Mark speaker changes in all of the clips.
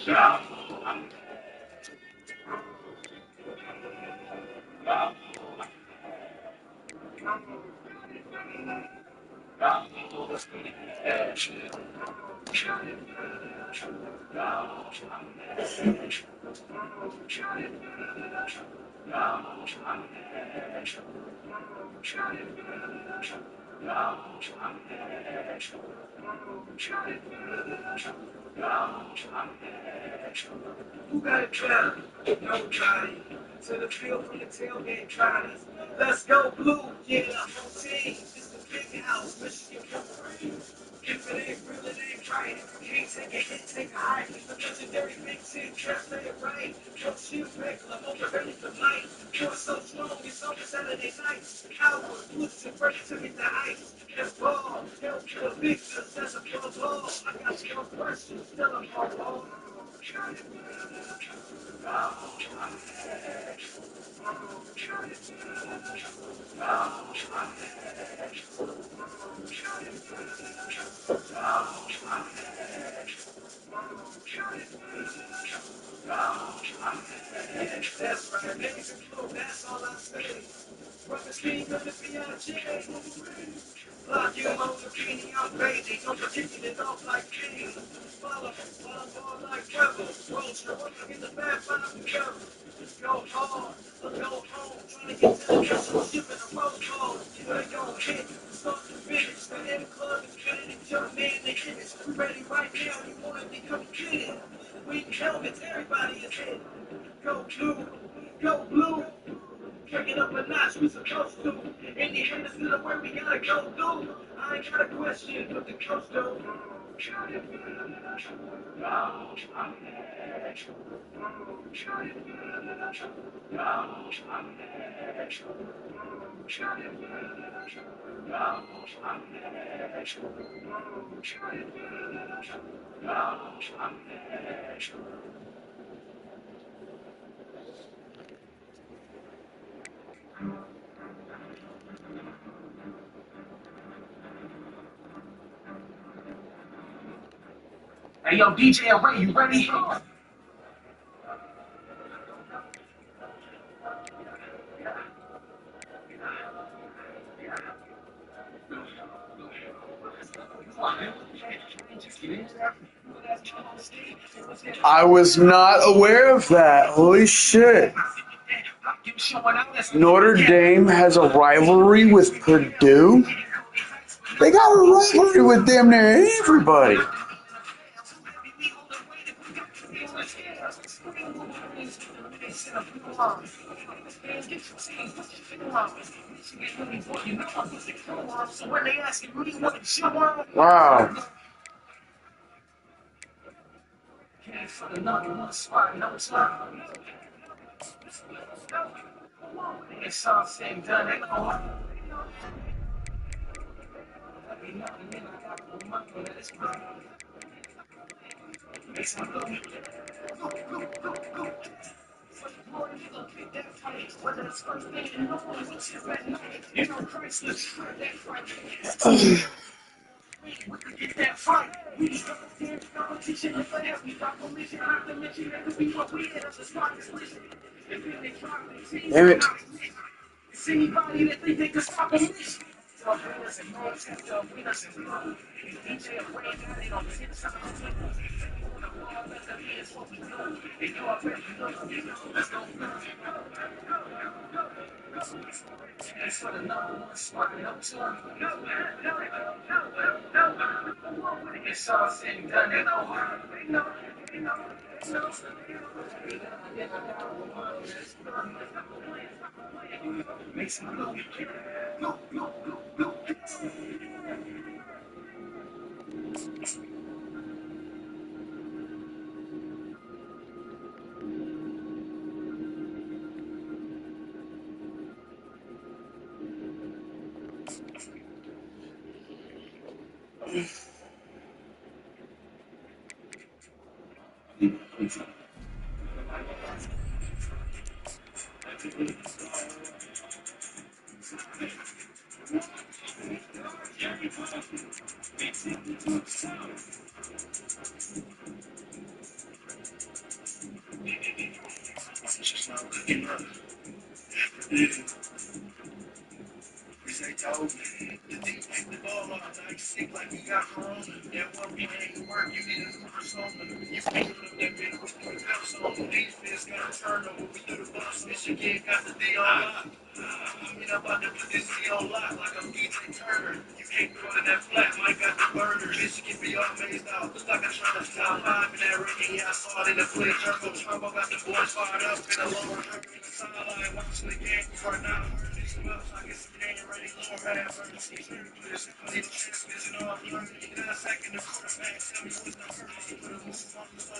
Speaker 1: Who got it trying? Nobody. To the field from the tailgate trying us. Let's go blue, yeah, whole team. It's the big house, Michigan for free. If it ain't real, it ain't right. If you can't take a hit, take a hike. The legendary Big Ten, translate it right. Coach you back, I'm over ready for life. You're so strong, it's on Saturday nights. Howard, Woods, and ready to hit the ice. Let's ball, help the victors, that's a pro ball. I got your questions, still I'm all ball. That's right, ladies and flow, that's all I say. Rubber speed of the B.I.J. Lock you on the bikini, I'm crazy. Don't forget it off like king. Follow ball like rebels. Roaster, working in the back, find out the cover. Go hard, or go home. Trying to get to the castle, shipping a road call. You ain't gonna hit. Start to finish. The end club is getting it. Young man, they hit it. We ready right now. You wanna become a kid. We helmets, everybody is in. Go blue, go blue. Kick it up a notch, we supposed to. In the end, it's the way we gotta go through. I ain't got a question, but the coach though. Hey, yo, DJ and Ray, you ready?
Speaker 2: I was not aware of that. Holy shit. Notre Dame has a rivalry with Purdue? They got a rivalry with damn near everybody. Wow.
Speaker 1: It's all said and done. Ain't no
Speaker 2: Damn it.
Speaker 1: anybody that think they can stop us. It's all said and done. Ain't no harm. Makes me look. They told me the deep picked the ball off, now you sick like you got corona. That one play ain't work, you need a new persona. You can't put up that middle with the belts on. Defense got a turnover, we threw the bus. Michigan got the D on lock. I mean, I'm about to put this D on lock like I'm DJ Turner. You can't throw it in that flat, Mike got the burner. Michigan be all amazed out, looks like I'm trying to stop five in that ring. Yeah, I saw it in the flick. Turbo got the boys fired up in a lower in the sideline, watching the game for an hour. I guess it ain't ready for half.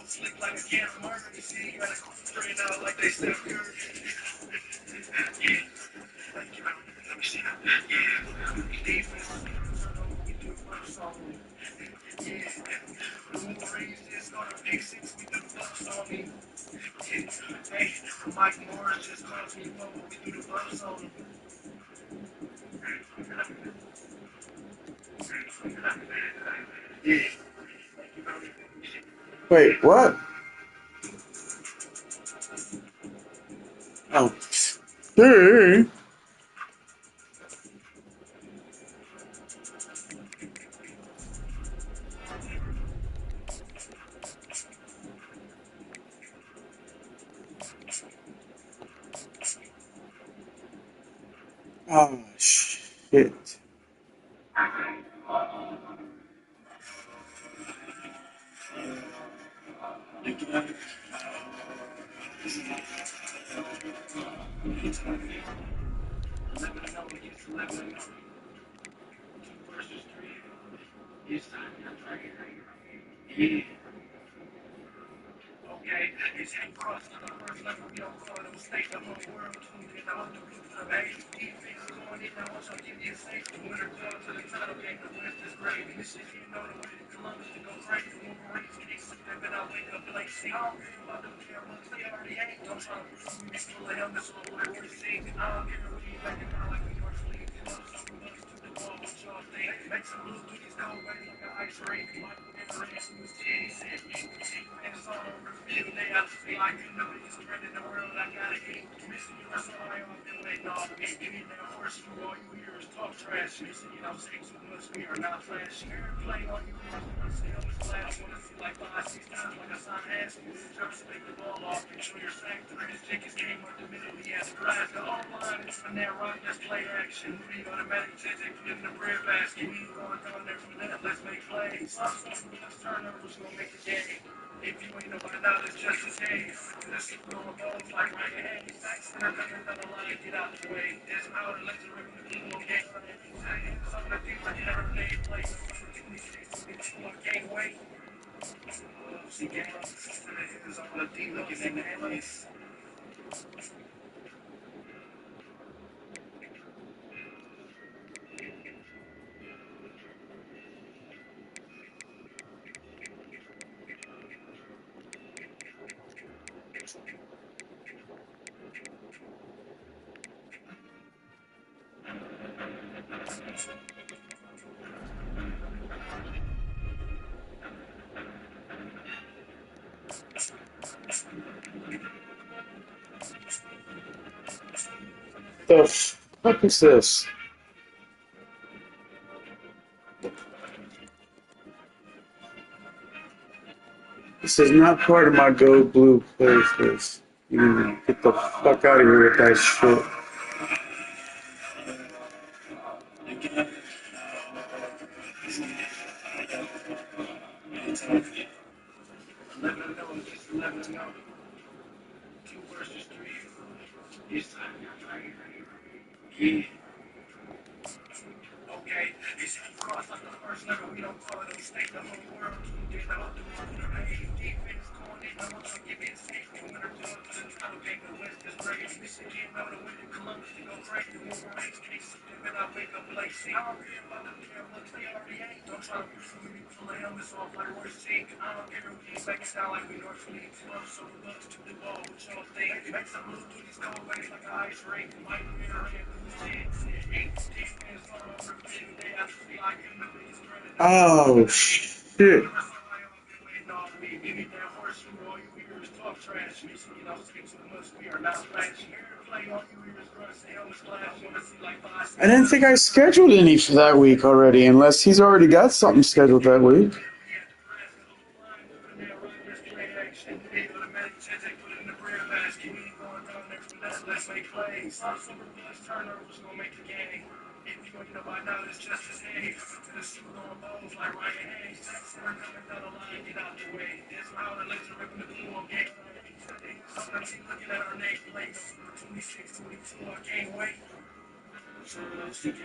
Speaker 1: Slick like a can of murder. You see, you gotta straight out like they step good. Yeah. Let me see. Yeah. Defense. We do first on me. Yeah. The Wolverines just gonna pick six. We do first on me. Yeah. Hey, Mike Morris just calls me over. We do the first on him. Yeah.
Speaker 2: Wait, what? Oh, dang. Oh, shit.
Speaker 1: Yeah. Okay, it's Hank Cross on the first level. We don't call it a mistake. The whole world tuned in. I want the blue for the defense going in. I want y'all to give me a safe. Winner call to the title game. The West is great. Michigan know the way to Columbus to go crazy. Wolverines can't sleep. Then I wake up late. See, I don't care about them cameras. They already ain't. Don't try to prove me. Full of helmets on the way to see. I don't care what you back it down like New York League. Love some of us to the ball. What y'all think? Make some blue through these cold waves like an ice rink. Michael and Rance was 10. He said, and it's all over the field. They have to feel like you know he's spreading the world. I gotta eat. Missing you, that's all I have been waiting on. You need that horse, you all you hear is talk trash. Missing you, don't say too much. We are not flashy. Play all you hear is one say on this class. Wanna see like 5, 6 times like I signed ass. Just take the ball off, control your sack. The greatest tickets came up the middle. He has a glass. The online is from that rock, that's play action. We automatic chase, they put in the bread basket. We going down there from that, let's make plays. Let's turnovers, gonna make the game. If you ain't nobody now, it's just his game. This is going balls like right ahead. Nice and another line, get out the way. There's out and let the rip the blue on game. Some of the things I never played, play. I can't wait. See, game is on the D, looking in the MLS.
Speaker 2: The fuck is this? This is not part of my Go Blue playlist. You need to get the fuck out of here with that shit.
Speaker 1: Yeah. Okay, it's cross like the first level. We don't call it a mistake. The whole world tuned in. I want the blue for the defense going in. I want you to give me a safe. Winner call to the title game. The West is great. Michigan know the way to Columbus to go crazy. Wolverines can't sleep. Then I wake up late. See, I don't care about them damn looks. They already ain't. Don't try to push me. Pull the helmets off like Royce Sink. I don't care what you make it sound like we North League. Love some of us to the ball. What y'all think? Make some blue through these cold waves like an ice rink. Might be red.
Speaker 2: Oh shit.
Speaker 1: Maybe that horse you all you hear is talk trash. You know, speak so much we are not flash. Play all you hear is grunt, say how much glass you want to see like five.
Speaker 2: I didn't think I scheduled any for that week already, unless he's already got something scheduled that week.
Speaker 1: Let's make plays. Some super plus turnovers gonna make the game. If you know by now, it's just his name. To the super on balls like Ryan Hayes. Coming down the line, get out the way. This round, and let's rip in the blue on game. Sometimes you looking at our name place. 26, 22, I can't wait. So let's get it.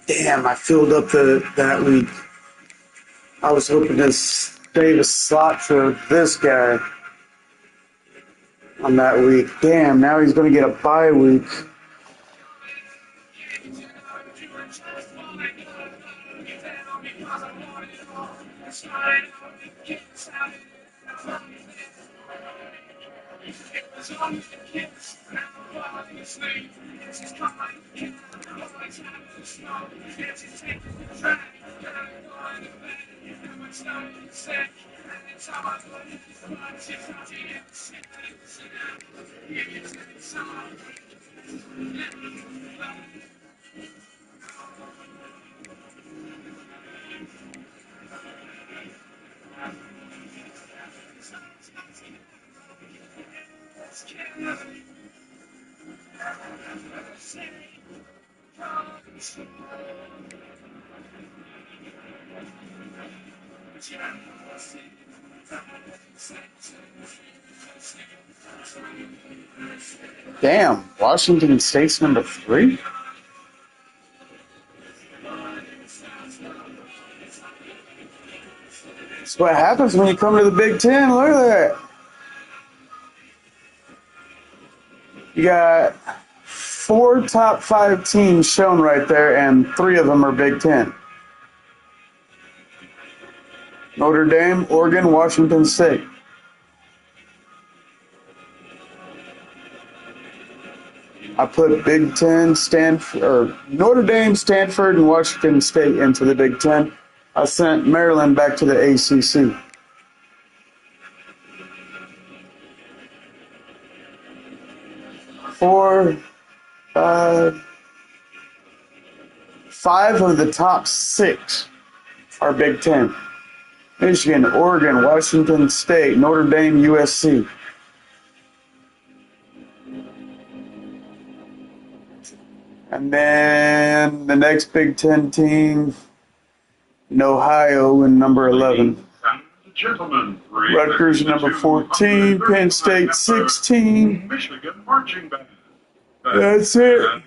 Speaker 2: Damn, I filled up that week. I was hoping to save a slot for this guy on that week. Damn, now he's going to get a bye week. Damn, Washington State's number 3? That's what happens when you come to the Big Ten. Look at that. You got 4 top 5 teams shown right there, and 3 of them are Big Ten. Notre Dame, Oregon, Washington State. I put Big Ten, Stanford, or Notre Dame, Stanford, and Washington State into the Big Ten. I sent Maryland back to the ACC. Four, 5 of the top 6 are Big Ten. Michigan, Oregon, Washington State, Notre Dame, USC. And then the next Big Ten team, in Ohio, in number 11. Rutgers, number 14. Penn State, 16.
Speaker 3: Michigan marching band.
Speaker 2: That's it.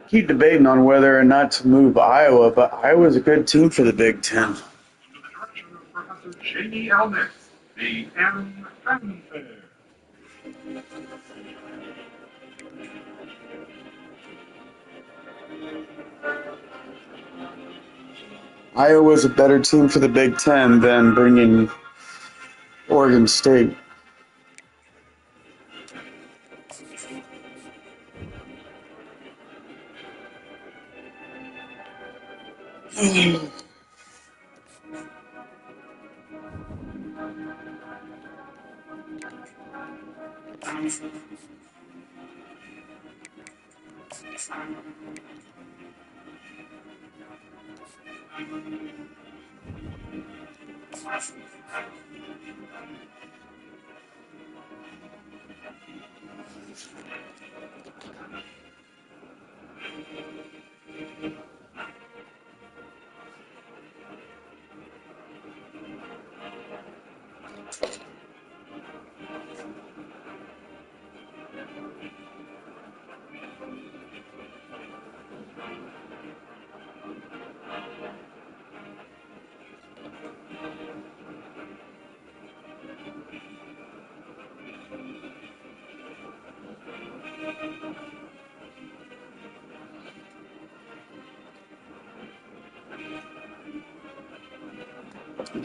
Speaker 2: keep debating on whether or not to move Iowa, but Iowa's a good team for the Big Ten.
Speaker 1: Under the direction of Professor J.E. Elnick, the M Fanfare.
Speaker 2: Iowa's a better team for the Big Ten than bringing Oregon State.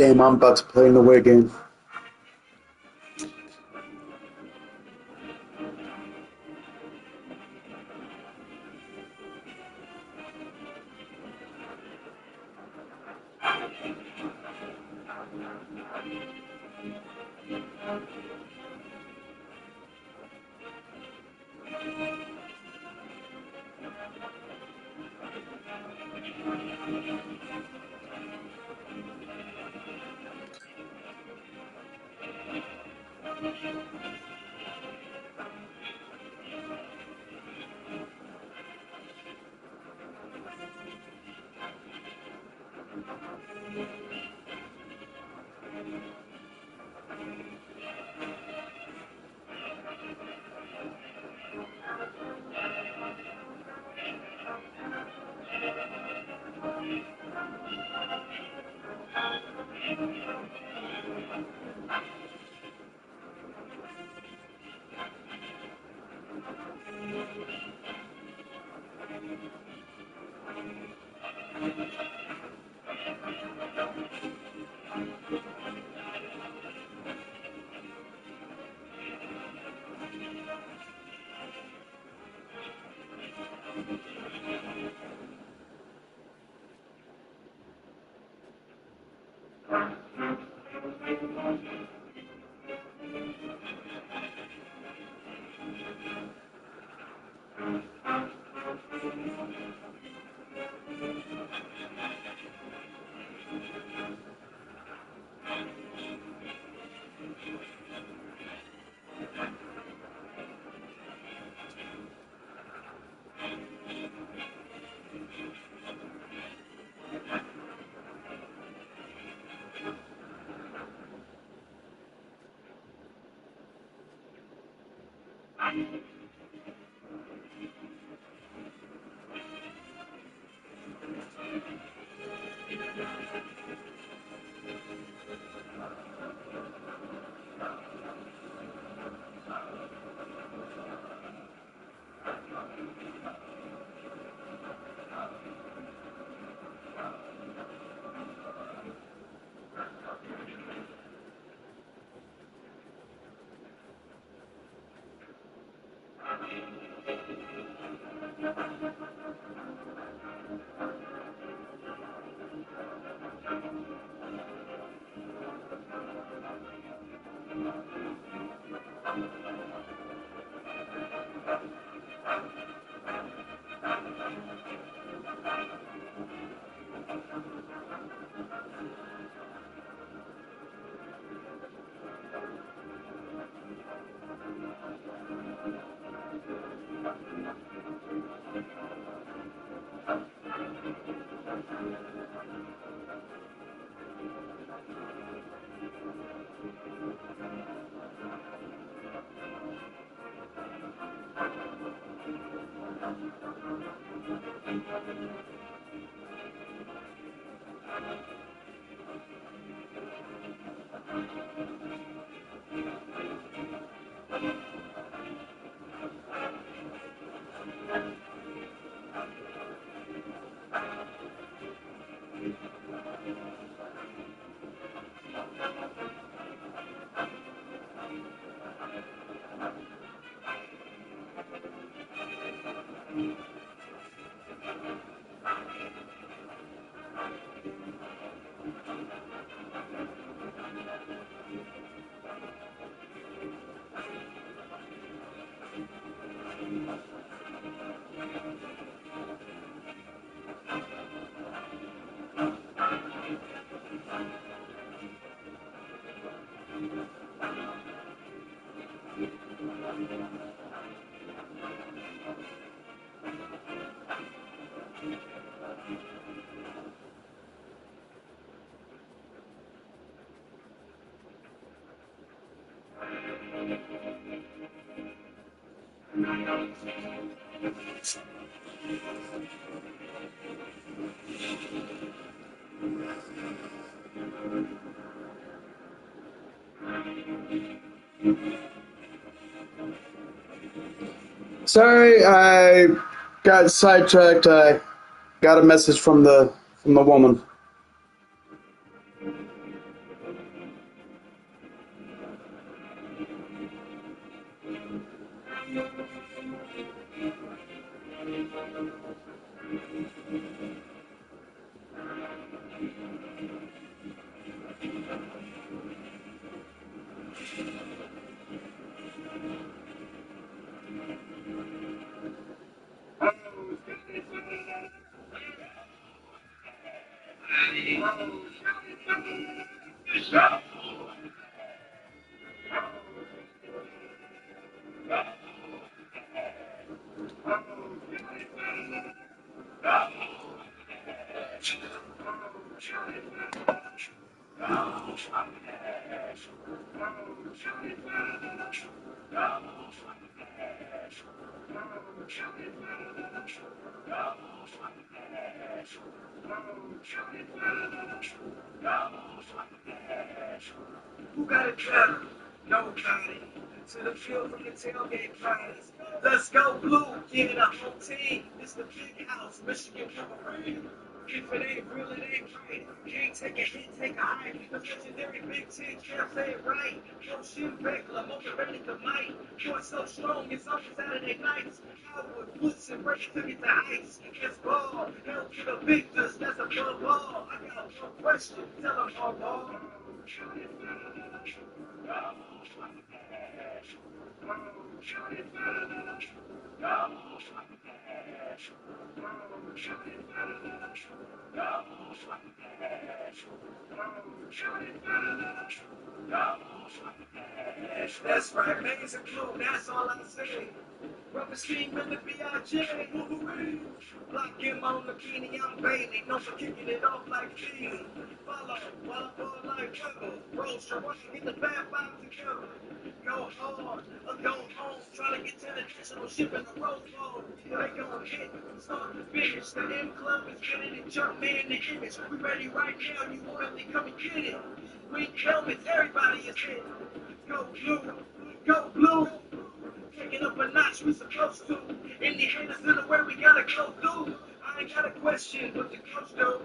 Speaker 2: Damn, I'm about to play in the away game. Sorry, I got sidetracked. I got a message from the woman.
Speaker 1: Who got it better? Nobody. To the field from the tailgate parties. Let's go blue, get it a whole team. It's the big house, Michigan Wolverine. If it ain't real, it ain't right. Can't take a hit, take a hike. The legendary Big Ten can't say it right. No shit regular, motivated the might. Boy so strong, it's on Saturday nights. Howard, Woods, and Ray took it to ice. It's ball, hell to the victors, that's above all. I got one question, tell them all ball. That's right, amazing blue, that's all I say. Rubber steam in the B.I.J. Wolverine. Block him on the beanie, I'm Bailey. No for kicking it off like Gene. Follow while I ball like Rebel. Roll, so rush, get the bad vibe together. Go hard or go home. Try to get to the national ship in the road phone. They gon' hit from start to finish. The M Club is getting it, jump man the image. We ready right now, you really come and get it. We helmets, everybody is hit. Go blue, go blue. Take it up a notch, we supposed to. In the haters in the way we gotta go through. I ain't got a question, but the coach though.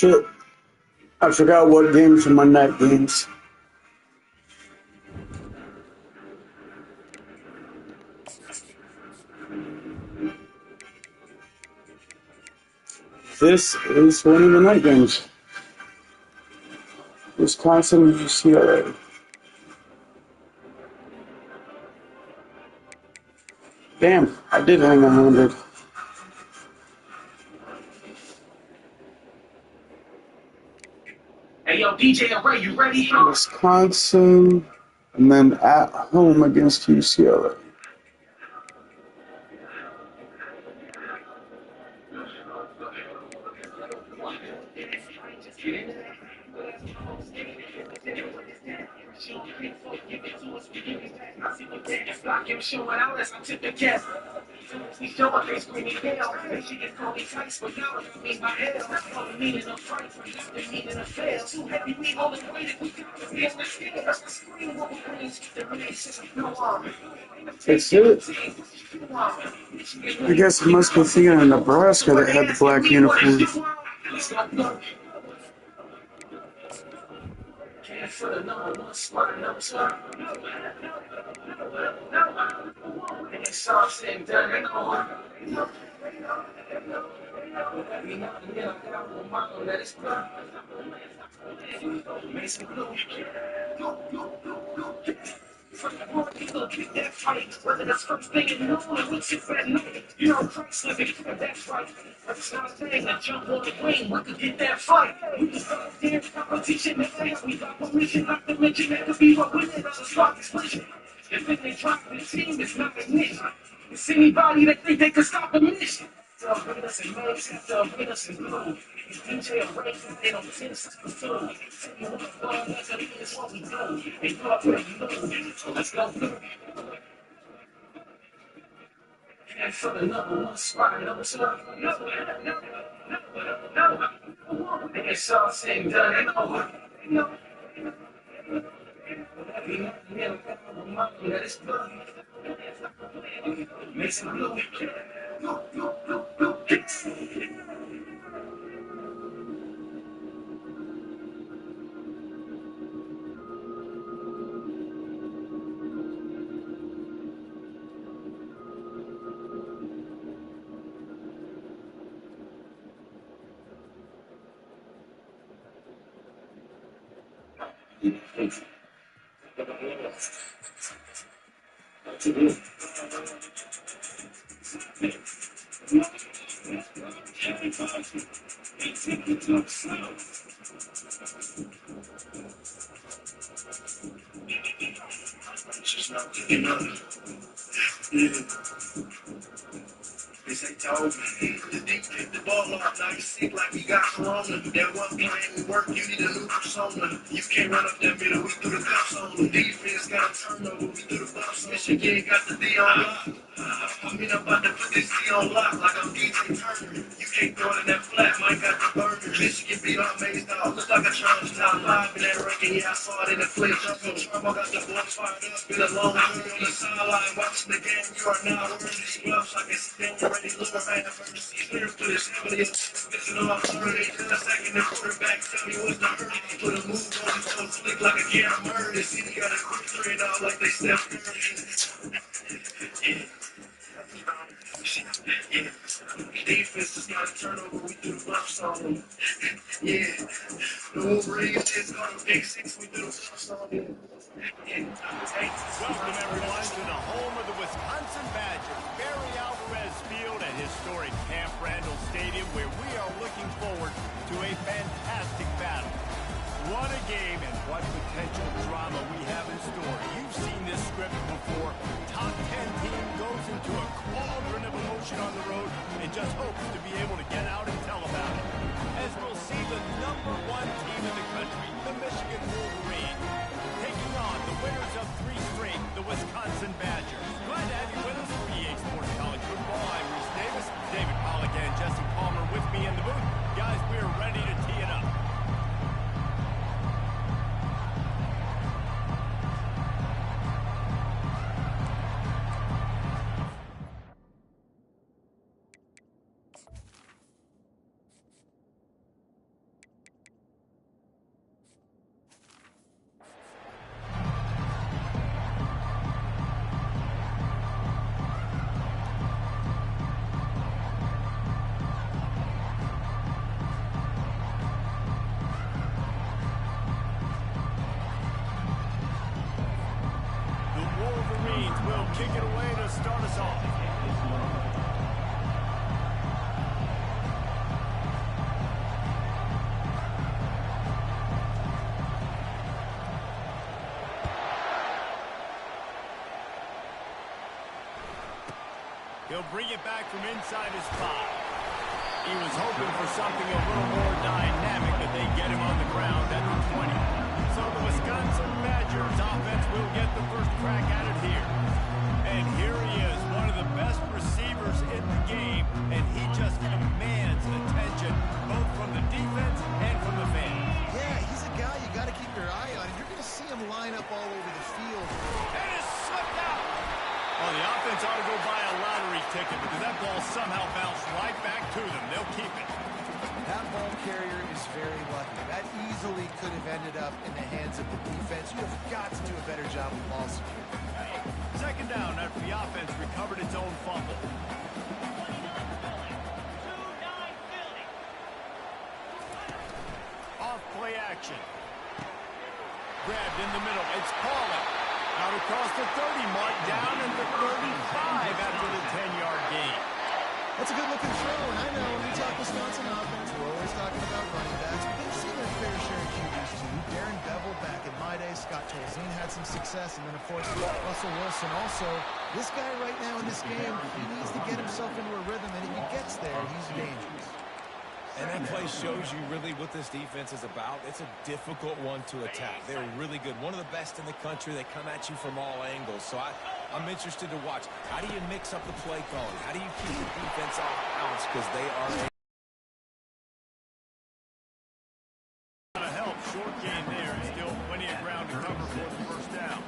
Speaker 2: Shit. I forgot what games are my night games. This is one of the night games. Wisconsin, UCLA. Damn, I did hang 100.
Speaker 1: Hey, yo, DJ and Ray, you ready?
Speaker 2: Wisconsin, and then at home against UCLA.
Speaker 1: Him showing out as I took the gas. We show up, they screaming hell. They she can call me Tice, but now I mean my hell. I'm meaning a fight, not the meaning of fail. Too heavy, we all equated. We got to be on the scale. That's the screen, what we bring. The relationship, no arm.
Speaker 2: That's it. I guess it must be thinking of Nebraska that had the black uniforms.
Speaker 1: For the number one spot, number two. And it's all said and done, and on. Every now and then I got one mile that is blood. Makes me blue. From the morning, you look at that fight. Whether that's first thing in the morning, what's it at night? You know, Christ living for that fight. But it's not a thing to jump on the wing. We could get that fight. We can start a damn competition that has me got permission. Not to mention that could be what winning on the spot explosion. If they drop the team, it's not a niche. It's anybody that think they could stop the mission. So bring us in Max, so bring us in blue. DJ and Ray, they don't send us to food. Tell you what, that's what we do. And you already know. So let's go blue. And for the number one spot, number two. And it's all said and done, and over. Every now and then I got a reminder that it's blood. Makes it blue. Just not looking up. Yeah. They say told me the deep picked the ball off. Now you sick like you got corona. That one playing with work, you need a new persona. You can't run up that middle, we threw the cuffs on them. Defense got a turnover, we threw the buffs. Michigan got the D on lock. I mean, I'm about to put this D on lock like I'm DJ Turner. You can't throw it in that flat, Mike got the burner. Michigan beat our maze dog, look like a charge top 5 in that ranking. Yeah, I saw it in the flick. Jump on Trump, I got the boys fired up. Been a long journey on the sideline, watching the game. You are now wearing these gloves like it's down already. Look around the first season, put his heavily up. Listen on my phone, they just a second. The quarterback tell me what's the hurry. Put a move on his toe, flick like a camera murder. The city got a quick trade out like they Steph Curry. Yeah. Defense is not a turnover, we do the buffs on them. Yeah. The Wolverines just got a big 6, we do the buffs on them.
Speaker 3: Welcome everyone to the home of the Wisconsin Badgers, Barry Alvarez Field at historic Camp Randall Stadium, where we are looking forward to a fantastic battle. What a game and what potential drama we have in store. You've seen this script before. Top 10 team goes into a cauldron of emotion on the road and just hopes to be able to get out and tell about it. As we'll see the number one team in the country, the Michigan Wolverines, taking on the winners of 3 straight, the Wisconsin Badgers. Glad to have you with us for EA Sports College Football. I'm Reese Davis, David Pollock and Jesse Palmer with me in the booth. Guys, we're ready to tee it up. Marines will kick it away to start us off. He'll bring it back from inside his 5. He was hoping for something a little more dynamic, but they get him on the ground at the 20. So the Wisconsin Badgers offense will get the first crack at it here. And here he is, one of the best receivers in the game, and he just commands attention, both from the defense and from the fans.
Speaker 4: Yeah, he's a guy you got to keep your eye on. You're going to see him line up all over the field.
Speaker 3: And it's slipped out. Well, the offense ought to go buy a lottery ticket because that ball somehow bounced right back to them. They'll keep it.
Speaker 4: That ball carrier is very lucky. That easily could have ended up in the hands of the defense. You have got to do a better job with ball security.
Speaker 3: Second down after the offense recovered its own fumble. Off play action. Grabbed in the middle. It's Paulin. Out across the 30 mark, down at the 35 after the 10-yard gain.
Speaker 4: That's a good-looking throw, and I know when we talk Wisconsin offense, we're always talking about running backs, but they've seen their fair share of QBs too. Darren Bevel back in my day, Scott Tolzien had some success, and then, of course, Russell Wilson also. This guy right now in this game, he needs to get himself into a rhythm, and if he gets there, he's dangerous.
Speaker 5: And that play shows you really what this defense is about. It's a difficult one to attack. They're really good. One of the best in the country. They come at you from all angles. So I'm interested to watch. How do you mix up the play calling? How do you keep the defense off balance? Because they are
Speaker 3: help. Short gain there. Still plenty of ground to cover for the first down.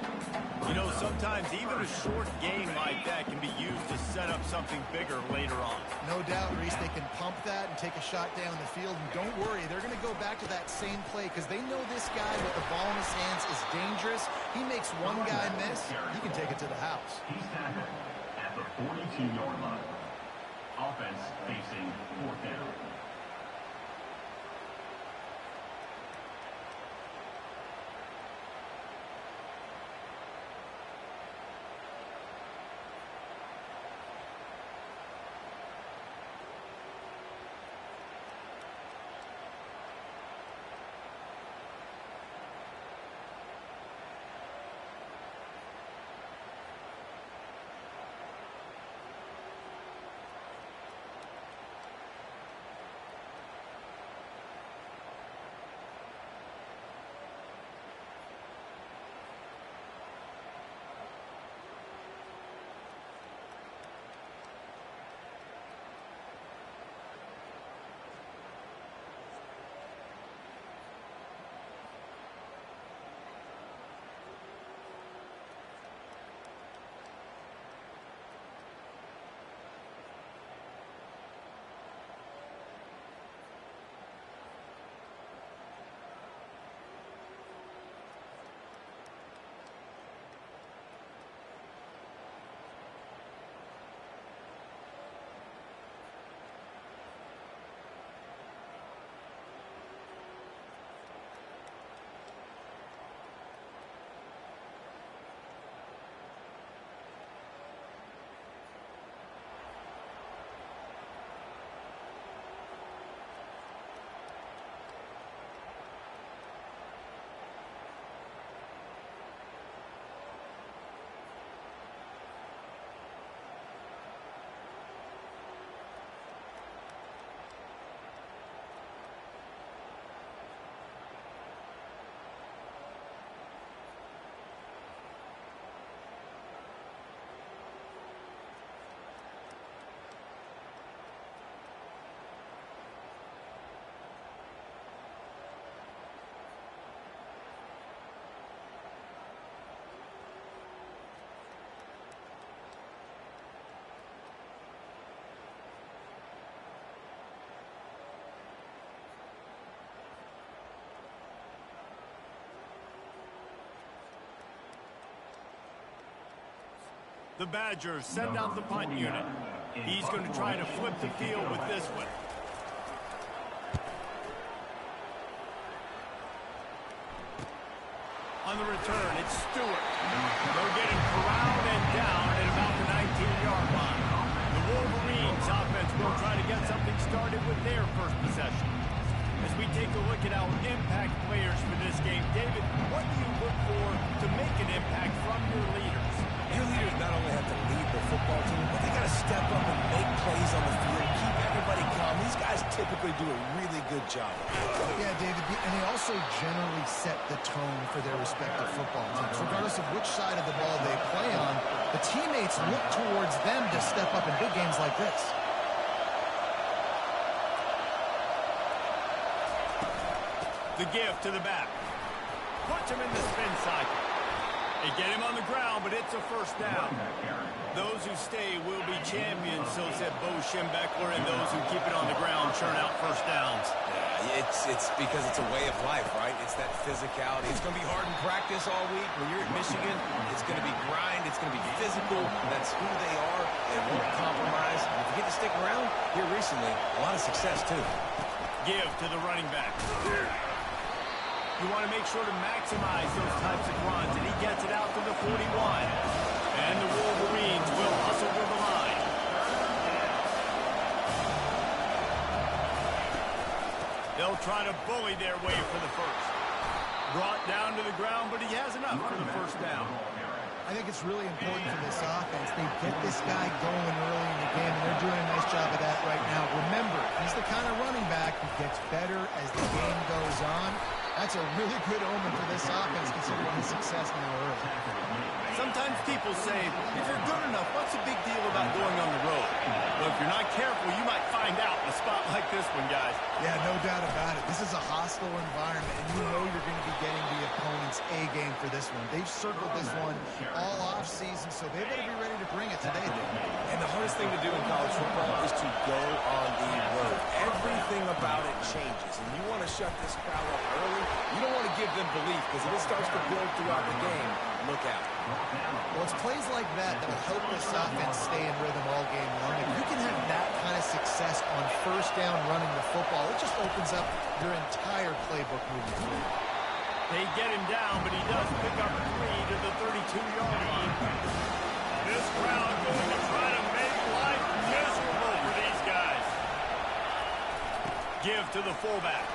Speaker 3: You know, sometimes even a short gain like that can be used to set up something bigger later on.
Speaker 4: No doubt, Reese, they can pump that and take a shot down the field. And don't worry, they're going to go back to that same play because they know this guy with the ball in his hands is dangerous. He makes one guy miss, he can take it to the house.
Speaker 6: He's tackled at the 42-yard line. Offense facing 4th down.
Speaker 3: The Badgers send out the punt unit. He's going to try to flip the field with this one. On the return, it's Stewart. They'll get him corralled and down at about the 19-yard line. The Wolverines offense will try to get something started with their first possession. As we take a look at our impact players for this game, David, what do you look for to make an impact from your leaders?
Speaker 5: Your leaders not only have to lead the football team, but they got to step up and make plays on the field, keep everybody calm. These guys typically do a really good job.
Speaker 4: Yeah, David, and they also generally set the tone for their respective football teams. Regardless of which side of the ball they play on, the teammates look towards them to step up in big games like this.
Speaker 3: The give to the back. Puts him in the spin cycle. They get him on the ground, but it's a first down. Those who stay will be champions, so said Bo Schembechler, and those who keep it on the ground churn out first downs.
Speaker 5: Yeah, it's because it's a way of life, right? It's that physicality. It's going to be hard in practice all week. When you're at Michigan, it's going to be grind. It's going to be physical. That's who they are. They won't compromise. And if you get to stick around here recently, a lot of success, too.
Speaker 3: Give to the running back. You want to make sure to maximize those types of runs, and he gets it out to the 41. And the Wolverines will hustle to the line. They'll try to bully their way for the first. Brought down to the ground, but he has enough for the first down.
Speaker 4: I think it's really important for this offense. They get this guy going early in the game, and they're doing a nice job of that right now. Remember, he's the kind of running back who gets better as the game goes on. That's a really good omen for this offense, considering his success now early.
Speaker 3: Sometimes people say, if you're good enough, what's the big deal about going on the road? Well, if you're not careful, you might find out in a spot like this one, guys.
Speaker 4: Yeah, no doubt about it. This is a hostile environment, and you know you're going to be getting the opponent's A game for this one. They've circled this one all off season, so they better be ready to bring it today.
Speaker 5: And the hardest thing to do in college football is to go on the road. Everything about it changes, and you want to shut this crowd up early. You don't want to give them belief, because if it starts to build throughout the game, look out.
Speaker 4: Well, it's plays like that that will help this offense stay in rhythm all game long. If you can have that kind of success on first down running the football, it just opens up your entire playbook moving forward.
Speaker 3: They get him down, but he does pick up 3 to the 32-yard line. This crowd going to try to make life miserable for these guys. Give to the fullback.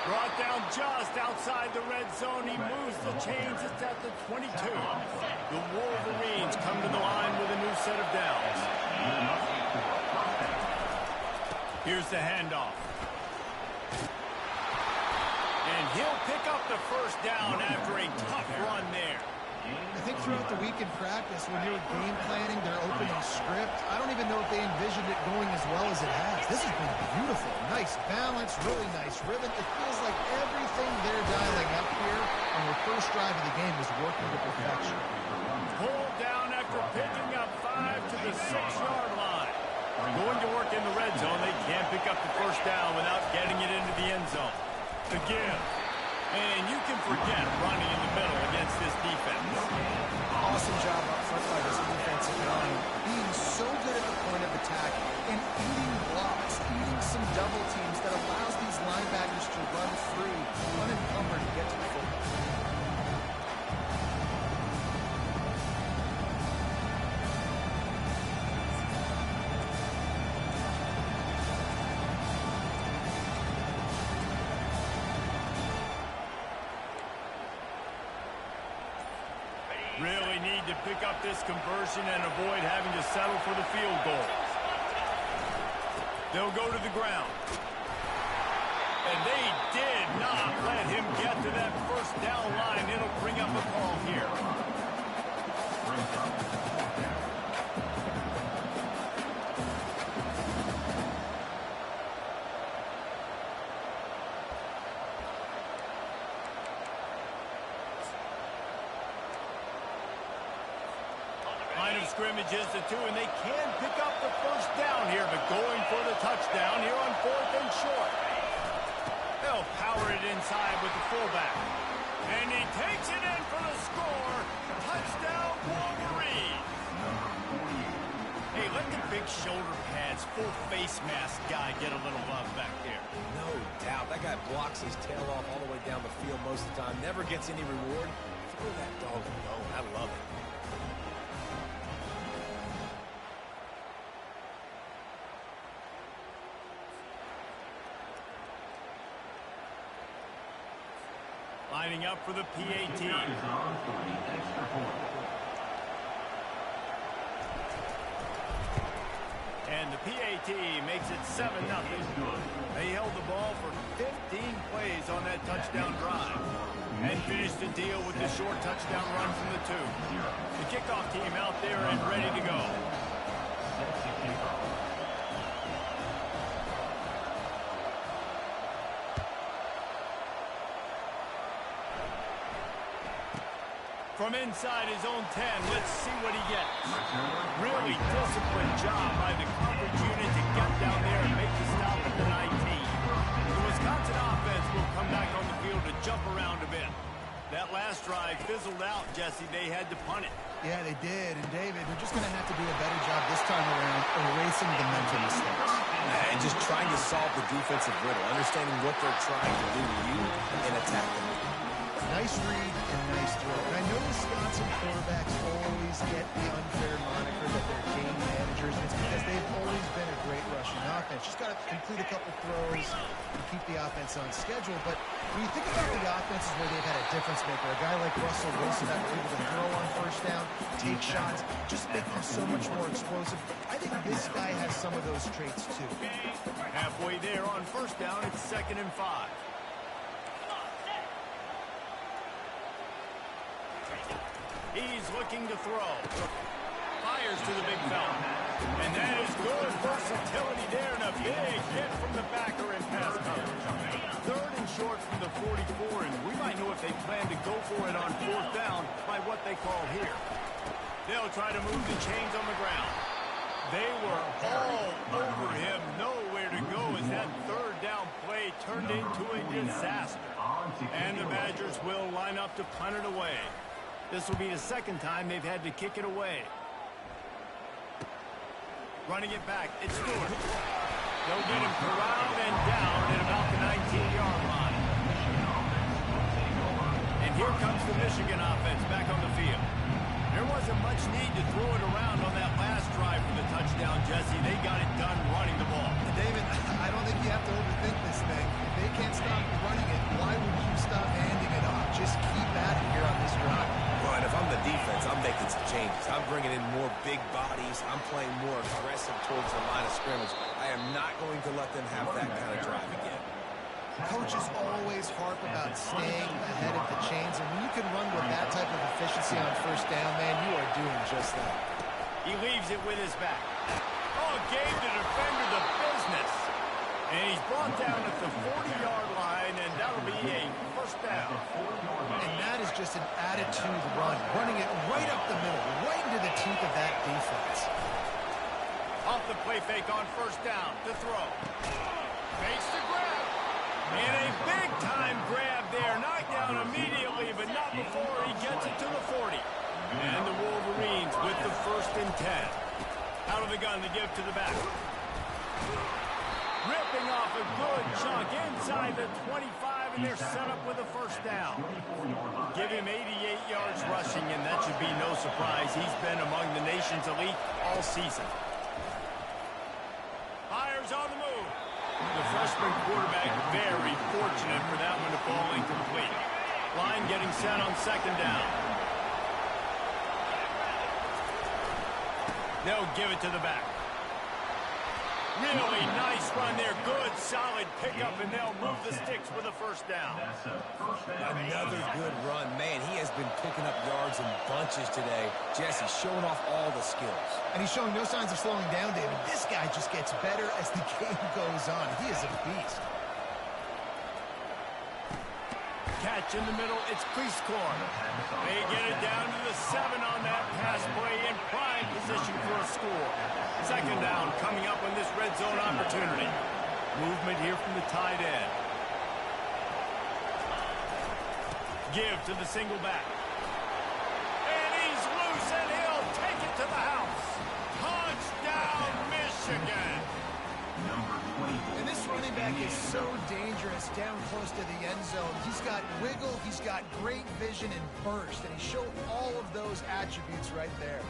Speaker 3: Brought down just outside the red zone. He moves the chains. It's at the 22. The Wolverines come to the line with a new set of downs. Here's the handoff. And he'll pick up the first down after a tough run there.
Speaker 4: I think throughout the week in practice, when they were game planning their opening script, I don't even know if they envisioned it going as well as it has. This has been beautiful. Nice balance, really nice rhythm. It feels like everything they're dialing up here on their first drive of the game is working to perfection.
Speaker 3: Pulled down after picking up 5 to the 6-yard line. Going to work in the red zone. They can't pick up the first down without getting it into the end zone. To give. And you can forget running in the middle against this defense.
Speaker 4: Awesome job up front by this defensive line. Being so good at the point of attack and eating blocks, eating some double teams that allows these linebackers to run free, unencumbered to get to the football.
Speaker 3: Really need to pick up this conversion and avoid having to settle for the field goal. They'll go to the ground. And they did not let him get to that first down line. It'll bring up a call here. Line of scrimmage is the 2, and they can pick up the first down here, but going for the touchdown here on 4th and short. They'll power it inside with the fullback. And he takes it in for the score. Touchdown, Wolverine. Hey, let the big shoulder pads, full face mask guy get a little love back there.
Speaker 5: No doubt. That guy blocks his tail off all the way down the field most of the time. Never gets any reward Throw that dog a bone. I love it.
Speaker 3: Lining up for the PAT. And the PAT makes it 7-0. They held the ball for 15 plays on that touchdown drive and finished the deal with the short touchdown run from the 2. The kickoff team out there and ready to go. From inside his own 10, let's see what he gets. Really disciplined job by the coverage unit to get down there and make the stop at the 19. The Wisconsin offense will come back on the field to jump around a bit. That last drive fizzled out, Jesse. They had to punt it.
Speaker 4: Yeah, they did. And, David, they're just going to have to do a better job this time around erasing the mental mistakes.
Speaker 5: And just trying to solve the defensive riddle, understanding what they're trying to do to you and attack them.
Speaker 4: Nice read and nice throw. And I know Wisconsin quarterbacks always get the unfair moniker that they're game managers. It's because they've always been a great rushing offense. Just got to complete a couple throws and keep the offense on schedule. But when you think about the offenses where they've had a difference maker, a guy like Russell Wilson that was able to throw on first down, take shots, just make them so much more explosive. I think this guy has some of those traits too.
Speaker 3: Halfway there on first down, it's 2nd and 5. He's looking to throw. Fires to the big fella. And that is good versatility there and a big hit from the backer in pass coverage. 3rd and short from the 44, and we might know if they plan to go for it on 4th down by what they call here. They'll try to move the chains on the ground. They were all over him. Nowhere to go as that 3rd down play turned into a disaster. And the Badgers will line up to punt it away. This will be the 2nd time they've had to kick it away. Running it back, it's Stewart. They'll get him corralled and down at about the 19-yard line. And here comes the Michigan offense back on the field. There wasn't much need to throw it around on that last drive for the touchdown, Jesse. They got it done running the ball.
Speaker 4: David, I don't think you have to overthink this thing. If they can't stop running it, why would you stop handing it off? Just keep at it here on this drive.
Speaker 5: Well, and if I'm the defense, I'm making some changes. I'm bringing in more big bodies. I'm playing more aggressive towards the line of scrimmage. I am not going to let them have that kind of drive again.
Speaker 4: Coaches always harp about staying ahead of the chains, and when you can run with that type of efficiency on first down, man, you are doing just that.
Speaker 3: He leaves it with his back. Oh, gave the defender the business. And he's brought down at the 40-yard line, and that'll be a first down.
Speaker 4: And that is just an attitude run, running it right up the middle, right into the teeth of that defense.
Speaker 3: Off the play fake on first down to throw. Fakes the grab. And a big-time grab there. Knocked down immediately, but not before he gets it to the 40. And the Wolverines with the 1st and 10. Out of the gun to give to the back. Ripping off a good chunk inside the 25, and they're set up with a first down. Give him 88 yards rushing, and that should be no surprise. He's been among the nation's elite all season. Fires on the move. The freshman quarterback very fortunate for that one to fall incomplete. Line getting set on 2nd down. They'll give it to the back. Really nice run there. Good, solid pickup, and they'll move the sticks with a first down.
Speaker 5: Another good run. Man, he has been picking up yards in bunches today. Jesse showing off all the skills.
Speaker 4: And he's showing no signs of slowing down, David. This guy just gets better as the game goes on. He is a beast.
Speaker 3: Catch in the middle, it's Priestcorn. They get it down to the 7 on that pass play in prime position for a score. 2nd down coming up on this red zone opportunity. Movement here from the tight end. Give to the single back. And he's loose and he'll take it to the house. Touchdown, Michigan.
Speaker 6: number 24.
Speaker 4: And this running back is so dangerous down close to the end zone. He's got wiggle, he's got great vision and burst, and he showed all of those attributes right there.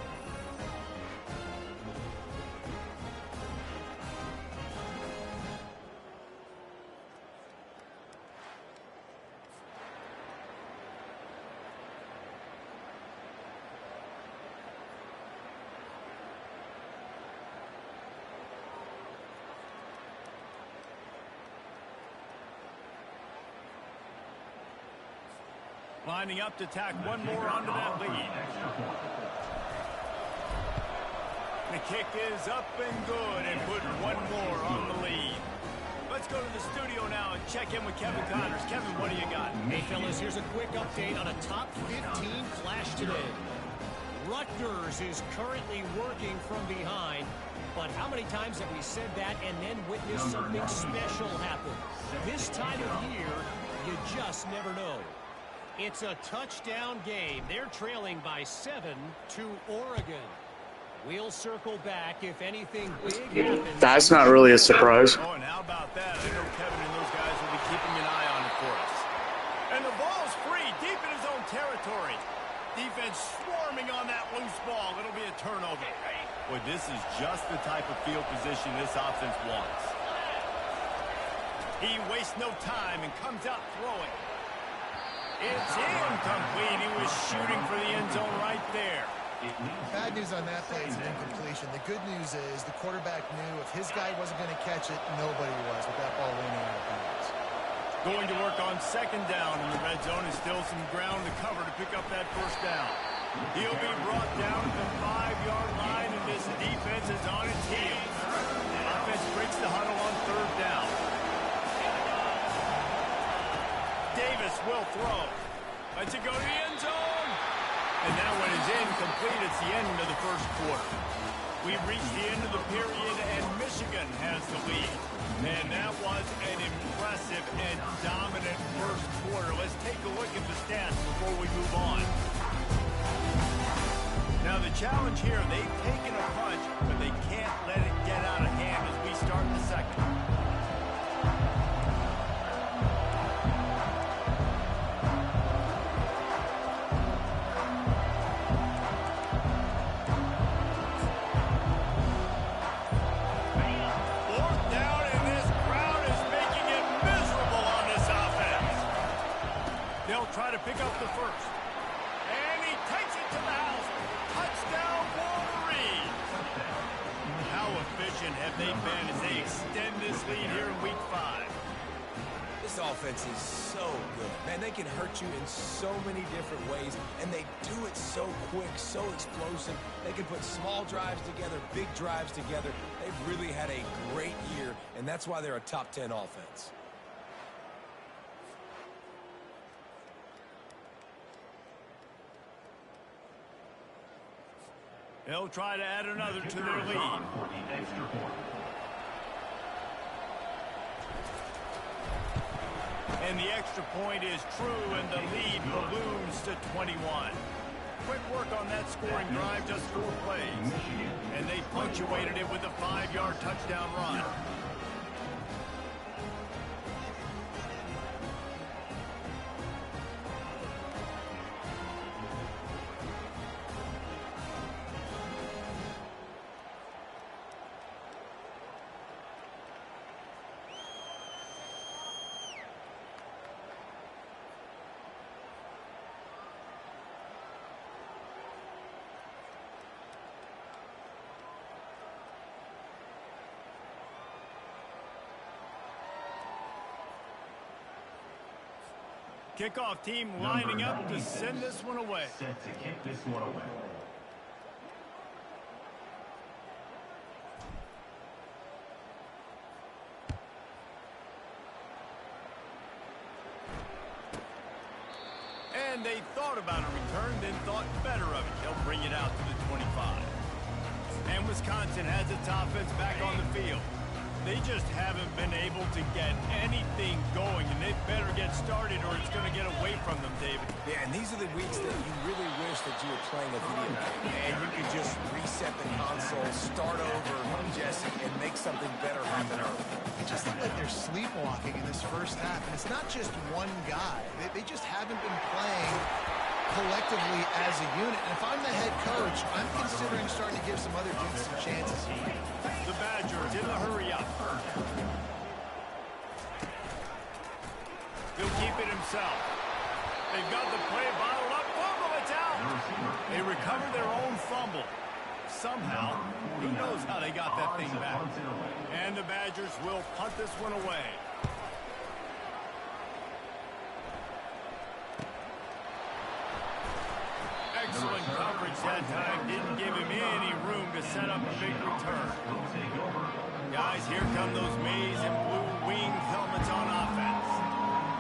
Speaker 3: Lining up to tack one more onto that lead. The kick is up and good and put one more on the lead. Let's go to the studio now and check in with Kevin Connors. Kevin, what do you got?
Speaker 7: Hey, fellas, here's a quick update on a top 15 clash today. Rutgers is currently working from behind, but how many times have we said that and then witnessed something special happen? This time of year, you just never know. It's a touchdown game. They're trailing by 7 to Oregon. We'll circle back if anything big happens.
Speaker 2: That's not really a surprise.
Speaker 3: Oh, and how about that? I know Kevin and those guys will be keeping an eye on it for us. And the ball's free, deep in his own territory. Defense swarming on that loose ball. It'll be a turnover. Boy, this is just the type of field position this offense wants. He wastes no time and comes out throwing. It's incomplete. He was shooting for the end zone right there.
Speaker 4: Bad news on that play is an incompletion. The good news is the quarterback knew if his guy wasn't going to catch it, nobody was with that ball leaning out of bounds.
Speaker 3: Going to work on second down in the red zone, and still some ground to cover to pick up that first down. He'll be brought down at the 5-yard line, and this defense is on its heels. The offense breaks the huddle on third down. Davis will throw. Lets it go to the end zone. And that one is incomplete. It's the end of the first quarter. We've reached the end of the period, and Michigan has the lead. And that was an impressive and dominant first quarter. Let's take a look at the stats before we move on. Now the challenge here, they've taken a punch, but they can't let it get out of hand as we start the second. Try to pick up the first. And he takes it to the house. Touchdown, Wolverine. How efficient have they been as they extend this lead here in week 5?
Speaker 5: This offense is so good. Man, they can hurt you in so many different ways, and they do it so quick, so explosive. They can put small drives together, big drives together. They've really had a great year, and that's why they're a top 10 offense.
Speaker 3: They'll try to add another to their lead.
Speaker 6: For the extra point.
Speaker 3: And the extra point is true, and the lead balloons to 21. Quick work on that scoring drive, just 4 plays. And they punctuated it with a 5-yard touchdown run. Kickoff team lining up to send this one away.
Speaker 6: Set to kick this one away.
Speaker 3: And they thought about a return, then thought better of it. They'll bring it out to the 25. And Wisconsin has its offense back on the field. They just haven't been able to get anything going, and they better get started or it's going to get away from them, David.
Speaker 5: Yeah, and these are the weeks that you really wish that you were playing a video game, and you could just reset the console, start over, Jesse, and make something better happen early.
Speaker 4: It just looked like they're sleepwalking in this first half, and it's not just one guy. They just haven't been playing collectively as a unit. And if I'm the head coach, I'm considering starting to give some other dudes some chances.
Speaker 3: The Badgers in the hurry up. He'll keep it himself. They've got the play bottled up. Fumble, it's out. They recover their own fumble. Somehow, who knows how they got that thing back. And the Badgers will punt this one away. Excellent coverage that time. Didn't give him any room to set up a big return. Guys, here come those maize and blue winged helmets on offense.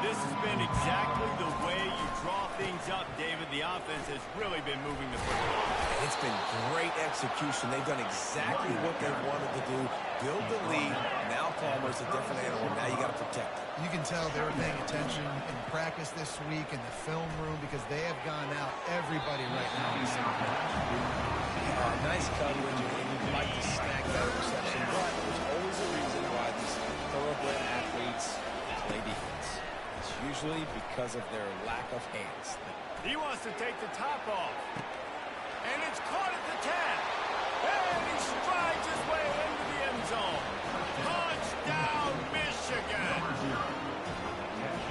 Speaker 3: This has been exactly the way you draw things up, David. The offense has really been moving the football.
Speaker 5: It's been great execution. They've done exactly what they wanted to do. Build the lead. Now Palmer's a different animal. Now you got to protect it.
Speaker 4: You can tell they were paying attention in practice this week in the film room because they have gone out everybody right now in the second half.
Speaker 5: Nice coverage, and you'd like to snag that reception, but there's always a reason why these thoroughbred athletes play defense. It's usually because of their lack of hands.
Speaker 3: He wants to take the top off. And it's caught at the 10. And he strides his way into the end zone. Touchdown, Michigan.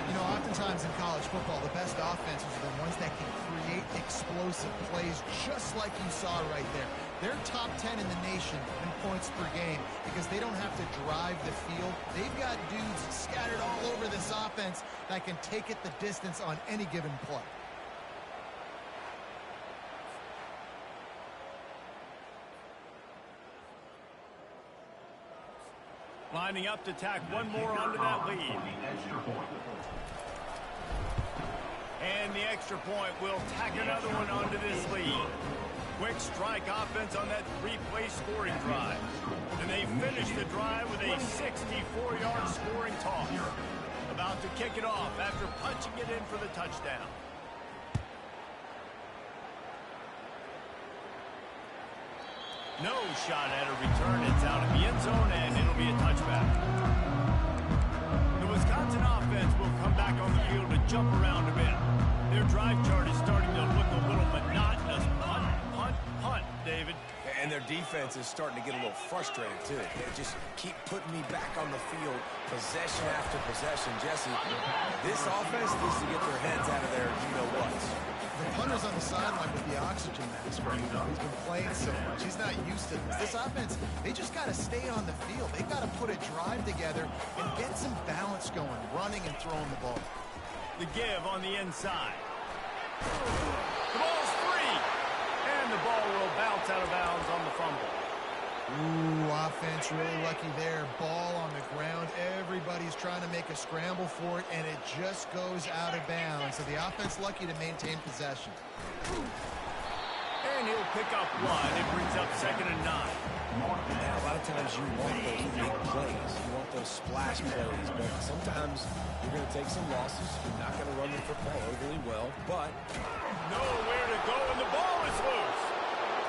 Speaker 4: You know, oftentimes in college football, the best offenses are the ones that can create explosive plays just like you saw right there. They're top 10 in the nation in points per game because they don't have to drive the field. They've got dudes scattered all over this offense that can take it the distance on any given play.
Speaker 3: Lining up to tack one more onto that lead. And the extra point will tack another one onto this lead. Quick strike offense on that three-play scoring drive. And they finish the drive with a 64-yard scoring toss. About to kick it off after punching it in for the touchdown. No shot at a return. It's out of the end zone, and it'll be a touchback. The Wisconsin offense will come back on the field to jump around a bit. Their drive chart is starting to look a little monotonous. Punt, punt, punt, David.
Speaker 5: And their defense is starting to get a little frustrated, too. They just keep putting me back on the field, possession after possession. Jesse, this offense needs to get their heads out of their you-know-whats.
Speaker 4: The punter's on the sideline with the oxygen mask right now. He's been playing so much. He's not used to this. This offense, they just got to stay on the field. They've got to put a drive together and get some balance going, running and throwing the ball.
Speaker 3: The give on the inside. The ball's free. And the ball will bounce out of bounds on the fumble.
Speaker 4: Ooh, offense really lucky there. Ball on the ground. Everybody's trying to make a scramble for it, and it just goes out of bounds. So the offense lucky to maintain possession.
Speaker 3: And he'll pick up one. It brings up 2nd and 9.
Speaker 5: Now, a lot of times you want those big plays. You want those splash plays. But sometimes you're going to take some losses. You're not going to run the football overly well. But
Speaker 3: nowhere to go, and the ball is loose.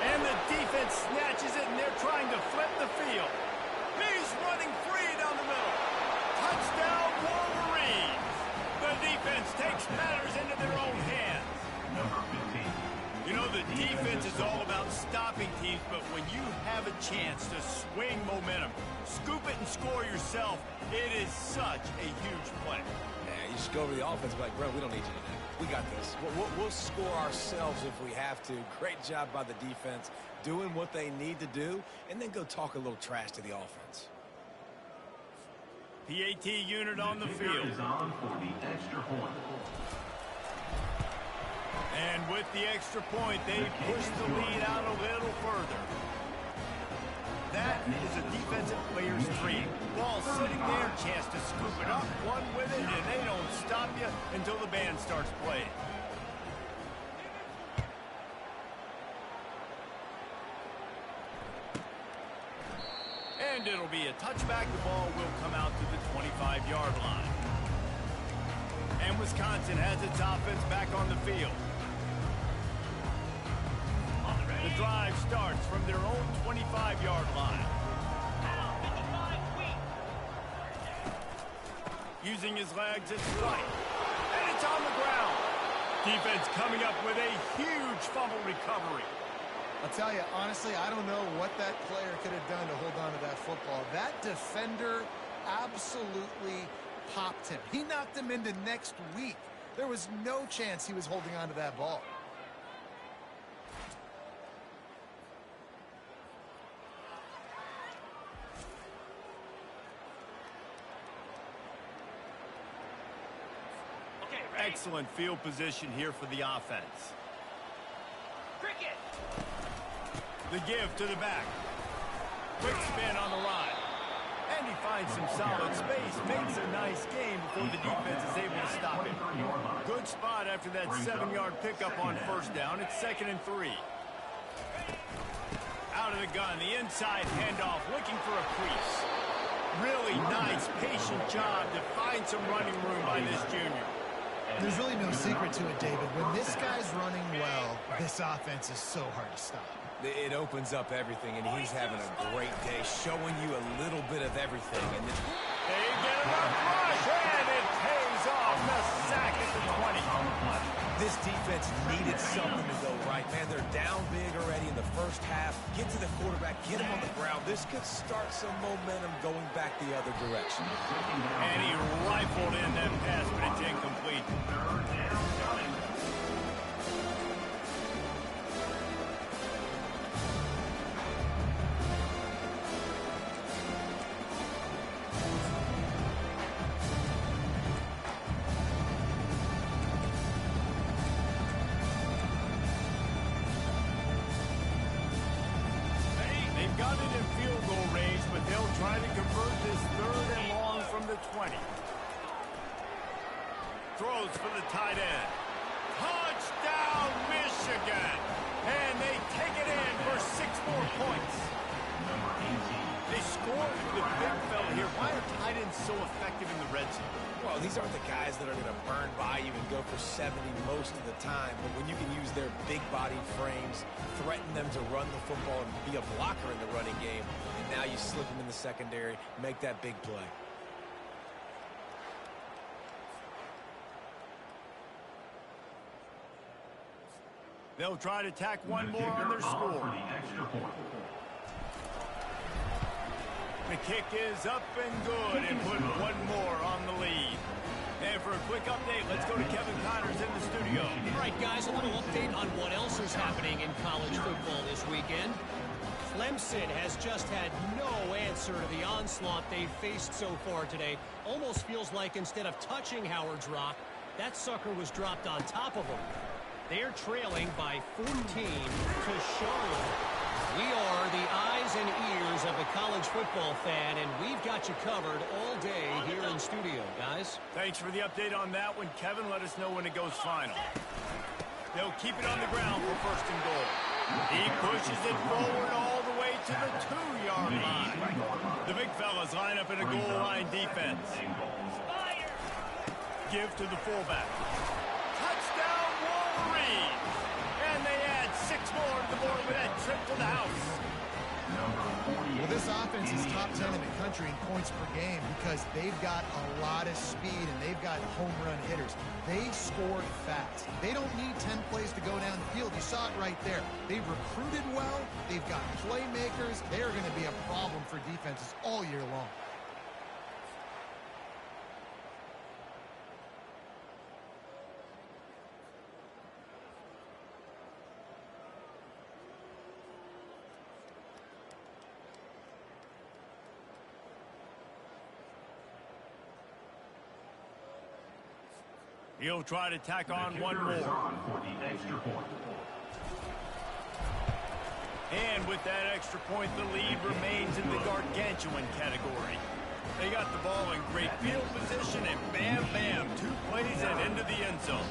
Speaker 3: And the defense snatches it, and they're trying to flip the field. He's running free down the middle. Touchdown, Wolverines. The defense takes matters into their own hands.
Speaker 6: Number 15.
Speaker 3: You know, the defense is all about stopping teams, but when you have a chance to swing momentum, scoop it and score yourself, it is such a huge play.
Speaker 5: yeah, you just go over the offense and be like, bro, we don't need you today. We got this. We'll score ourselves if we have to. Great job by the defense doing what they need to do, and then go talk a little trash to the offense.
Speaker 3: PAT unit on the field.
Speaker 6: Is on for the extra point.
Speaker 3: And with the extra point, they push the lead out a little further. That is a defensive player's dream. Ball sitting there, chance to scoop it up, one with it, and they don't stop you until the band starts playing. And And it'll be a touchback. The ball will come out to the 25-yard line. And Wisconsin has its offense back on the field. The drive starts from their own 25-yard line. Using his legs, it's right. And it's on the ground. Defense coming up with a huge fumble recovery.
Speaker 4: I'll tell you, honestly, I don't know what that player could have done to hold on to that football. That defender absolutely popped him. He knocked him into next week. There was no chance he was holding on to that ball.
Speaker 3: Excellent field position here for the offense.
Speaker 1: Cricket.
Speaker 3: The give to the back. Quick spin on the ride. And he finds some solid space. Makes a nice game before the defense is able to stop him. Good spot after that 7-yard pickup on first down. It's 2nd and 3. Out of the gun. The inside handoff. Looking for a crease. Really nice, patient job to find some running room by this junior.
Speaker 4: There's really no secret to it, David. When this guy's running well, this offense is so hard to stop.
Speaker 5: It opens up everything, and he's having a great day, showing you a little bit of everything. And then
Speaker 3: they get him a rush, and it pays off. The sack at the 20.
Speaker 5: This defense needed something to go right, man. They're down big already in the first half. Get to the quarterback, get him on the ground. This could start some momentum going back the other direction.
Speaker 3: And he rifled in that pass, but it's incomplete. Got it in field goal range, but they'll try to convert this 3rd and long from the 20. Throws for the tight end. Touchdown, Michigan! And they take it in for 6 more points. They score for the big fella here. Why are tight ends so effective in the red zone?
Speaker 5: Well, these aren't the guys that are going to burn by you and go for 70 most of the time. But when you can use their big-bodied frames, threaten them to run the football and be a blocker in the running game, and now you slip them in the secondary, make that big play.
Speaker 3: They'll try to tack one more on their score. The kick is up and good and put one more on the lead. And for a quick update, let's go to Kevin Connors in the studio.
Speaker 7: All right, guys, a little update on what else is happening in college football this weekend. Clemson has just had no answer to the onslaught they've faced so far today. Almost feels like instead of touching Howard's Rock, that sucker was dropped on top of them. They're trailing by 14 to Charlotte. We are the eyes and ears of the college football fan, and we've got you covered all day here in studio, guys.
Speaker 3: Thanks for the update on that one, Kevin. Let us know when it goes final. They'll keep it on the ground for 1st and goal. He pushes it forward all the way to the 2-yard line. The big fellas line up in a goal line defense. Give to the fullback. Touchdown, Wolverine! And they add 6 more to the board with that trip to the house.
Speaker 4: Well, this offense is top 10 in the country in points per game because they've got a lot of speed and they've got home run hitters. They scored fast. They don't need 10 plays to go down the field. You saw it right there. They've recruited well. They've got playmakers. They're going to be a problem for defenses all year long.
Speaker 3: He'll try to tack on one more. And with that extra point, the lead remains in the gargantuan category. They got the ball in great field position, and bam, bam, 2 plays and into the end zone.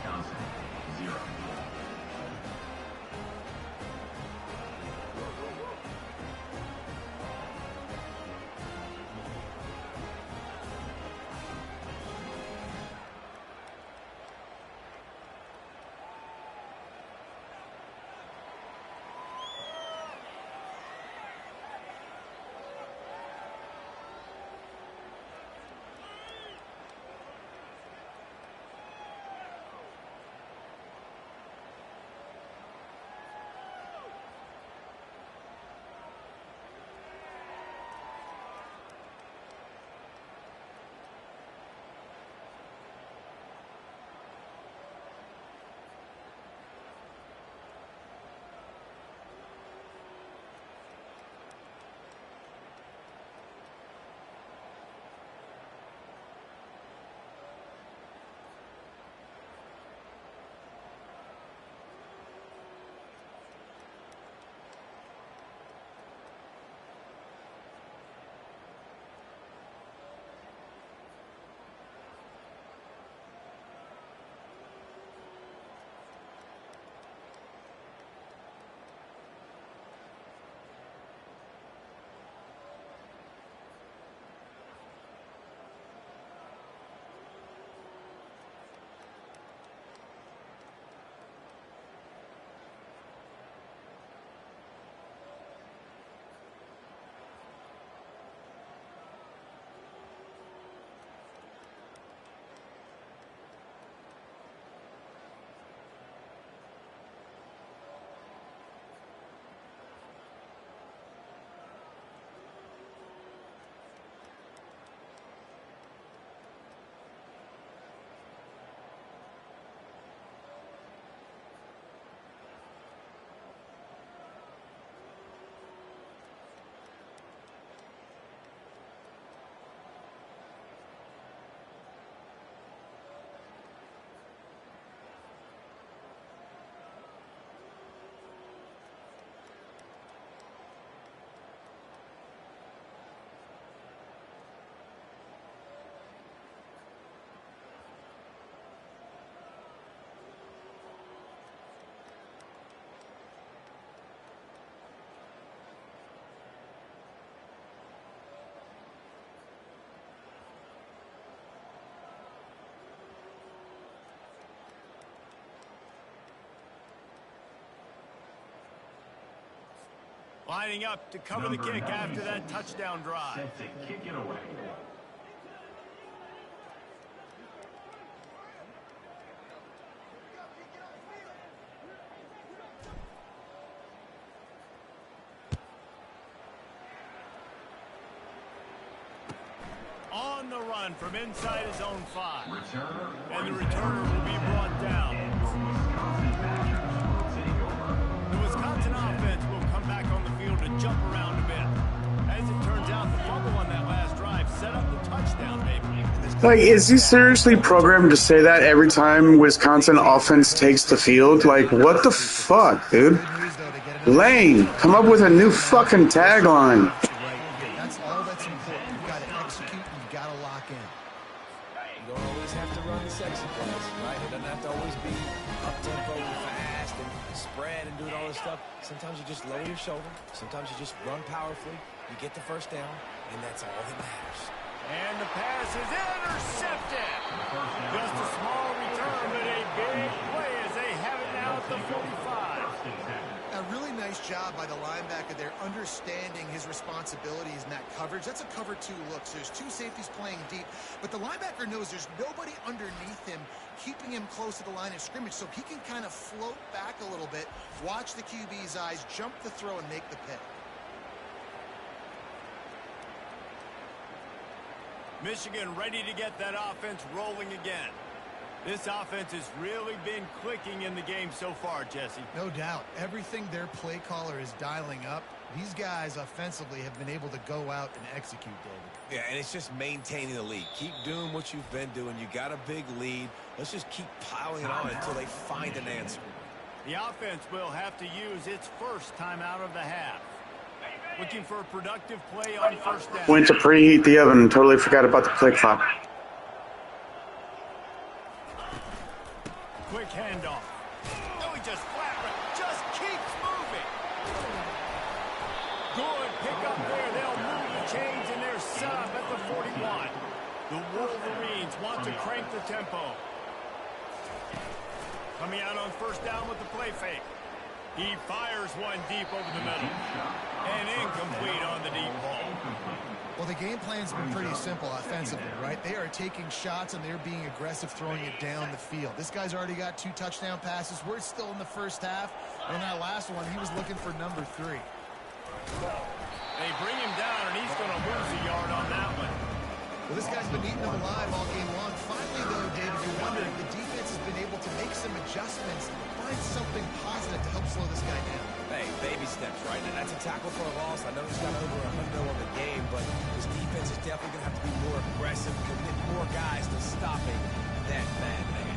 Speaker 3: Lining up to cover the kick after that touchdown drive.
Speaker 6: Set to kick it away.
Speaker 3: On the run from inside his own 5.
Speaker 6: Returner.
Speaker 3: And the returner will be brought down. The Wisconsin offense will come back on the field to jump around a bit. As it turns out, the fumble on that last drive set up the touchdown, maybe.
Speaker 2: Like, is he seriously programmed to say that every time Wisconsin offense takes the field? Like, what the fuck, dude? Lane, come up with a new fucking tagline.
Speaker 4: That's all that's important. You've got to execute and you've got to lock in.
Speaker 5: You don't always have to run the sexy plays, right? It doesn't have to always be up-tempo and fast and spread and doing all this stuff. Sometimes you just lower your shoulder. Sometimes you just run powerfully. You get the first down, and that's all that matters.
Speaker 3: And the pass is intercepted. Just a small return, but a big play as they have it now at the 45.
Speaker 4: A really nice job by the linebacker there, understanding his responsibilities in that coverage. That's a cover 2 look. So there's 2 safeties playing deep, but the linebacker knows there's nobody underneath him, keeping him close to the line of scrimmage, so he can kind of float back a little bit, watch the QB's eyes, jump the throw, and make the pick.
Speaker 3: Michigan ready to get that offense rolling again. This offense has really been clicking in the game so far, Jesse.
Speaker 4: No doubt. Everything their play caller is dialing up, these guys offensively have been able to go out and execute, David.
Speaker 5: Yeah, and it's just maintaining the lead. Keep doing what you've been doing. You got a big lead. Let's just keep piling it on until they find an answer.
Speaker 3: The offense will have to use its first timeout of the half. Looking for a productive play on first down.
Speaker 2: Went to preheat the oven and totally forgot about the play clock.
Speaker 3: Quick handoff. Oh, he just flat right. Just keeps moving. Good pick up there. They'll move the chains and they're set up at the 41. The Wolverines want to crank the tempo. Coming out on first down with the play fake. He fires one deep over the middle. And incomplete on the deep ball.
Speaker 4: Well, the game plan's been pretty simple offensively, right? They are taking shots and they're being aggressive, throwing it down the field. This guy's already got 2 touchdown passes. We're still in the first half. And on that last one, he was looking for number 3.
Speaker 3: They bring him down, and he's going to lose a yard on that one.
Speaker 4: Well, this guy's been eating them alive all game long. Finally, though, David, you wonder if the defense has been able to make some adjustments, find something positive to help slow this guy down.
Speaker 5: Hey, baby steps, right? And that's a tackle for a loss. I know he's got over 100 on the game, but his defense is definitely going to have to be more aggressive, commit more guys to stopping that bad man.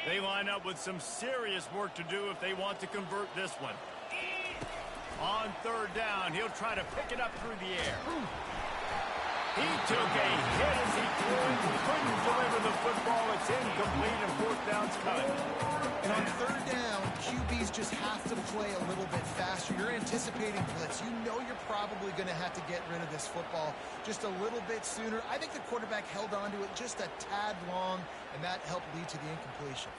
Speaker 3: They line up with some serious work to do if they want to convert this one. On third down, he'll try to pick it up through the air. He took a hit as he couldn't deliver the football. It's incomplete and fourth down's coming.
Speaker 4: And on third down, QBs just have to play a little bit faster. You're anticipating blitz. You know you're probably going to have to get rid of this football just a little bit sooner. I think the quarterback held on to it just a tad long, and that helped lead to the incompletion.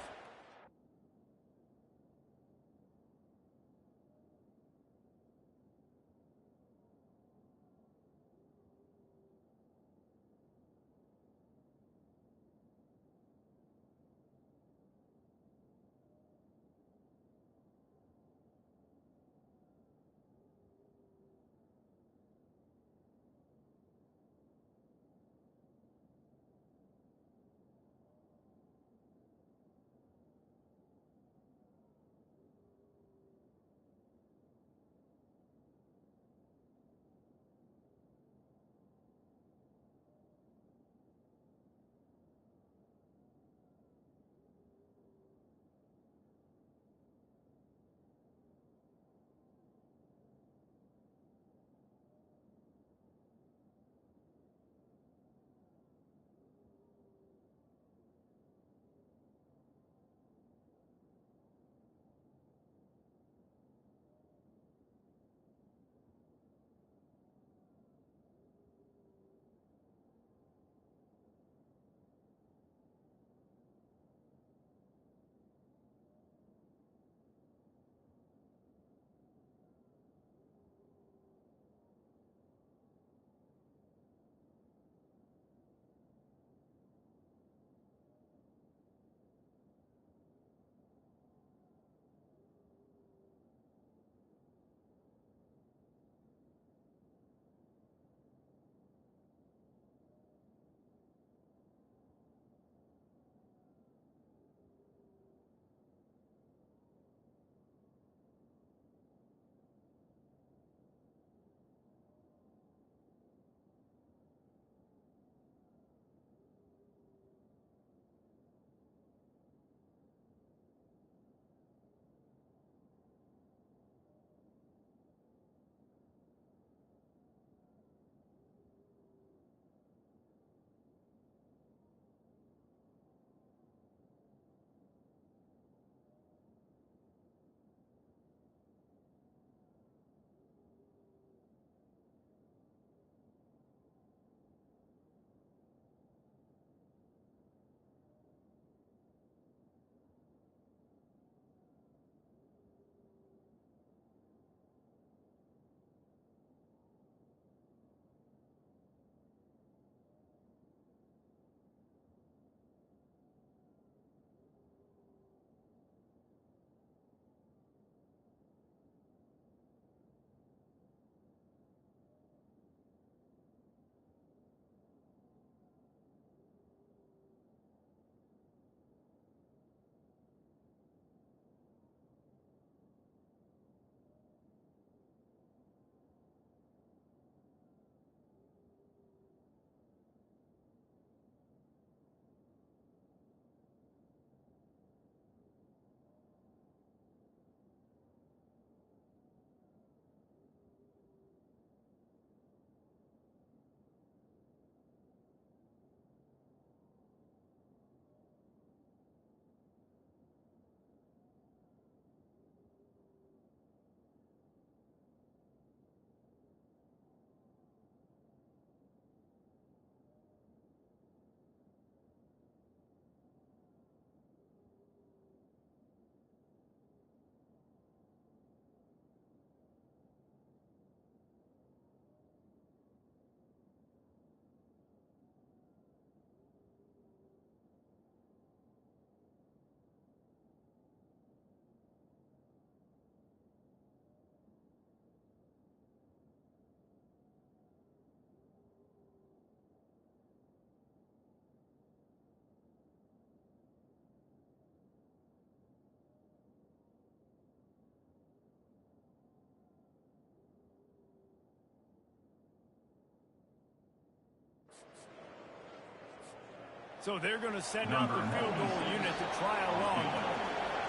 Speaker 3: So they're going to send out the field goal unit to try a long one.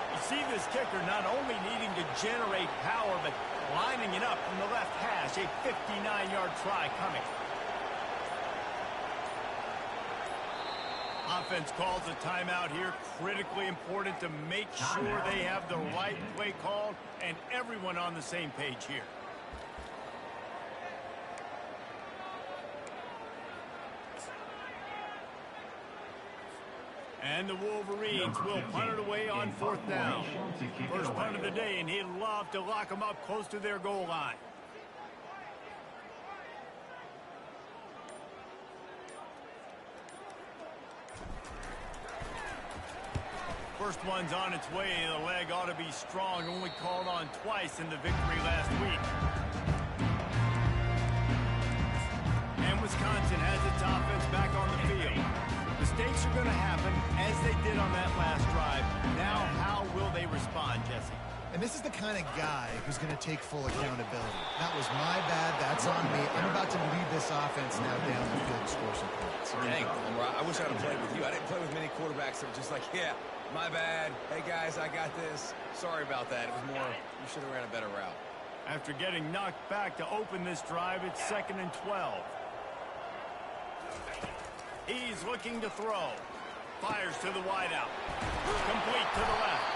Speaker 3: You see this kicker not only needing to generate power, but lining it up from the left hash. A 59-yard try coming. Offense calls a timeout here. Critically important to make sure they have the right play called and everyone on the same page here. And the Wolverines will punt it away on 4th down. First punt of the day, and he'd love to lock them up close to their goal line. First one's on its way. The leg ought to be strong. Only called on twice in the victory last week. And Wisconsin has its offense back on the field. Mistakes are going to happen, as they did on that last drive. Now, how will they respond, Jesse?
Speaker 4: And this is the kind of guy who's going to take full accountability. That was my bad. That's on me. I'm about to lead this offense now down the field and score some points.
Speaker 5: Dang, I wish I'd have played with you. I didn't play with many quarterbacks that were just like, yeah, my bad. Hey, guys, I got this. Sorry about that. It was more, you should have ran a better route.
Speaker 3: After getting knocked back to open this drive, it's 2nd and 12. He's looking to throw. Fires to the wideout. Complete to the left.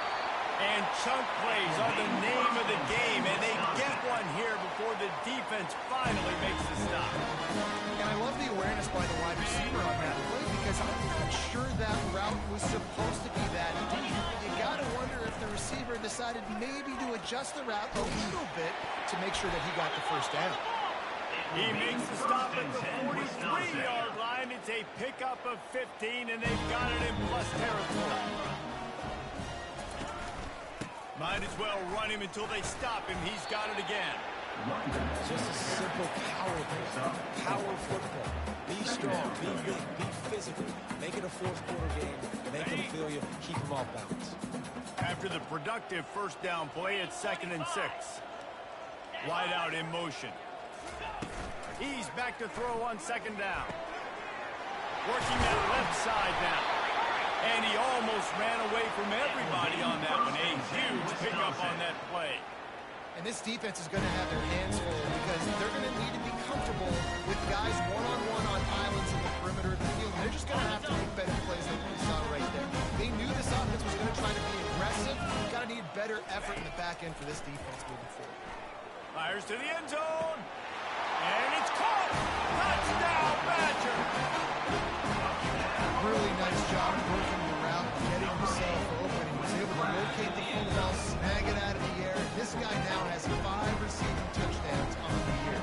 Speaker 3: And chunk plays are the name of the game, and they get one here before the defense finally makes the stop.
Speaker 4: And I love the awareness by the wide receiver on that play because I'm not sure that route was supposed to be that deep. You got to wonder if the receiver decided maybe to adjust the route a little bit to make sure that he got the first down.
Speaker 3: He makes the stop at the 43-yard line. It's a pickup of 15, and they've got it in plus territory. Might as well run him until they stop him. He's got it again.
Speaker 5: Just a simple power football. Be strong, be big, be physical. Make it a fourth-quarter game. Make them feel you. Keep them off balance.
Speaker 3: After the productive first down play, it's 2nd and 6. Wide out in motion. He's back to throw on 2nd down. Working that left side now. And he almost ran away from everybody on that one. A huge pickup on that play.
Speaker 4: And this defense is going to have their hands full because they're going to need to be comfortable with guys one-on-one on islands in the perimeter of the field. They're just going to have to make better plays than we saw right there. They knew this offense was going to try to be aggressive. Got to need better effort in the back end for this defense moving forward.
Speaker 3: Fires to the end zone. And it's caught. Touchdown, Badger.
Speaker 4: Really nice job working the route, getting himself open. He was able to locate the football, snag it out of the air. This guy now has 5 receiving touchdowns on the year.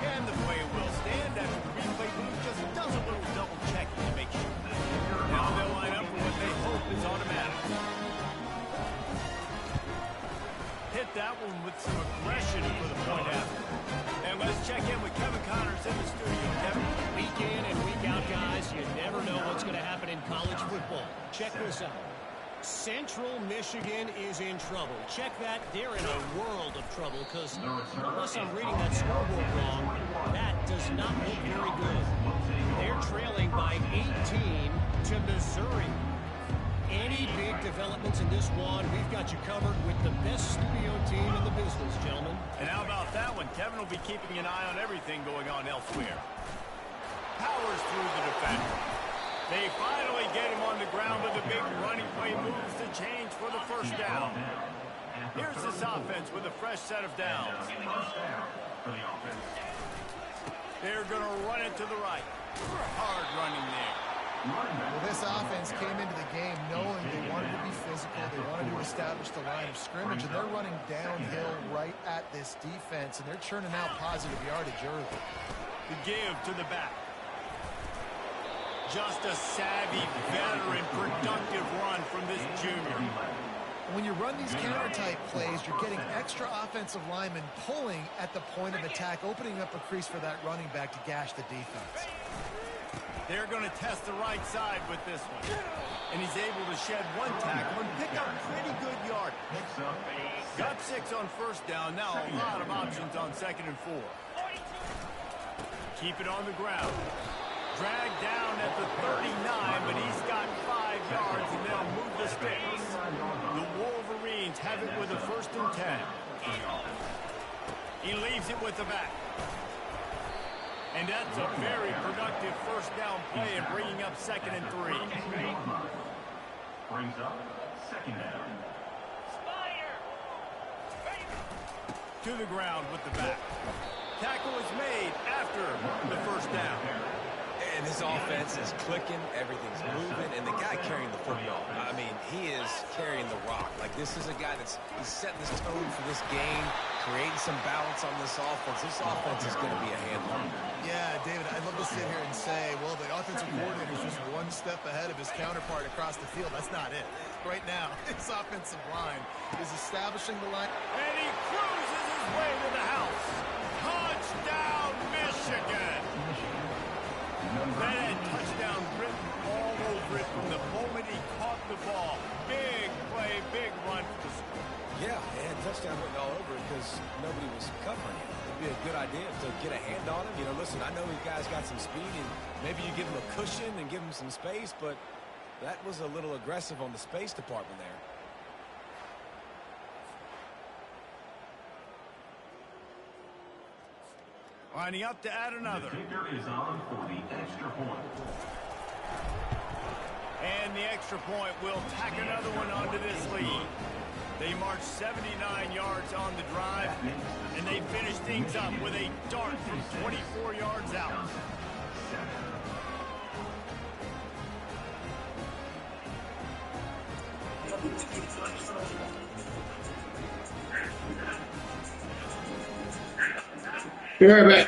Speaker 3: And the play will stand after the replay booth just does a little double checking to make sure. Now they'll line up for what they hope is automatic. Hit that one with some aggression for the point after. And let's check in with Kevin Connors in the studio. Kevin.
Speaker 7: Week in and week out, guys, you never know what's going to happen in college football. Check this out. Central Michigan is in trouble. Check that. They're in a world of trouble because unless I'm reading that scoreboard wrong, that does not look very good. They're trailing by 18 to Missouri. Any big developments in this one, we've got you covered with the best studio team in the business, gentlemen.
Speaker 3: And how about that one? Kevin will be keeping an eye on everything going on elsewhere. Powers through the defender. They finally get him on the ground with a big running play moves to change for the first down. Here's this offense with a fresh set of downs. They're going to run it to the right. Hard running there.
Speaker 4: Well, this offense came into the game knowing they wanted to be physical, they wanted to establish the line of scrimmage, and they're running downhill right at this defense, and they're churning out positive yardage early.
Speaker 3: The give to the back. Just a savvy, veteran, productive run from this junior.
Speaker 4: When you run these counter-type plays, you're getting extra offensive linemen pulling at the point of attack, opening up a crease for that running back to gash the defense.
Speaker 3: They're going to test the right side with this one. And he's able to shed one tackle and pick up pretty good yard. Got 6 on first down. Now a lot of options on 2nd and 4. Keep it on the ground. Dragged down at the 39, but he's sticks. The Wolverines have it with a 1st and 10. He leaves it with the back. And that's a very productive 1st down play and bringing up 2nd and 3.
Speaker 6: Brings up 2nd down.
Speaker 3: To the ground with the back. Tackle is made after the 1st down.
Speaker 5: And his offense is clicking, everything's moving, and the guy carrying the football, I mean, he is carrying the rock. Like, this is a guy he's setting this tone for this game, creating some balance on this offense. This offense is going to be a handler.
Speaker 4: Yeah, David, I'd love to sit here and say, well, the offensive coordinator is just one step ahead of his counterpart across the field. That's not it. Right now, his offensive line is establishing the line.
Speaker 3: And he cruises his way to the house. Touchdown, Michigan. That had touchdown written all over it from the moment he caught the ball. Big play, big run for the score.
Speaker 5: Yeah, it had touchdown written all over it because nobody was covering him. It'd be a good idea to get a hand on him. You know, listen, I know you guys got some speed, and maybe you give him a cushion and give him some space, but that was a little aggressive on the space department there.
Speaker 3: Lining up to add another.
Speaker 6: The kicker is on for the extra point.
Speaker 3: And the extra point will tack another one onto this lead. They marched 79 yards on the drive, and they finished things up with a dart from 24 yards out.
Speaker 2: Be right back.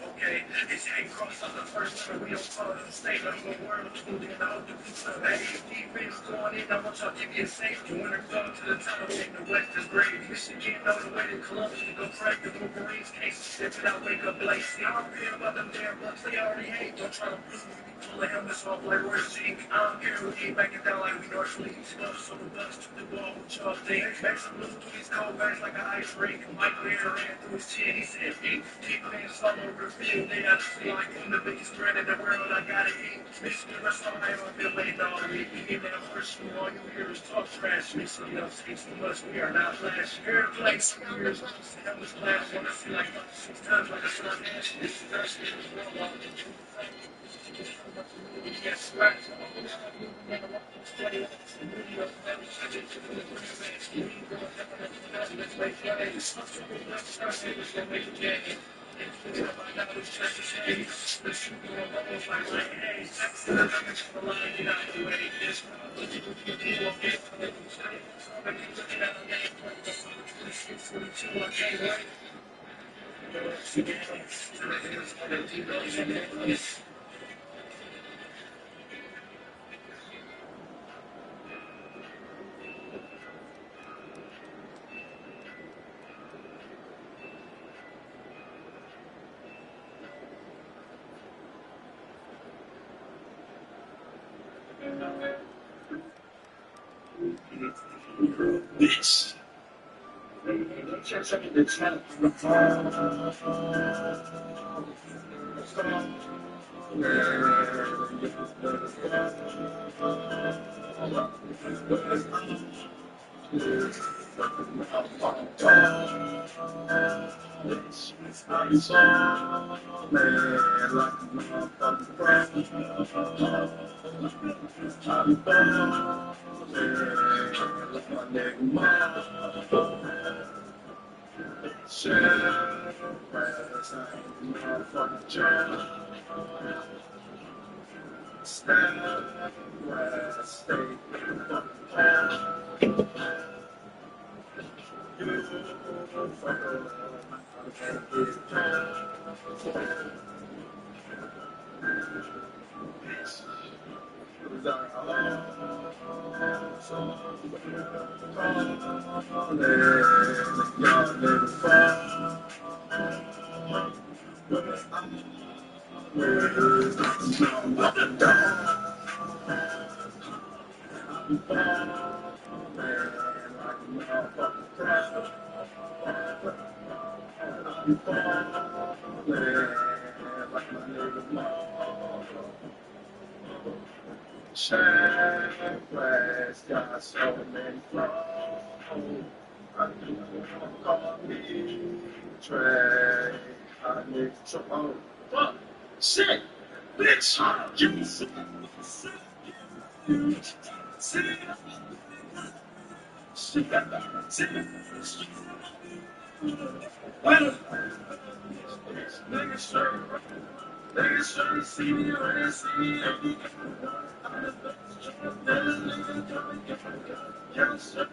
Speaker 1: Okay, it's ain't cross on the first time we don't follow the state of the world. Then I hope the people that defense going in. I want y'all to get safe. You wanna go to the top in the West is great. Michigan on the way to Columbus to go crack the Wolverines case. Step it out, wake up, Blake. See, I don't care about them damn bucks. They already hate. Don't try to push me. Pull the helmets off like Where's Zeke. I don't care who keep backing down like we North League. So the Bucks took the ball with y'all think. Make some loose through these cold bags like an ice rink. Mike Lear ran through his chin. He said, "Eat." Keep fans all over the field. They got to see like I'm the biggest threat in the world. I gotta eat. Michigan, that's all I ever been laid on me. Even that first school, all you hear is talk trash. Michigan, don't speak too much. We are not flash. Here to play 2 years. That was class. Want to see like 6 times like a sun ash. This is our shit as well. Yes, right. Bitch. Stand where I stay. You fucker, I can't get down. Shaggrass got so many flaws. I call me Trey. I need trouble. Fuck, shit, bitch, you see, niggas trying to see me when they see me. I'm the best, nigga coming, can't stop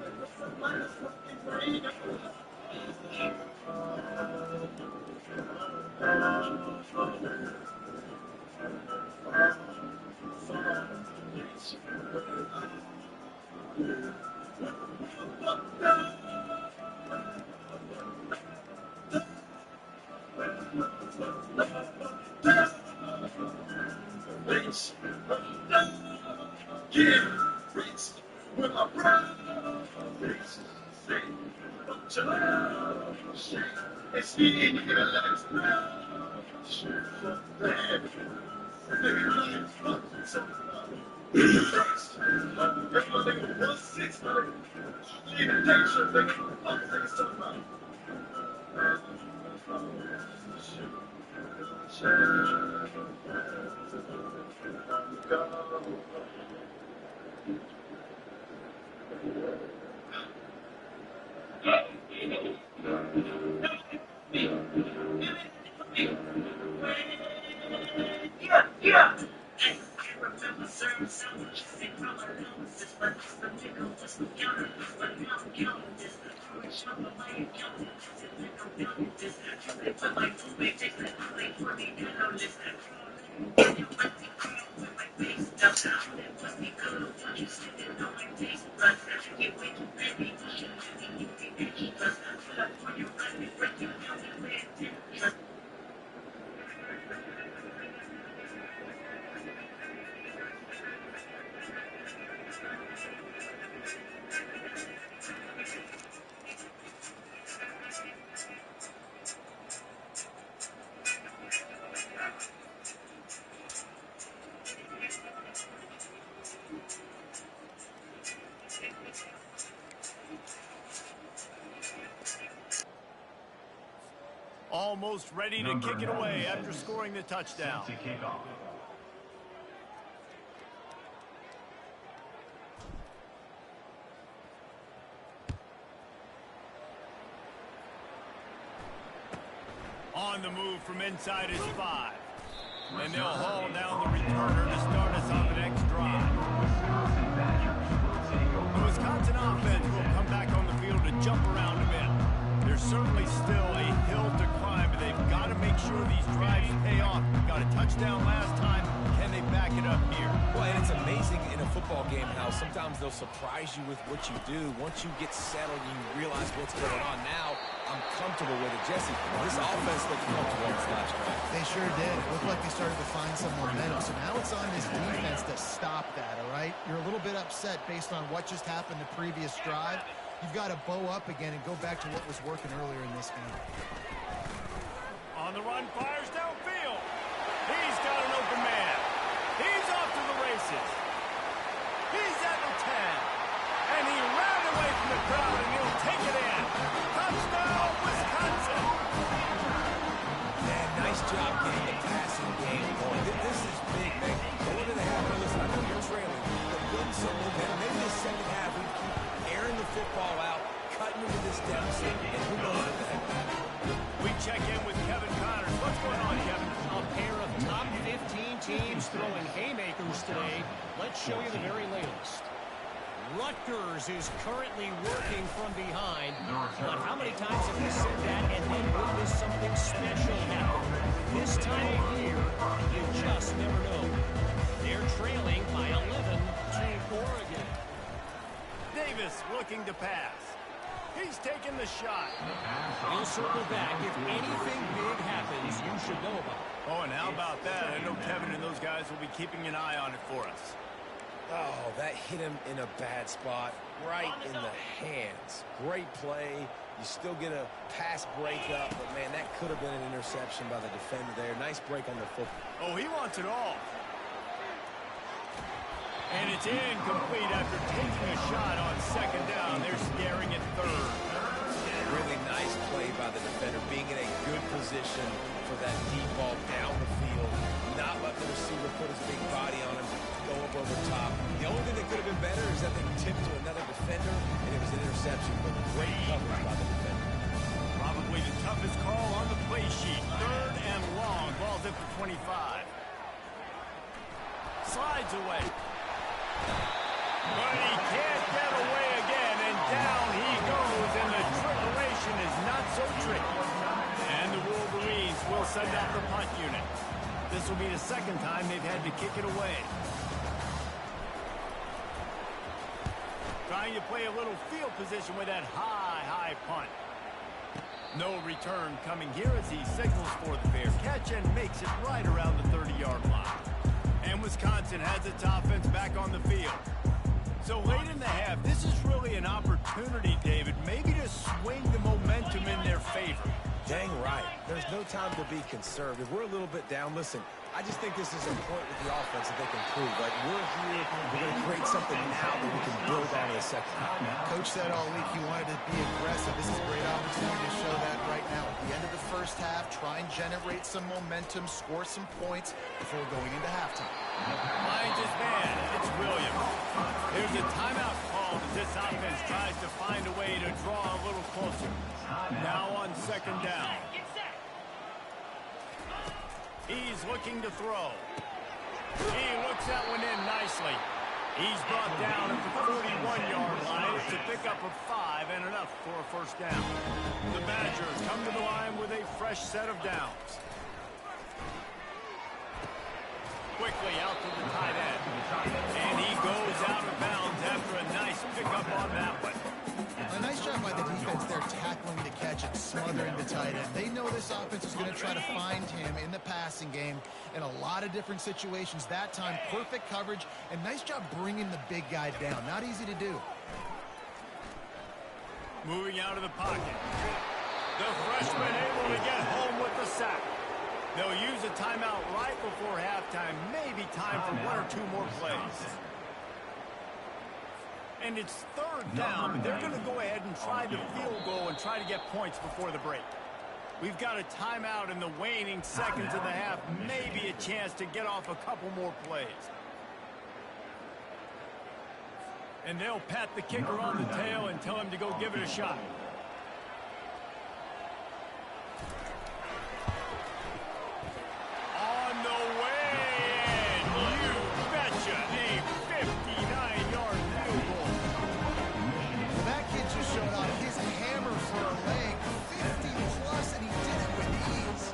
Speaker 1: my fucking brain. Get rich with my brother. It's me, nigga, let's go. Shit, fuck that. Nigga, fuck yourself. Nigga, 1-6, nigga. Nigga, nigga, fuck niggas talking about. Yeah. I remember serving someone kissing from my nose, but the tickle was the counter, but now I'm counting this. Rich on the way, counting this. They put my two big takes that they put me down on this. You let me crawl with my face down. That must be good, what you sitting on my taste buds. You wait to baby, you be extras. But when you let me break you down, you red interest.
Speaker 3: Almost ready to kick it away after scoring the touchdown.
Speaker 6: To kick off.
Speaker 3: On the move from inside his 5. And they'll haul down the returner to start us on the next drive. The Wisconsin offense will come back on the field to jump around a bit. There's certainly still a hill to climb, but they've got to make sure these drives pay off. Got a touchdown last time. Can they back it up here?
Speaker 5: Well, and it's amazing in a football game how sometimes they'll surprise you with what you do. Once you get settled, you realize what's going on. Now, I'm comfortable with it. Jesse, this offense looked comfortable in this last drive.
Speaker 4: They sure did. It looked like they started to find some momentum. So now it's on this defense to stop that, all right? You're a little bit upset based on what just happened the previous drive. You've got to bow up again and go back to what was working earlier in this game.
Speaker 3: On the run, fires downfield. He's got an open man. He's off to the races. He's at the 10. And he ran away from the crowd, and he'll take it in. Touchdown, Wisconsin.
Speaker 5: Man, nice job getting the passing game going. This is big, man. Go into the half. Listen, I know you're trailing, but build some momentum. Maybe the second half we keep airing the football out, cutting into this deficit, and who knows what the heck will happen.
Speaker 3: We check in with Kevin Connors. What's going on, Kevin?
Speaker 7: A pair of top 15 teams throwing haymakers let's show you the very latest. Rutgers is currently working from behind. But how many times have we said that and then witnessed something special happen? This time of year, you just never know. They're trailing by 11 to Oregon.
Speaker 3: Davis looking to pass. He's taking the shot.
Speaker 7: We'll circle back. If anything big happens, you should know about it.
Speaker 3: Oh, and how about that? I know Kevin and those guys will be keeping an eye on it for us.
Speaker 5: Oh, that hit him in a bad spot, right in the hands. Great play. You still get a pass breakup, but, man, that could have been an interception by the defender there. Nice break on the football.
Speaker 3: Oh, he wants it all. And it's incomplete after taking a shot on second down. They're scaring at third.
Speaker 5: Really nice play by the defender, being in a good position for that deep ball down the field, not let the receiver put his big body on him, go up over top. The only thing that could have been better is that they tipped to another defender, and it was an interception, but great coverage by the defender.
Speaker 3: Probably the toughest call on the play sheet. Third and long. Ball's at the 25. Slides away. But he can't get away again, and down he goes, and the trickeration is not so tricky. And the Wolverines will send out the punt unit. This will be the second time they've had to kick it away. Trying to play a little field position with that high punt. No return coming here as he signals for the fair catch and makes it right around the 30-yard line. And Wisconsin has its offense back on the field. So late in the half, this is really an opportunity, David, maybe to swing the momentum in their favor.
Speaker 5: Dang right. There's no time to be conservative. We're a little bit down. Listen, I just think this is a point with the offense that they can prove. Like, we're here, we're going to create something now that we can build on in the second half.
Speaker 4: Coach said all week he wanted to be aggressive. This is a great opportunity to show that right now. At the end of the first half, try and generate some momentum, score some points before going into halftime.
Speaker 3: Finds his man. It's Williams. There's a timeout called as this offense tries to find a way to draw a little closer. Now on second down. He's looking to throw. He looks that one in nicely. He's brought down at the 41-yard line. It's a pickup of 5 and enough for a first down. The Badgers come to the line with a fresh set of downs. Quickly out to the tight end. And he goes out of bounds after a nice pickup on that one.
Speaker 4: A nice job by the defense there tackling the catch and smothering the tight end. They know this offense is going to try to find him in the passing game in a lot of different situations. That time, perfect coverage, and nice job bringing the big guy down. Not easy to do.
Speaker 3: Moving out of the pocket. The freshman able to get home with the sack. They'll use a timeout right before halftime. Maybe time for 1 or 2 more plays. And it's third down, but they're going to go ahead and try the field goal and try to get points before the break. We've got a timeout in the waning seconds of the half. Maybe a chance to get off a couple more plays. And they'll pat the kicker on the tail and tell him to go give it a shot. On the way, and you betcha, a 59-yard field goal.
Speaker 4: That kid just showed off his hammer for a leg. 50-plus, and he did it with ease.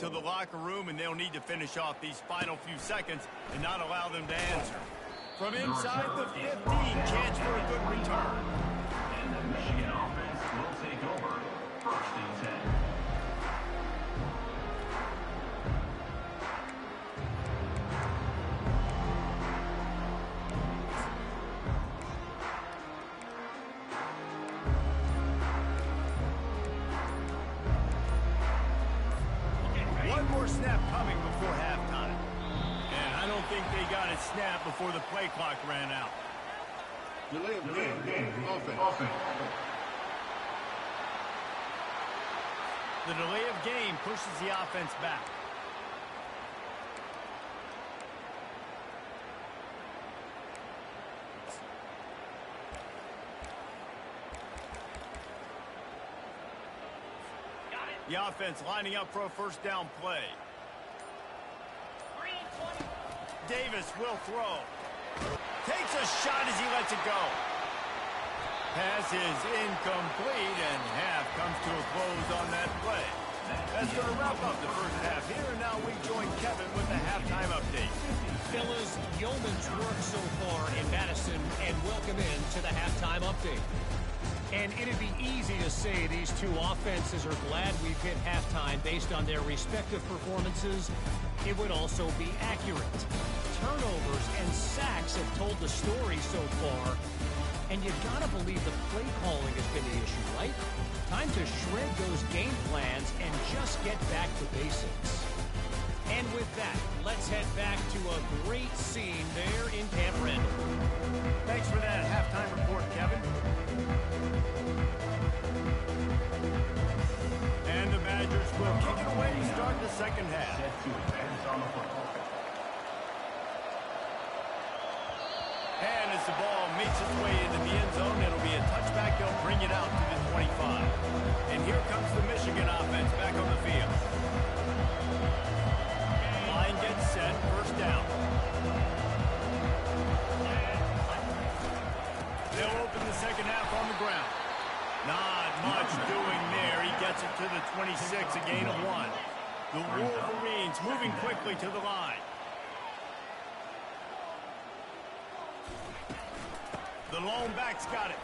Speaker 3: To the locker room, and they'll need to finish off these final few seconds and not allow them to answer. From inside the 15, chance for a good return.
Speaker 6: And the Michigan offense will take over 1st and 10.
Speaker 3: One more snap coming before halftime. And I don't think they got a snap before the play clock ran out.
Speaker 4: Delay of game.
Speaker 6: Offense.
Speaker 3: The delay of game pushes the offense back. The offense lining up for a first down play. Davis will throw. Takes a shot as he lets it go. Pass is incomplete, and half comes to a close on that play. That's going to wrap up the first half here, and now we join Kevin with the halftime update.
Speaker 7: Fellas, yeoman's work so far in Madison, and welcome in to the halftime update. And it'd be easy to say these two offenses are glad we've hit halftime based on their respective performances. It would also be accurate. Turnovers and sacks have told the story so far. And you've got to believe the play calling has been the issue, right? Time to shred those game plans and just get back to basics. And with that, let's head back to a great scene there in Camp Randall.
Speaker 3: Thanks for that halftime report, Kevin. And the Badgers will kick it away to start the second half. And as the ball makes its way into the end zone, it'll be a touchback. They'll bring it out to the 25. And here comes the Michigan offense back on the field. Line gets set, first down. They'll open the second half on the ground. Not much doing there. He gets it to the 26, a gain of 1. The Wolverines moving quickly to the line. The lone back's got it.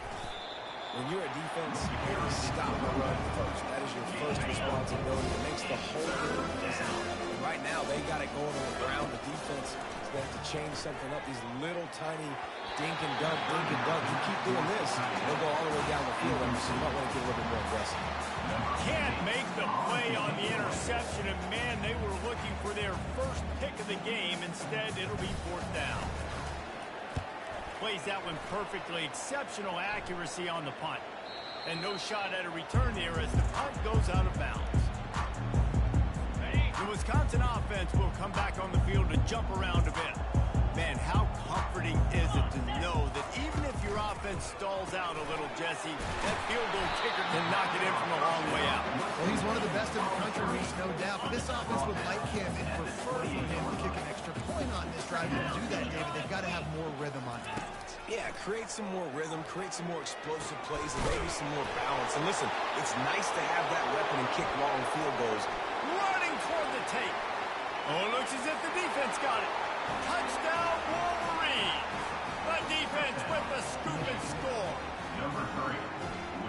Speaker 5: When you're a defense, you got to stop the run first. That is your first responsibility. It makes the whole game easy. Right now, they got it going on the ground. The defense is going to have to change something up. These little tiny dink and dunk. You keep doing this, they'll go all the way down the field. And you might want to get a little bit more aggressive.
Speaker 3: Can't make the play on the interception. And, man, they were looking for their first pick of the game. Instead, it'll be 4th down. Plays that one perfectly. Exceptional accuracy on the punt. And no shot at a return there as the punt goes out of bounds. The Wisconsin offense will come back on the field to jump around a bit. Man, how comforting is it to know that even if your offense offense stalls out a little, Jesse. That field goal kicker can knock it in from a long way out.
Speaker 4: Well, he's one of the best in the country, Reese, no doubt. But this offense would like him and prefer for him to kick an extra point on this drive. And to do that, David, they've got to have more rhythm on defense.
Speaker 5: Yeah, create some more rhythm, create some more explosive plays, and maybe some more balance. And listen, it's nice to have that weapon and kick long field goals.
Speaker 3: Running toward the tape. Oh, looks as if the defense got it. Touchdown, Wolverine. The defense with the scoop and score.
Speaker 6: Number 3.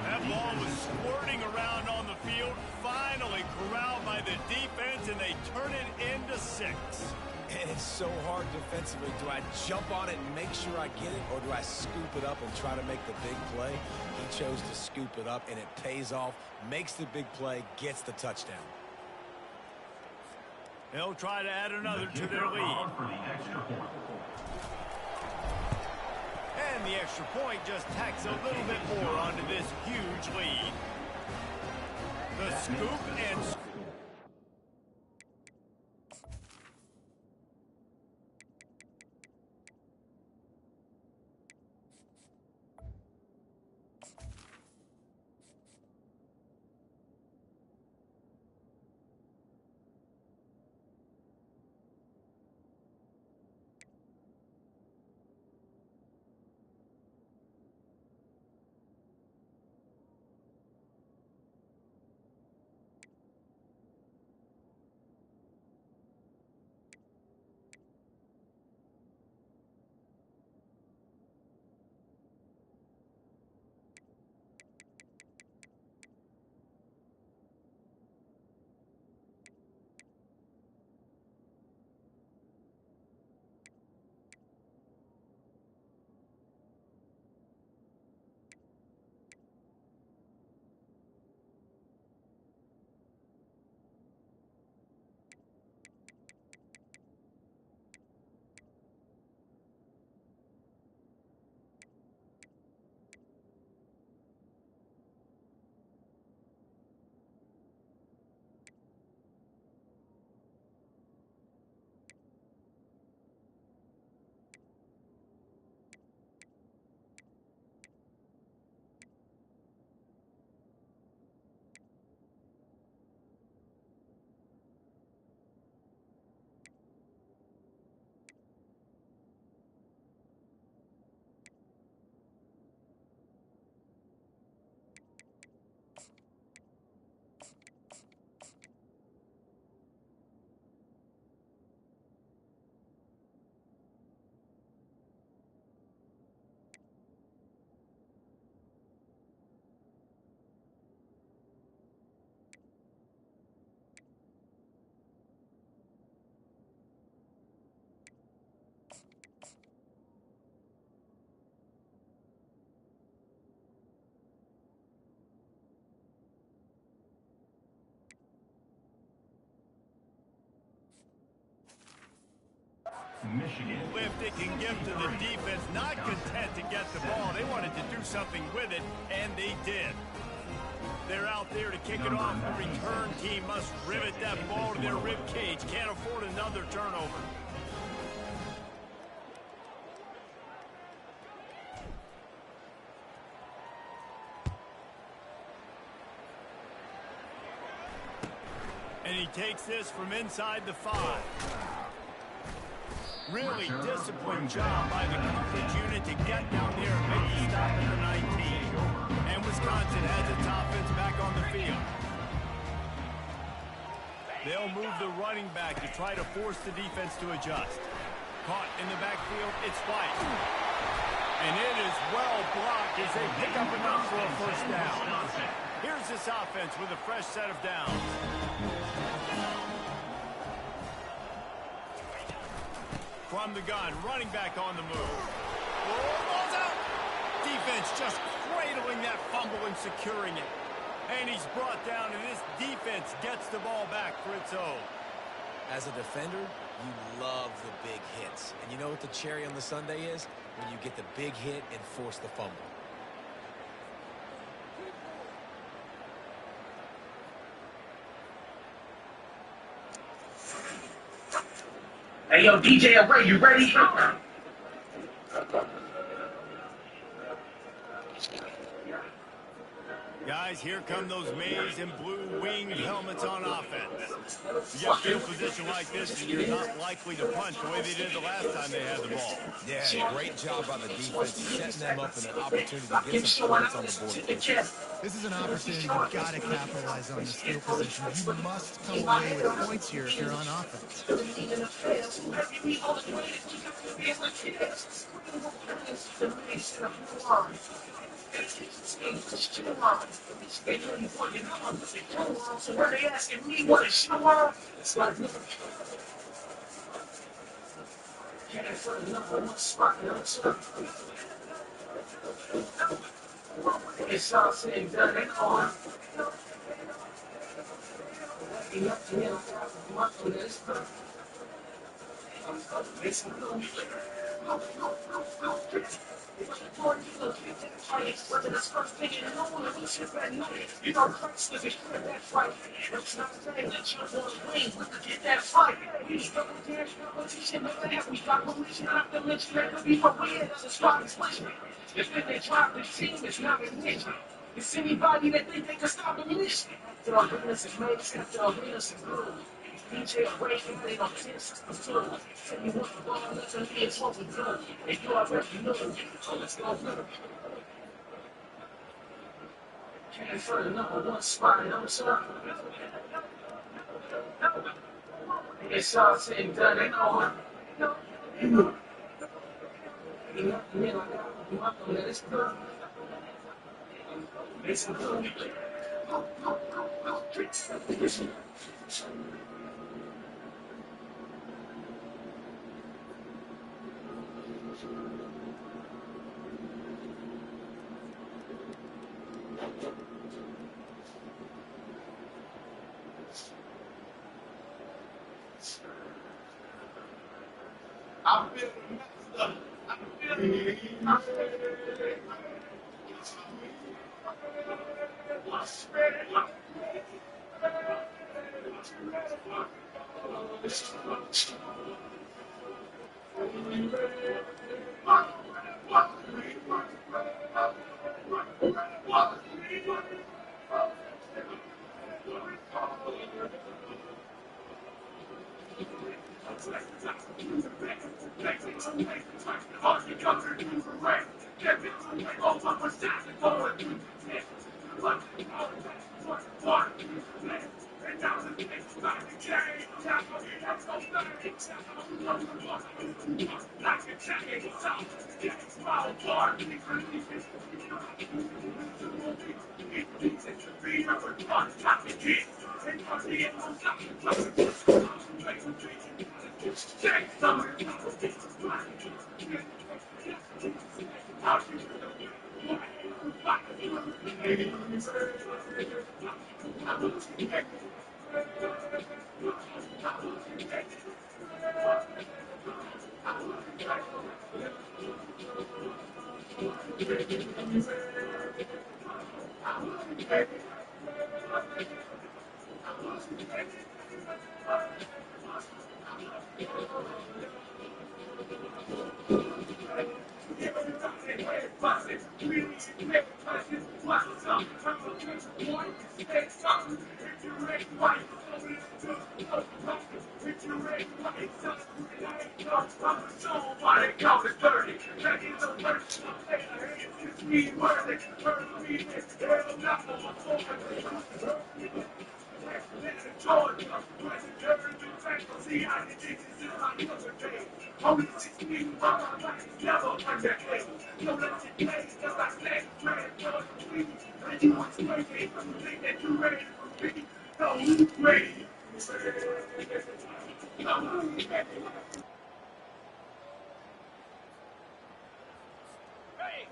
Speaker 3: That ball was squirting around on the field, finally corralled by the defense, and they turn it into 6.
Speaker 5: And it's so hard defensively. Do I jump on it and make sure I get it, or do I scoop it up and try to make the big play? He chose to scoop it up, and it pays off, makes the big play, gets the touchdown.
Speaker 3: They'll try to add another to their lead.
Speaker 6: For the extra point.
Speaker 3: And the extra point just tacks a little bit more onto this huge lead. The scoop and score.
Speaker 6: Michigan.
Speaker 3: Lift it can give to the defense, not content to get the ball. They wanted to do something with it, and they did. They're out there to kick it off. The return team must rivet that ball to their rib cage. Can't afford another turnover. And he takes this from inside the 5. Really disciplined job by the coverage unit to get down there and make the stop at the 19. And Wisconsin has its offense back on the field. They'll move the running back to try to force the defense to adjust. Caught in the backfield, it's White. And it is well blocked as they pick up enough for a first down. Here's this offense with a fresh set of downs. From the gun, running back on the move. Oh, ball's out! Defense just cradling that fumble and securing it. And he's brought down, and this defense gets the ball back for its own.
Speaker 5: As a defender, you love the big hits. And you know what the cherry on the sundae is? When you get the big hit and force the fumble.
Speaker 8: Hey, yo, DJ Ray, you ready?
Speaker 3: Guys, here come those maize and blue winged helmets on offense. You get field position like this, and you're not likely to punt the way they did the last time they had the ball.
Speaker 5: Yeah, great job by the defense, setting them up in an opportunity to get some points on the board.
Speaker 4: This is an opportunity you've got to capitalize on this field position. You must come away with points here if you're on offense.
Speaker 1: So where they asking me what a show on? It's like, yeah, for the number one spot, you know what I'm saying? It's all said and done, they call him. Up to him, month on this. Whether it's first thing in the morning, we should bet no. You know, Christ was a clear that fight. It's not saying that you're going to win, we could get that fight. We struggle against competition, never have we got collision. Not to mention that could be what we had as a spot split. If they drop the team, it's not a mission. It's anybody that think they can stop the mission. The arenas is made, except the arenas is blue. DJ Breaking, they don't test the food. Tell you what the ball doesn't mean, it's what we do. And you already know, so let's go with it. Came for the number one spot, you know what I'm saying? It's all said and done, they know it. It's good. It's good. I'm feeling messed up. I'm feeling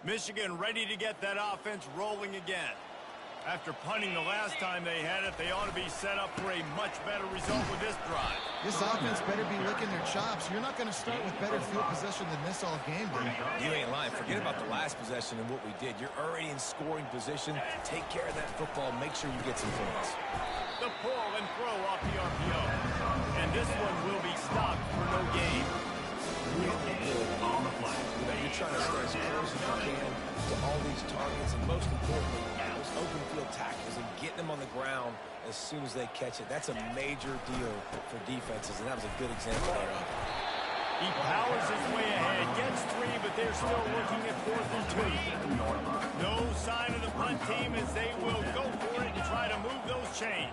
Speaker 3: Michigan ready to get that offense rolling again. After punting the last time they had it, they ought to be set up for a much better result with this drive.
Speaker 4: This offense better be licking their chops. You're not going to start with better field possession than this all game, dude.
Speaker 5: You ain't lying. Forget about the last possession and what we did. You're already in scoring position. Take care of that football. Make sure you get some points.
Speaker 3: The pull and throw off the RPO. And this one will be stopped for no gain.
Speaker 5: You're trying to stay as close as you can to all these targets, and most importantly, those open field tackles and getting them on the ground as soon as they catch it. That's a major deal for defenses, and that was a good example of it.
Speaker 3: He powers his way ahead, gets 3, but they're still looking at 4th and 2. No sign of the punt team as they will go for it and try to move those chains.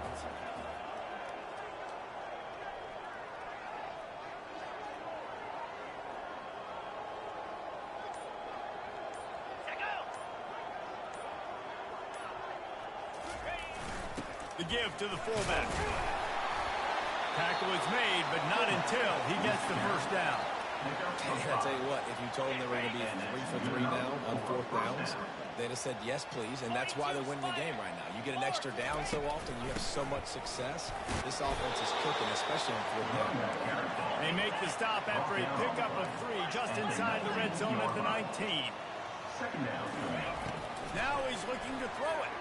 Speaker 3: The give to the fullback. Tackle is made, but not until he gets the first down.
Speaker 5: I'll tell you what, if you told them they were going to be 3 for 3 now on 4th downs, they'd have said, yes, please, and that's why they're winning the game right now. You get an extra down so often, you have so much success. This offense is cooking, especially on 4th down.
Speaker 3: They make the stop after a pickup of 3 just inside the red zone at the 19. Now he's looking to throw it.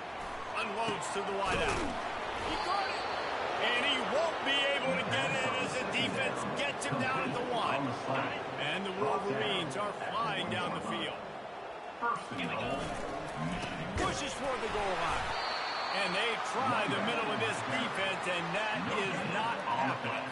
Speaker 3: Unloads to the wideout. He caught it. And he won't be able to get in as the defense gets him down at the 1. And the Wolverines are flying down the field. Pushes for the goal line. And they try the middle of this defense, and that is not happening.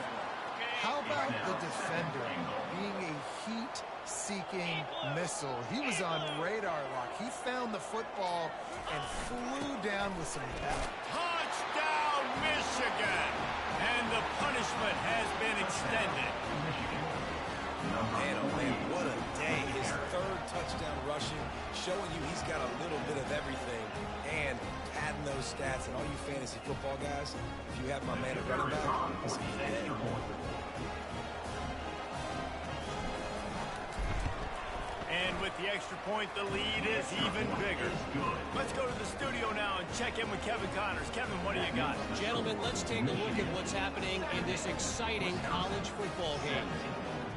Speaker 4: How about the defender being a heat-seeking missile? He was on radar lock. He found the football and flew down with some power.
Speaker 3: Touchdown, Michigan! And the punishment has been extended.
Speaker 5: Man, oh man, what a day. His 3rd touchdown rushing, showing you he's got a little bit of everything and adding those stats. And all you fantasy football guys, if you have my man at running back, it's a good day.
Speaker 3: And with the extra point, the lead is even bigger. Let's go to the studio now and check in with Kevin Connors. Kevin, what do you got?
Speaker 7: Gentlemen, let's take a look at what's happening in this exciting college football game.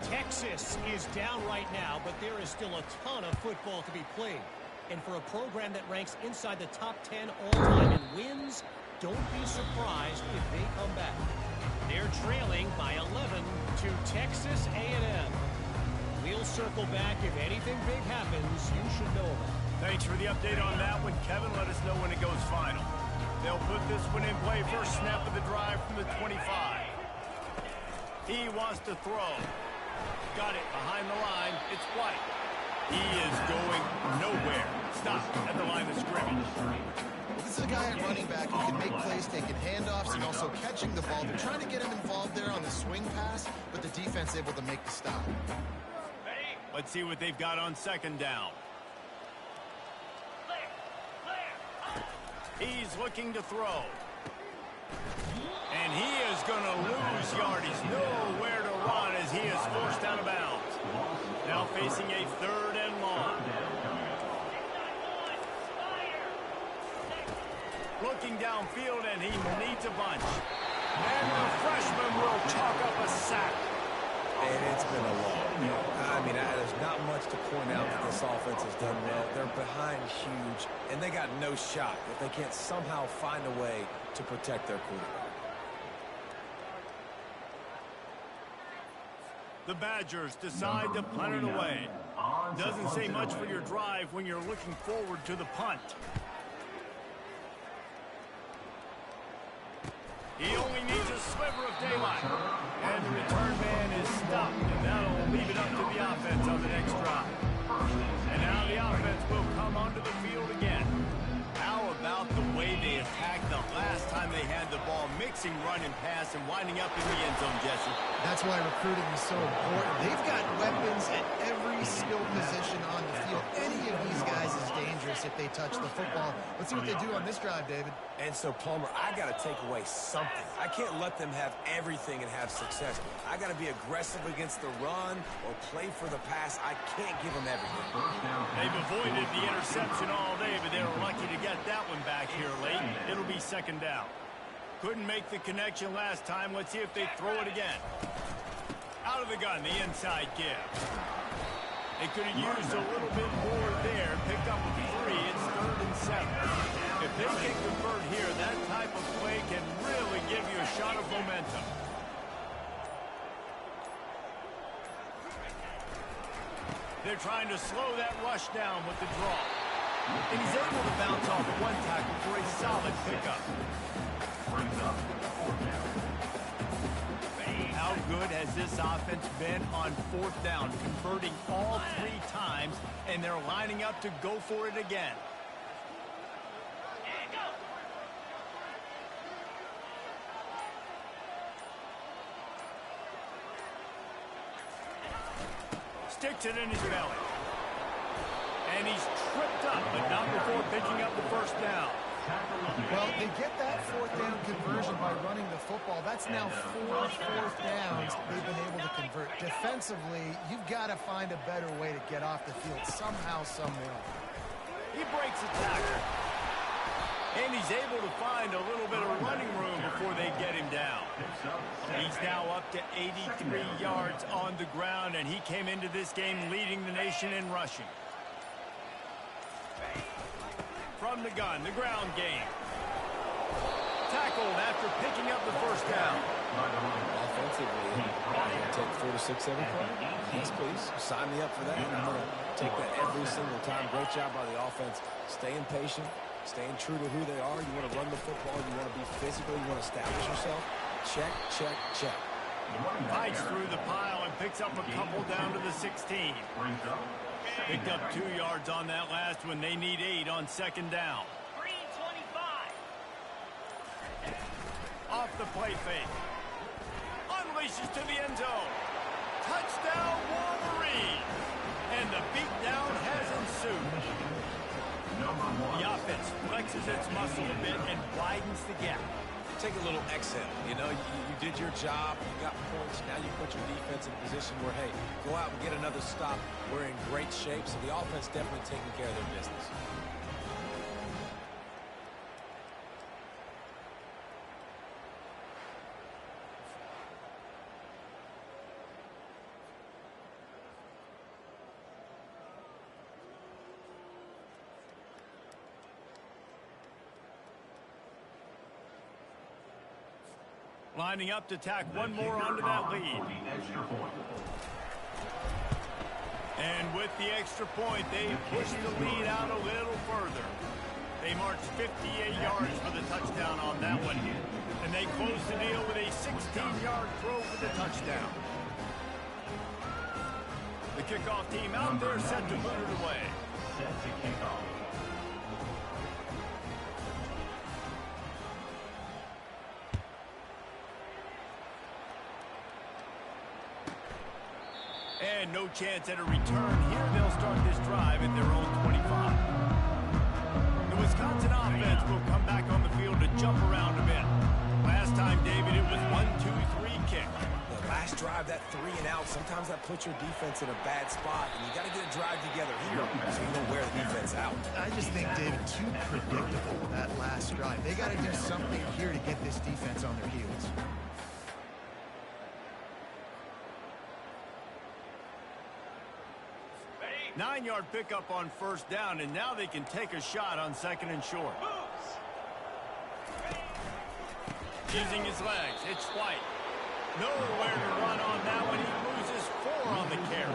Speaker 7: Texas is down right now, but there is still a ton of football to be played. And for a program that ranks inside the top 10 all-time in wins, don't be surprised if they come back. They're trailing by 11 to Texas A&M. We'll circle back. If anything big happens, you should know about it.
Speaker 3: Thanks for the update on that one, Kevin. Let us know when it goes final. They'll put this one in play. First snap of the drive from the 25. He wants to throw. Got it behind the line. It's White. He is going nowhere. Stop at the line of scrimmage.
Speaker 4: Well, this is a guy at running back who can make plays, taking handoffs, and also catching the ball. They're trying to get him involved there on the swing pass, but the defense able to make the stop.
Speaker 3: Let's see what they've got on 2nd down. He's looking to throw. And he is going to lose yardage. Nowhere to run as he is forced out of bounds. Now facing a 3rd and long. Looking downfield, and he needs a bunch. And the freshman will chalk up a sack.
Speaker 5: And it's been a long. I mean, there's not much to point out that this offense has done well. They're behind huge, and they got no shot if they can't somehow find a way to protect their quarterback.
Speaker 3: The Badgers decide to punt it away. Doesn't say much for your drive when you're looking forward to the punt. He only needs a sliver of daylight. And the return man is stopped. And that'll leave it up to the offense on the next drive. And now the offense will come onto the field again. How about the way they attacked the last time they had the ball, mixing run and pass and winding up in the end zone, Jesse?
Speaker 4: That's why recruiting is so important. They've got weapons at every skill position on the field. Any of these guys is dangerous if they touch the football. Let's see what they do on this drive, David.
Speaker 5: And so, Palmer, I got to take away something. I can't let them have everything and have success. I got to be aggressive against the run or play for the pass. I can't give them everything.
Speaker 3: They've avoided the interception all day, but they were lucky to get that one back here late. It'll be 2nd down. Couldn't make the connection last time. Let's see if they throw it again. Out of the gun, the inside give. They could have used a little bit more there. Picked up a 3. It's 3rd and 7. If they can convert here, that type of play can really give you a shot of momentum. They're trying to slow that rush down with the draw. And he's able to bounce off one tackle for a solid pickup.
Speaker 6: Brings up 4th down.
Speaker 3: How good has this offense been on 4th down, converting all 3 times, and they're lining up to go for it again. Sticks it in his belly. And he's tripped up, but not before picking up the 1st down.
Speaker 4: Well, they get that 4th down conversion by running the football. That's now 4 4th downs they've been able to convert. Defensively, you've got to find a better way to get off the field somehow, somewhere.
Speaker 3: He breaks a tackle. And he's able to find a little bit of running room before they get him down. He's now up to 83 yards on the ground, and he came into this game leading the nation in rushing. From the gun, the ground game. Tackled after picking up the 1st down.
Speaker 5: Offensively, take 4 to 6 every play? Yes, please. Sign me up for that. I'm going to take that every single time. Great job by the offense. Staying patient, staying true to who they are. You want to run the football. You want to be physical. You want to establish yourself. Check, check, check.
Speaker 3: Fights through the pile and picks up a couple down to the 16. Picked up 2 yards on that last one. They need 8 on 2nd down.
Speaker 1: 325.
Speaker 3: Off the play fake. Unleashes to the end zone. Touchdown, Wolverine. And the beatdown has ensued. The offense flexes its muscle a bit and widens the gap.
Speaker 5: Take a little exhale. You know, you did your job. You got points. Now you put your defense in a position where, hey, go out and get another stop. We're in great shape. So the offense definitely taking care of their business.
Speaker 3: Lining up to tack one more onto that lead. And with the extra point, they push the lead out a little further. They march 58 yards for the touchdown on that one. And they close the deal with a 16-yard throw for the touchdown. The kickoff team out there set to put it away.
Speaker 6: Set to kick off.
Speaker 3: And no chance at a return here. They'll start this drive at their own 25. The Wisconsin offense will come back on the field to jump around a bit. Last time, David, it was 1-2-3 kick.
Speaker 5: The last drive, that 3 and out, sometimes that puts your defense in a bad spot, and you got to get a drive together here so you don't wear the defense out.
Speaker 4: I just think, David, too predictable, that last drive. They got to do something here to get this defense on their heels.
Speaker 3: Nine-yard pickup on 1st down, and now they can take a shot on 2nd and short. Using his legs, it's White. Nowhere to run on that one. He loses 4 on the carry.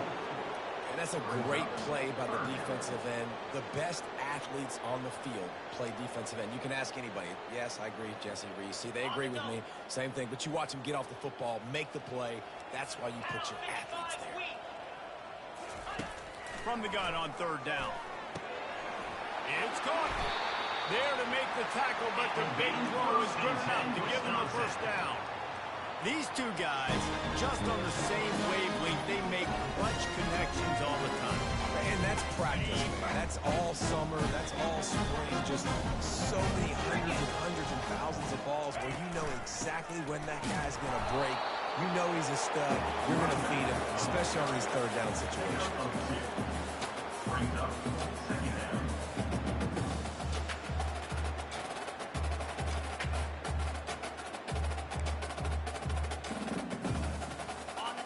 Speaker 5: And that's a great play by the defensive end. The best athletes on the field play defensive end. You can ask anybody. Yes, I agree, Jesse Reese. See, they agree with me. Same thing. But you watch them get off the football, make the play. That's why you put your athletes there.
Speaker 3: From the gun on 3rd down. It's caught. There to make the tackle, but the big throw is good enough to give them a 1st down. These two guys, just on the same wavelength, they make clutch connections all the time.
Speaker 5: And that's practice. That's all summer. That's all spring. Just so many hundreds and thousands of balls where you know exactly when that guy's going to break. You know he's a stud. You're going to feed him, especially on these 3rd down situations.
Speaker 6: Brings up 2nd down.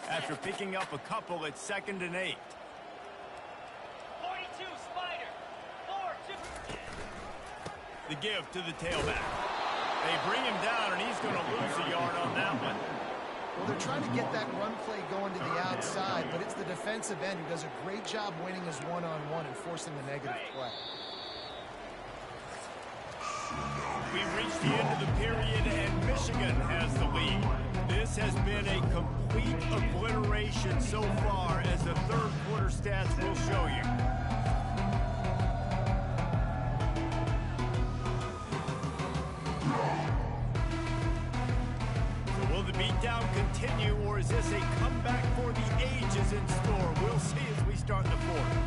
Speaker 3: After picking up a couple at 2nd and 8.
Speaker 1: 42 Spider. 4-2.
Speaker 3: The give to the tailback. They bring him down, and he's going to lose a yard on that one.
Speaker 4: Well, they're trying to get that run play going to the outside, but it's the defensive end who does a great job winning his one-on-one and forcing the negative play.
Speaker 3: We've reached the end of the period, and Michigan has the lead. This has been a complete obliteration so far, as the third quarter stats will show you. So will the beatdown continue, or is this a comeback for the ages in store? We'll see as we start the fourth.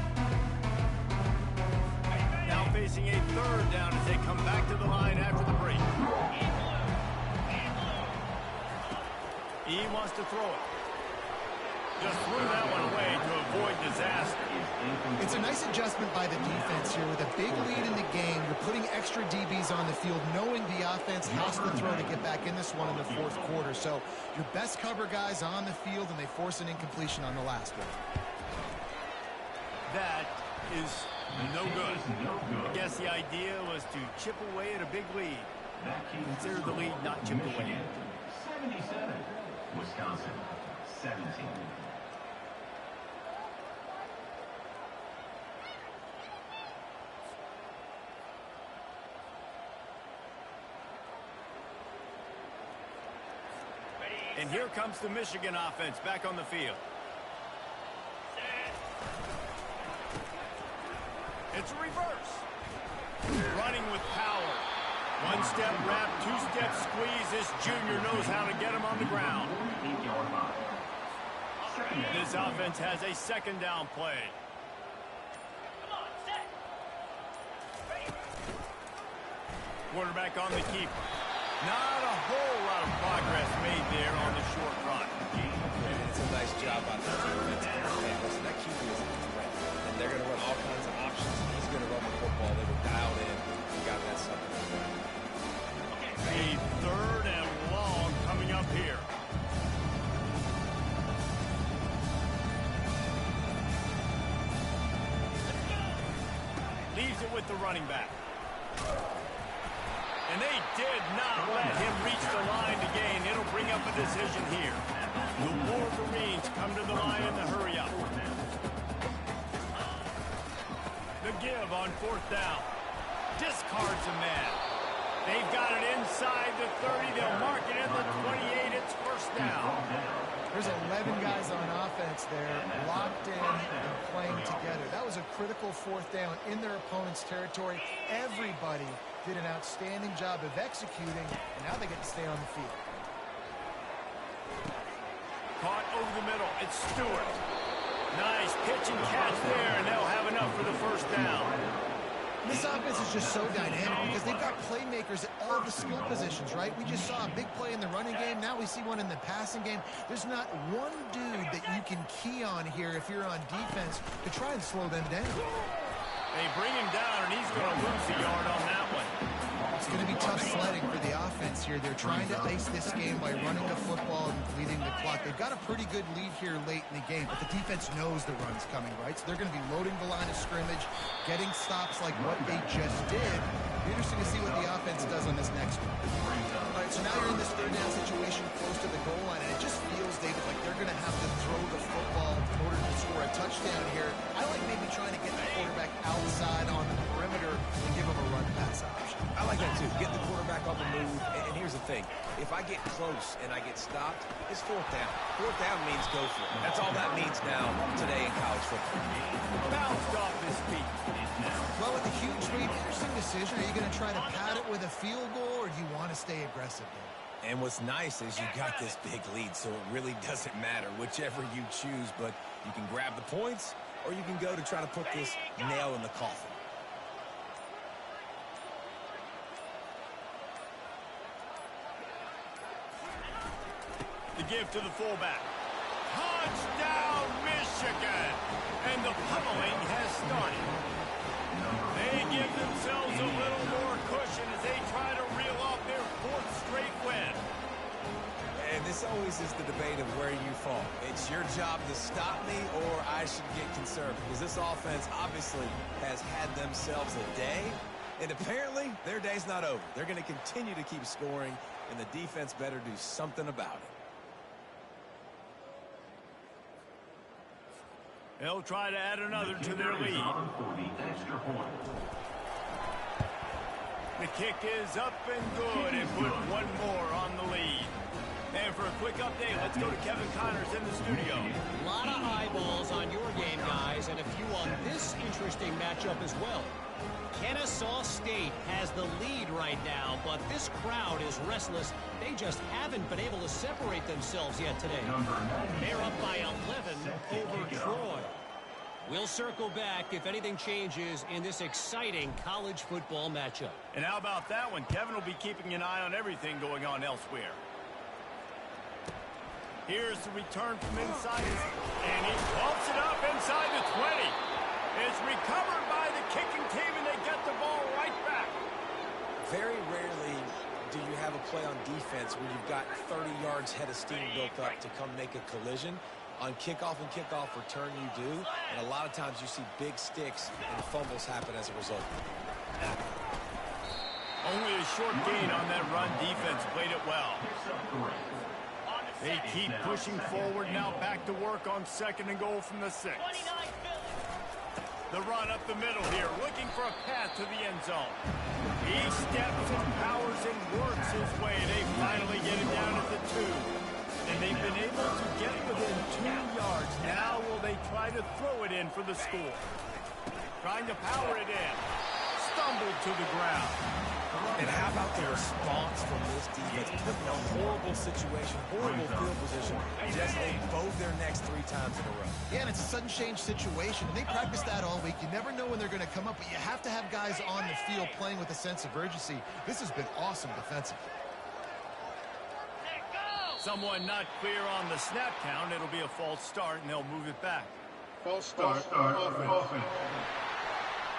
Speaker 3: Now facing a third down as they come back to the line after the break. He wants to throw it. Just threw that one away to avoid disaster.
Speaker 4: It's a nice adjustment by the defense here. With a big lead in the game, you're putting extra DBs on the field, knowing the offense has to throw to get back in this one in the fourth quarter. So your best cover guys on the field, and they force an incompletion on the last one.
Speaker 3: That is no good. I guess the idea was to chip away at a big lead. Consider the lead not chipped away.
Speaker 6: 77. Wisconsin, 17.
Speaker 3: And here comes the Michigan offense back on the field. It's a reverse. Running with power. One-step wrap, two-step squeeze. This junior knows how to get him on the ground. This offense has a second down play. Quarterback on the keeper. Not a whole lot of progress made there on the short run.
Speaker 5: It's a nice job by the defense. Hey, listen, that keeper is a threat. And they're going to run all kinds of options. He's going to run the football. They were dialed in. He got that something.
Speaker 3: A third and long coming up here. Leaves it with the running back. And they did not let him reach the line to gain. It'll bring up a decision here. The Wolverines come to the line in the hurry up. The give on fourth down. Discards a man. They've got it inside the 30. They'll mark it in the 28. It's first down.
Speaker 4: There's 11 guys on offense there, locked in and playing together. That was a critical fourth down in their opponent's territory. Everybody did an outstanding job of executing, and now they get to stay on the field.
Speaker 3: Caught over the middle. It's Stewart. Nice pitch and catch there, and they'll have enough for the first down.
Speaker 4: This offense is just so dynamic because they've got playmakers at all the skill positions, right? We just saw a big play in the running game. Now we see one in the passing game. There's not one dude that you can key on here if you're on defense to try and slow them down.
Speaker 3: They bring him down, and he's going to lose a yard on that one.
Speaker 4: It's going to be tough sledding for the offense here. They're trying to ice this game by running the football and leading the clock. They've got a pretty good lead here late in the game, but the defense knows the run's coming, right? So they're going to be loading the line of scrimmage, getting stops like what they just did. It'll be interesting to see what the offense does on this next one. All right, so now you're in this third down situation close to the goal line, and it just feels, David, like they're going to have to throw the football in order to score a touchdown here. I like maybe trying to get the quarterback outside on the perimeter and give him a run-pass option.
Speaker 5: I like that too. Get the quarterback on the move. And here's the thing. If I get close and I get stopped, it's fourth down. Fourth down means go for it. That's all that means now today in college football.
Speaker 3: Bounced off his feet.
Speaker 4: Well, with a huge lead, interesting decision. Are you going to try to pad it with a field goal, or do you want to stay aggressive there?
Speaker 5: And what's nice is you got this big lead, so it really doesn't matter whichever you choose. But you can grab the points, or you can go to try to put this nail in the coffin.
Speaker 3: The give to the fullback. Touchdown, Michigan! And the pummeling has started. They give themselves a little more cushion as they try to reel off their fourth straight win.
Speaker 5: And this always is the debate of where you fall. It's your job to stop me, or I should get conservative. Because this offense obviously has had themselves a day, and apparently their day's not over. They're going to continue to keep scoring, and the defense better do something about it.
Speaker 3: They'll try to add another to their lead. The kick is up and good and put one more on the lead. And for a quick update, let's go to Kevin Connors in the studio.
Speaker 7: A lot of eyeballs on your game, guys, and a few on this interesting matchup as well. Kennesaw State has the lead right now, but this crowd is restless. They just haven't been able to separate themselves yet today. They're up by 11 over Troy. We'll circle back if anything changes in this exciting college football matchup.
Speaker 3: And how about that one? Kevin will be keeping an eye on everything going on elsewhere. Here's the return from inside, and he bumps it up inside the 20. It's recovered by the kicking team, and they get the ball right back.
Speaker 5: Very rarely do you have a play on defense where you've got 30 yards head of steam built up to come make a collision. On kickoff and kickoff return, you do, and a lot of times you see big sticks and fumbles happen as a result.
Speaker 3: Only a short gain on that run. Defense played it well. They keep pushing forward, now back to work on 2nd and goal from the 6. The run up the middle here, looking for a path to the end zone. He steps and powers and works his way. They finally get it down at the 2. And they've been able to get within 2 yards. Now will they try to throw it in for the score? Trying to power it in. Stumbled to the ground.
Speaker 5: And how about the response from this defense? Put in a horrible situation, horrible field position, just they bowed their necks 3 times in a row.
Speaker 4: Yeah, and it's a sudden change situation. And they practice that all week. You never know when they're going to come up, but you have to have guys on the field playing with a sense of urgency. This has been awesome defensively.
Speaker 3: Someone not clear on the snap count. It'll be a false start, and they'll move it back.
Speaker 1: False start. Offense.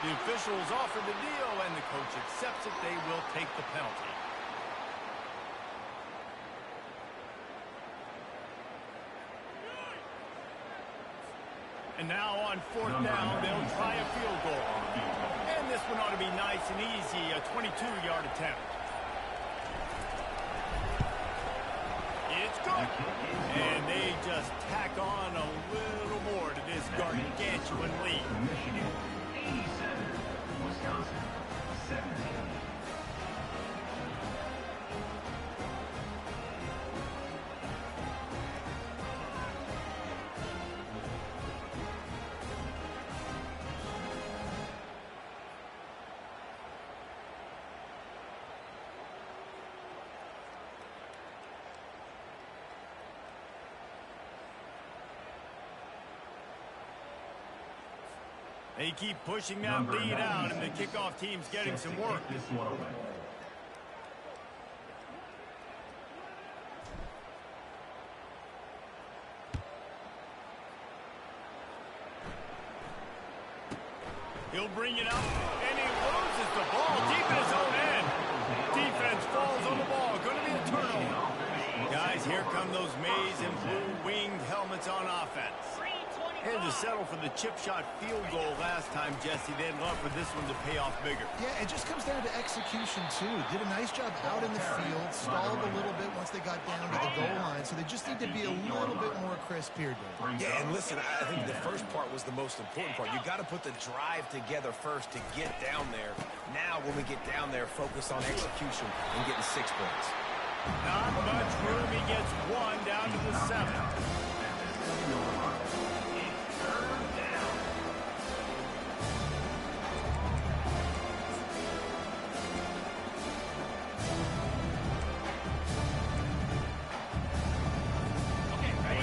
Speaker 3: The officials offer the deal, and the coach accepts it. They will take the penalty. And now on 4th down, they'll try a field goal. And this one ought to be nice and easy, a 22-yard attempt. It's good. And they just tack on a little more to this gargantuan lead.
Speaker 6: Michigan, 87. Wisconsin, 17.
Speaker 3: They keep pushing that lead out, and the kickoff team's getting some work.
Speaker 6: This one away.
Speaker 3: He'll bring it up, and he loses the ball deep in his own end. Defense falls on the ball. Going to be a turnover. Guys, here come those maize and blue winged helmets on offense. And to settle for the chip shot field goal last time, Jesse, they'd love for this one to pay off bigger.
Speaker 4: Yeah, it just comes down to execution, too. Did a nice job out in the field, stalled a little bit once they got down to the goal line, so they just need to be a little bit more crisp here, Dave.
Speaker 5: Yeah, and listen, I think the first part was the most important part. You got to put the drive together first to get down there. Now, when we get down there, focus on execution and getting 6 points.
Speaker 3: Not much room. He gets 1 down to the 7.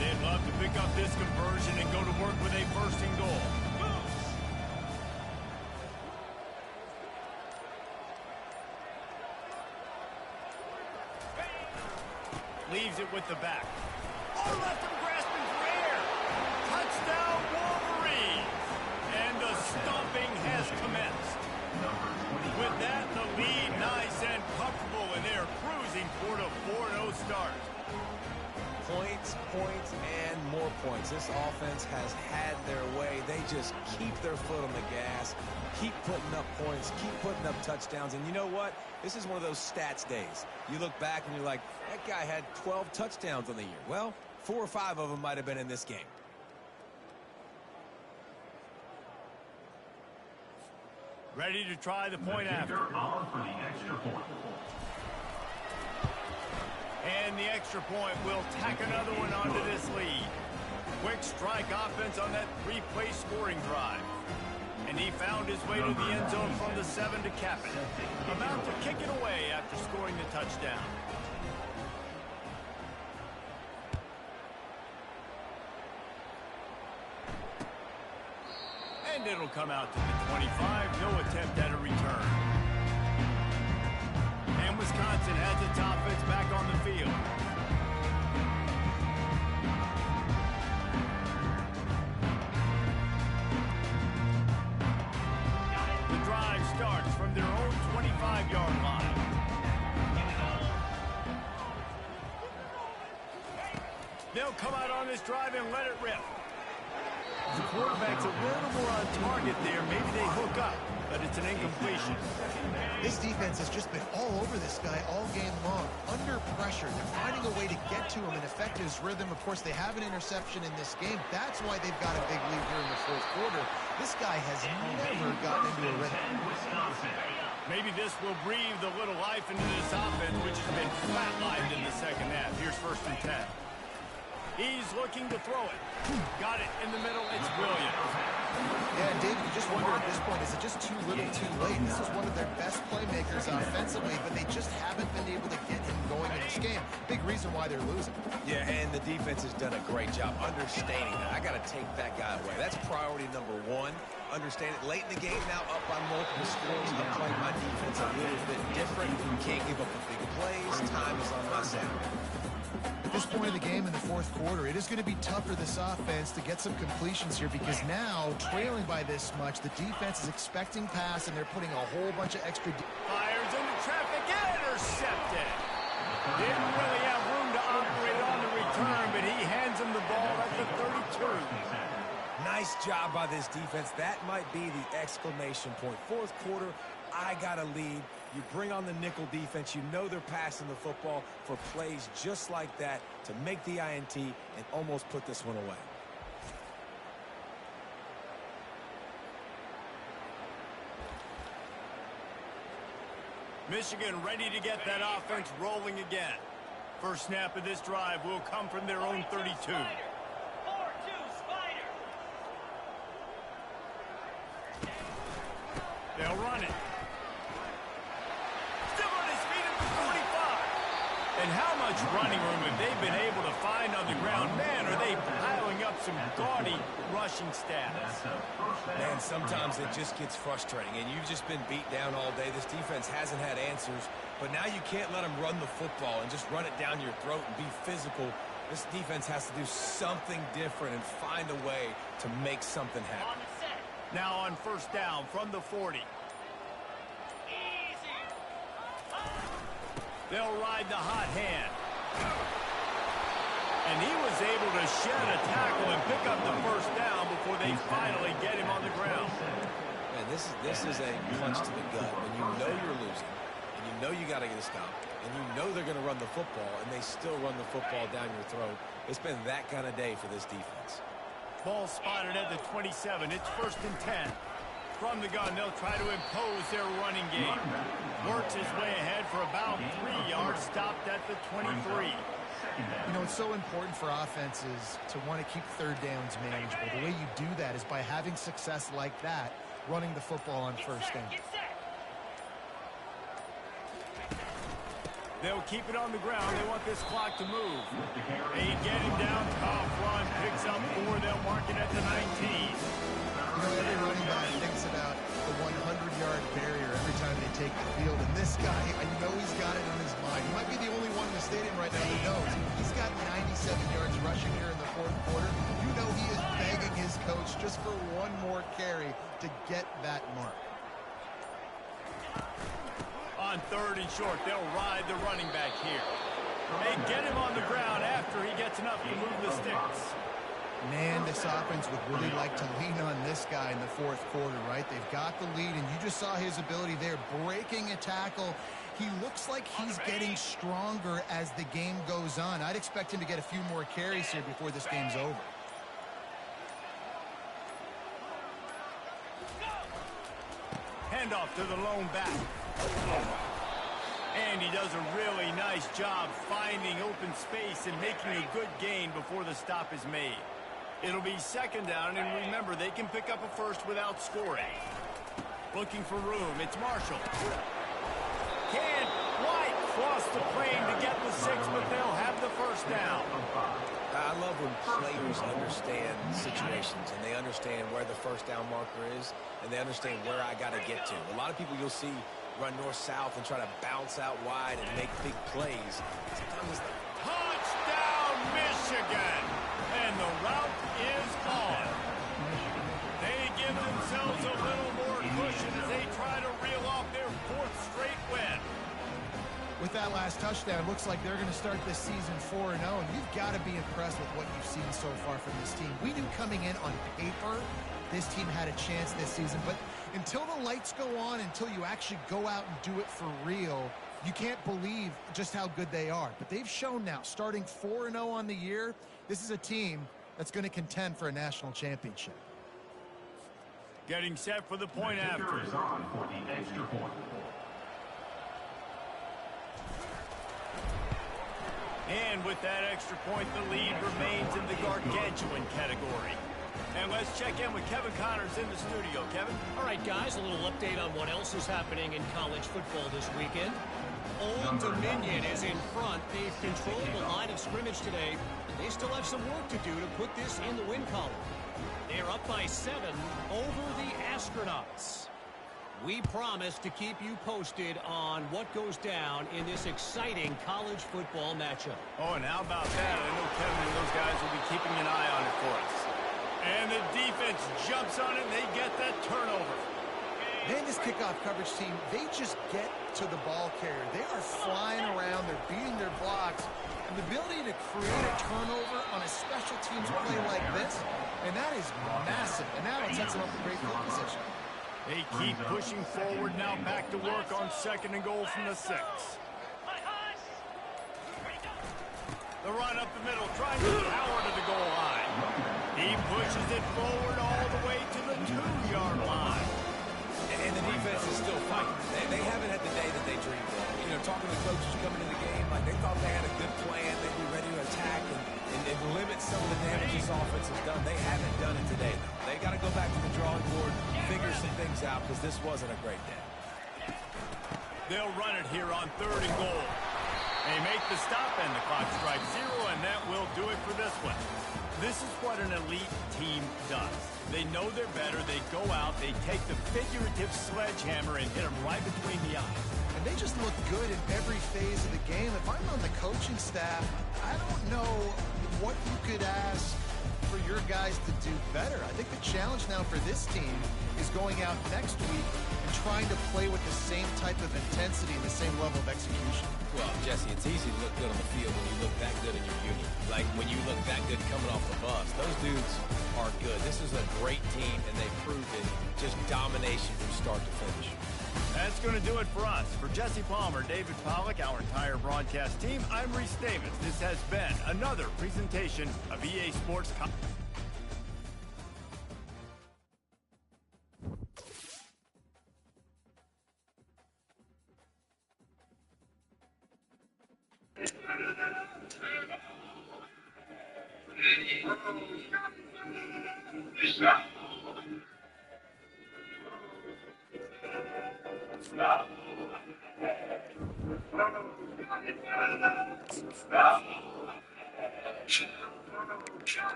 Speaker 3: They'd love to pick up this conversion and go to work with a 1st and goal. Leaves it with the back. Oh, left him grasping for air. Touchdown, Wolverines. And the stomping has commenced. With that, the lead nice and comfortable, and they're cruising toward a 4-0 start.
Speaker 5: Points, points, and more points. This offense has had their way. They just keep their foot on the gas, keep putting up points, keep putting up touchdowns. And you know what? This is one of those stats days. You look back and you're like, that guy had 12 touchdowns on the year. Well, 4 or 5 of them might have been in this game.
Speaker 3: Ready to try the point after.
Speaker 6: On for the extra point.
Speaker 3: And the extra point will tack another one onto this lead. Quick strike offense on that three-play scoring drive. And he found his way to the end zone from the 7 to cap it. About to kick it away after scoring the touchdown. And it'll come out to the 25. No attempt at a return. And Wisconsin has its offense back on the field. The drive starts from their own 25-yard line. They'll come out on this drive and let it rip. The quarterback's a little more on target there. Maybe they hook up, but it's an incompletion.
Speaker 4: This defense has just been all over this guy all game long. Under pressure, they're finding a way to get to him and affect his rhythm. Of course, they have an interception in this game. That's why they've got a big lead here in the fourth quarter. This guy has never gotten into a rhythm.
Speaker 3: Maybe this will breathe a little life into this offense, which has been flatlined in the second half. Here's 1st and 10. He's looking to throw it. Got it in the middle. It's brilliant.
Speaker 4: Yeah, and David, you just wonder at this point, is it just too little too late? This is one of their best playmakers offensively, but they just haven't been able to get him going in this game. Big reason why they're losing.
Speaker 5: Yeah, and the defense has done a great job understanding that. I got to take that guy away. That's priority number one. Understand it late in the game now, up on multiple scores. I'm playing my defense a little bit different. Can't give up the big plays. Time is on my side.
Speaker 4: At this point of the game in the fourth quarter, it is going to be tough for this offense to get some completions here because now, trailing by this much, the defense is expecting pass and they're putting a whole bunch of extra...
Speaker 3: Fires into traffic, intercepted. Didn't really have room to operate on the return, but he hands him the ball at the 32.
Speaker 5: Nice job by this defense. That might be the exclamation point. Fourth quarter, I got a lead. You bring on the nickel defense. You know they're passing the football for plays just like that to make the INT and almost put this one away.
Speaker 3: Michigan ready to get that offense rolling again. First snap of this drive will come from their own 32. They'll run it. Still on his feet at the 45. And how much running room have they been able to find on the ground? Man, are they piling up some gaudy rushing stats.
Speaker 5: Man, sometimes it just gets frustrating, and you've just been beat down all day. This defense hasn't had answers, but now you can't let them run the football and just run it down your throat and be physical. This defense has to do something different and find a way to make something happen.
Speaker 3: Now on first down from the 40. They'll ride the hot hand. And he was able to shed a tackle and pick up the first down before they finally get him on the ground.
Speaker 5: Man, this is a punch to the gut when you know you're losing, and you know you got to get a stop, and you know they're going to run the football, and they still run the football down your throat. It's been that kind of day for this defense.
Speaker 3: Ball spotted at the 27. It's 1st and 10. From the gun, they'll try to impose their running game. Works his way ahead for about 3 yards, stopped at the 23.
Speaker 4: You know, it's so important for offenses to want to keep third downs manageable. The way you do that is by having success like that, running the football on first down.
Speaker 3: They'll keep it on the ground. They want this clock to move. They get him down. Tough run. Picks up 4. They'll mark it at the 19.
Speaker 4: You know, every running back thinks about the 100-yard barrier every time they take the field. And this guy, I know he's got it on his mind. He might be the only one in the stadium right now who knows. He's got 97 yards rushing here in the fourth quarter. You know he is begging his coach just for one more carry to get that mark.
Speaker 3: On 3rd and short, they'll ride the running back here. They get him on the ground after he gets enough to move the sticks.
Speaker 4: Man, this offense would really like to lean on this guy in the fourth quarter, right? They've got the lead, and you just saw his ability there, breaking a tackle. He looks like he's getting stronger as the game goes on. I'd expect him to get a few more carries here before this game's over.
Speaker 3: Handoff to the lone back. And he does a really nice job finding open space and making a good gain before the stop is made. It'll be second down, and remember, they can pick up a first without scoring. Looking for room, it's Marshall. Can't quite cross the plane to get the 6, but they'll have the first down.
Speaker 5: I love when players understand situations and they understand where the first down marker is and they understand where I got to get to. A lot of people you'll see run north-south and try to bounce out wide and make big plays. Sometimes it's like,
Speaker 3: touchdown, Michigan! And the route is on. They give themselves a little more cushion as they try to reel off their 4th straight win.
Speaker 4: With that last touchdown, looks like they're going to start this season 4-0, and you've got to be impressed with what you've seen so far from this team. We knew coming in on paper this team had a chance this season, but until the lights go on, until you actually go out and do it for real, you can't believe just how good they are. But they've shown now, starting 4-0 on the year, this is a team that's going to contend for a national championship.
Speaker 3: Getting set for the point after.
Speaker 6: Kicker is on for the extra point.
Speaker 3: And with that extra point, the lead remains in the gargantuan category. And let's check in with Kevin Connors in the studio. Kevin?
Speaker 7: All right, guys, a little update on what else is happening in college football this weekend. Old Dominion is in front. They've controlled the line of scrimmage today. They still have some work to do to put this in the win column. They're up by 7 over the Astronauts. We promise to keep you posted on what goes down in this exciting college football matchup.
Speaker 3: Oh, and how about that? I know Kevin and those guys will be keeping an eye on it for us. And the defense jumps on it, and they get that turnover.
Speaker 4: Man, this kickoff coverage team, they just get to the ball carrier. They are flying around. They're beating their blocks. And the ability to create a turnover on a special teams play like this, and that is massive. And now it sets them up in great field position.
Speaker 3: They keep pushing forward now, back to work on 2nd and goal from the 6. The run up the middle, trying to power to the goal line. He pushes it forward all the way to the 2-yard line.
Speaker 5: and the defense is still fighting. They haven't had the day that they dreamed of. You know, talking to coaches coming into the game, like they thought they had a good plan. They'd be ready to attack and limit some of the damage this offense has done. They haven't done it today, though. They got to go back to the drawing board, figure some things out, because this wasn't a great day.
Speaker 3: They'll run it here on 3rd and goal. They make the stop, and the clock strikes 0, and that will do it for this one. This is what an elite team does. They know they're better. They go out. They take the figurative sledgehammer and hit them right between the eyes.
Speaker 4: And they just look good in every phase of the game. If I'm on the coaching staff, I don't know what you could ask for your guys to do better. I think the challenge now for this team is going out next week and trying to play with the same type of intensity and the same level of execution.
Speaker 5: Well, Jesse, it's easy to look good on the field when you look that good in your uni. Like when you look that good coming off the bus. Those dudes are good. This is a great team, and they've proven just domination from start to finish.
Speaker 3: That's going to do it for us. For Jesse Palmer, David Pollack, our entire broadcast team, I'm Reese Davis. This has been another presentation of EA Sports.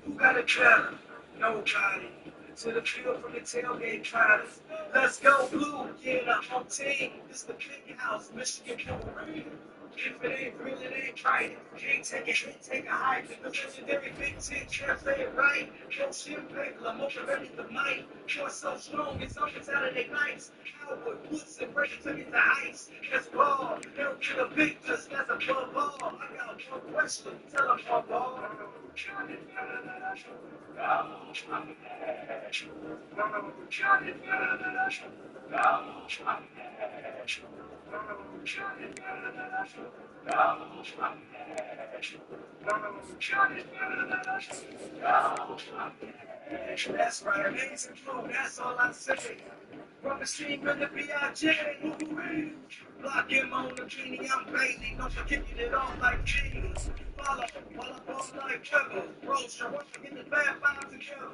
Speaker 1: Who got a trailer? Nobody. To the field from the tailgate trials. Let's go blue, yeah, the whole team. It's the big house, Michigan Wolverine. If it ain't real, it ain't right. Can't take a hit, take a hike. The legendary Big Ten can't play it right. No shit, regular, motivated the mic. You're so strong, it's on Saturday nights. Howard, Woods, and ready to get the ice. That's ball. They'll get a big dust, that's a ball. I got one question, tell them ball. That's right, amazing flow, that's all I say. From the stream in the B.I.J. Block him on the beanie, I'm Bailey. Don't forget it off like jeans. Follow while I ball like Trevor. Bros, you're working the bad vibes together.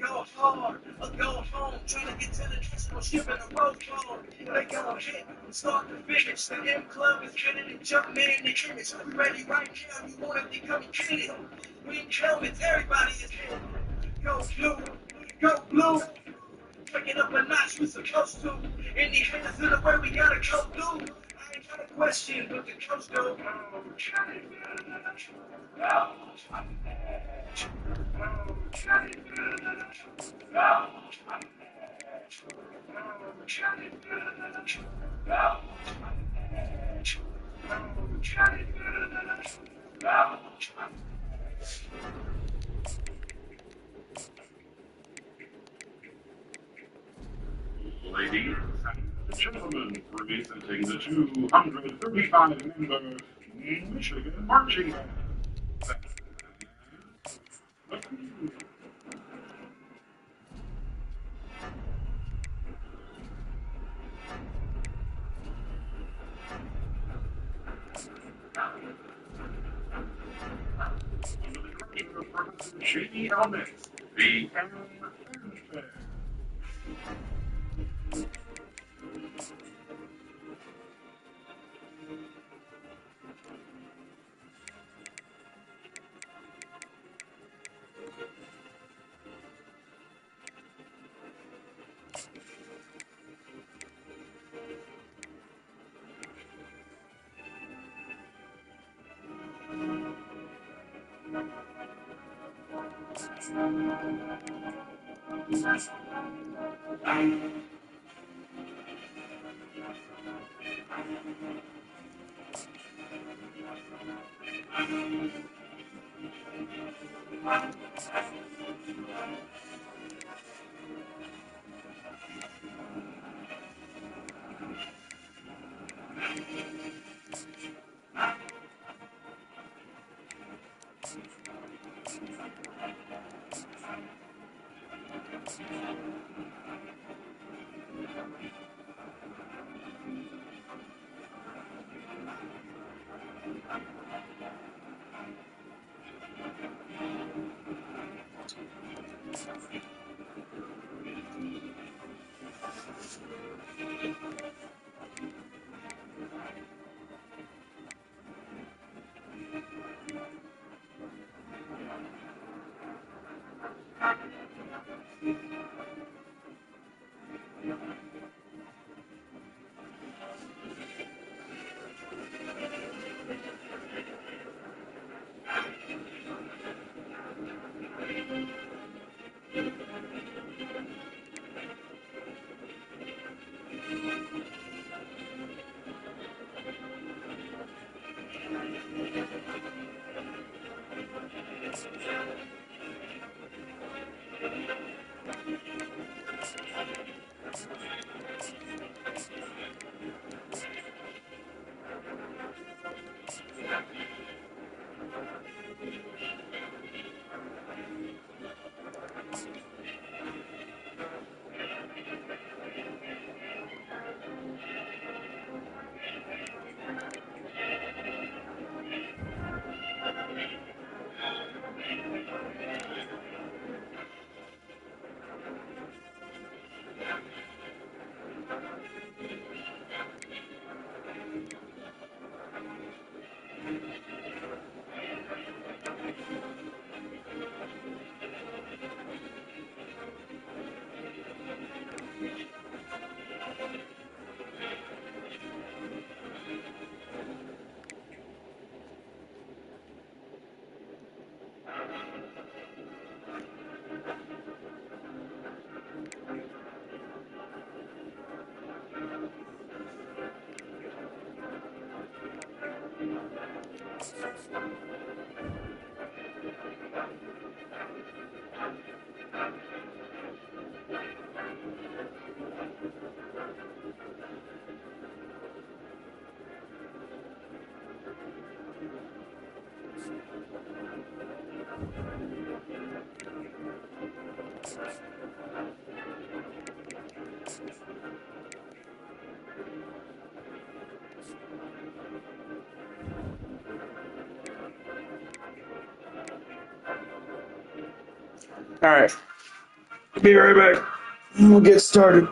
Speaker 1: Go hard or go home. Trying to get to the national ship in a Rose Bowl. They go hit from start to finish. The M Club is getting it, jump man in the image. We ready right now. You want to become a kid. We in helmets, everybody is in. Go blue, go blue. Break it up a notch, we supposed to. In the hands of the way we gotta go through. I ain't got a question, but the coach go.
Speaker 9: Ladies and gentlemen, presenting the 235-member Michigan Marching Band. Under the direction of Professor J.D. Helmet, the Aaron Fair.
Speaker 2: All right. Be right back. We'll get started.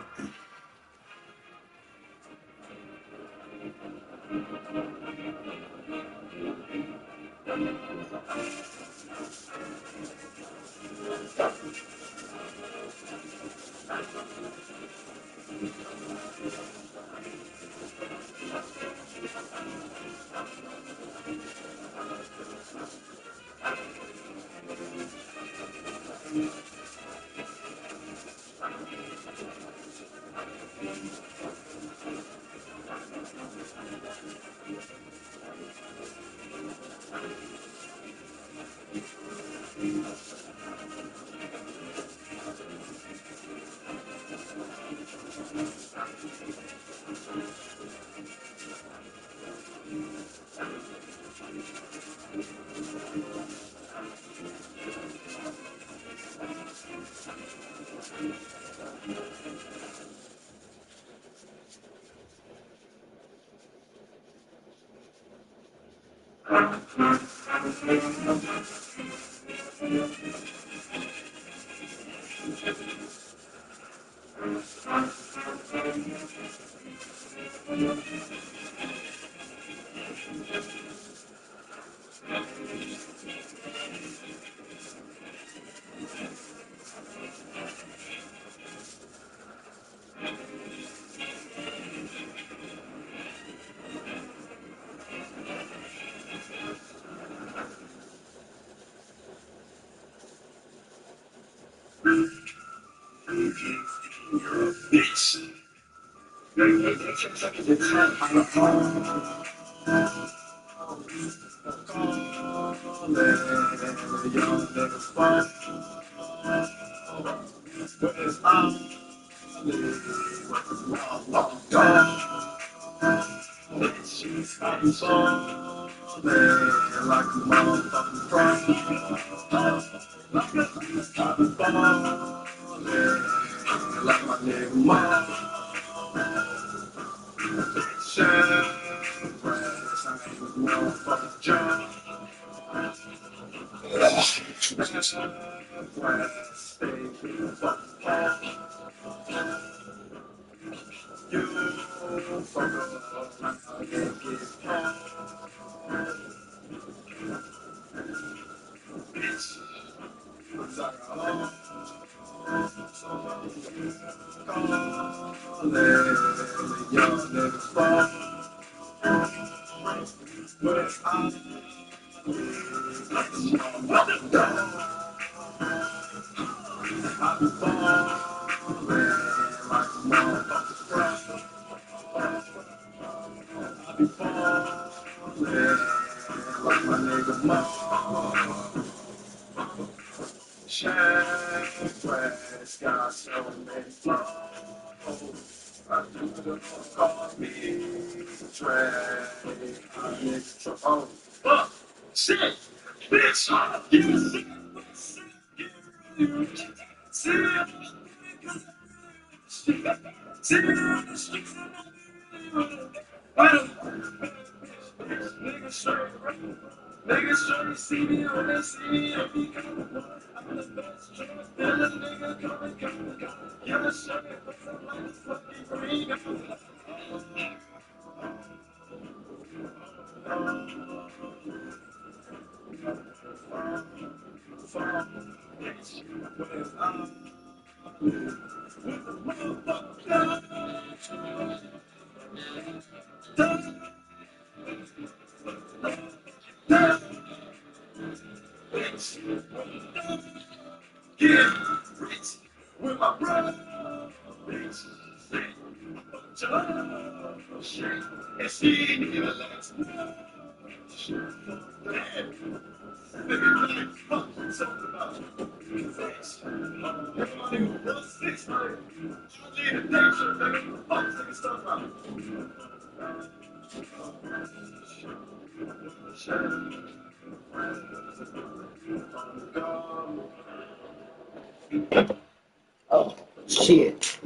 Speaker 2: Shit.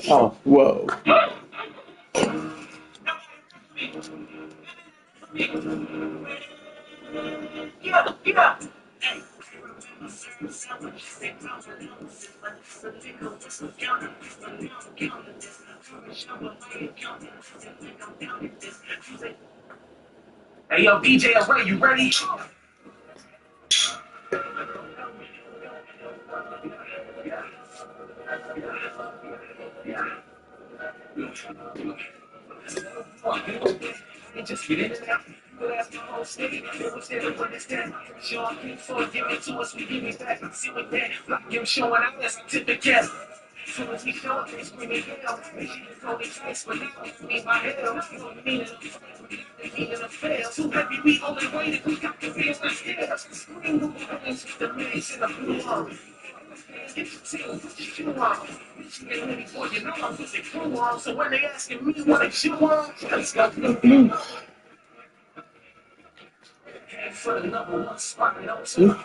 Speaker 2: Oh, whoa.
Speaker 1: Hey, yo, DJ Ray, you ready? Just get it out. That's the whole state. It was there to understand. Sean King for give it to us, we give it back. See what that like him showing out as a typical. So as we show up, they screaming hell. They should have told me twice, but now it's me my hell. You don't mean it a fight, they mean it a fail. Too heavy, we only waited, we got the feel the scale. Scream the words, the minutes in the blue arm. Get your team, put your shoe on. You get ready for you know I'm putting crew on. So when they asking me what they shoe on, let's go blue. For the number one spot, no two.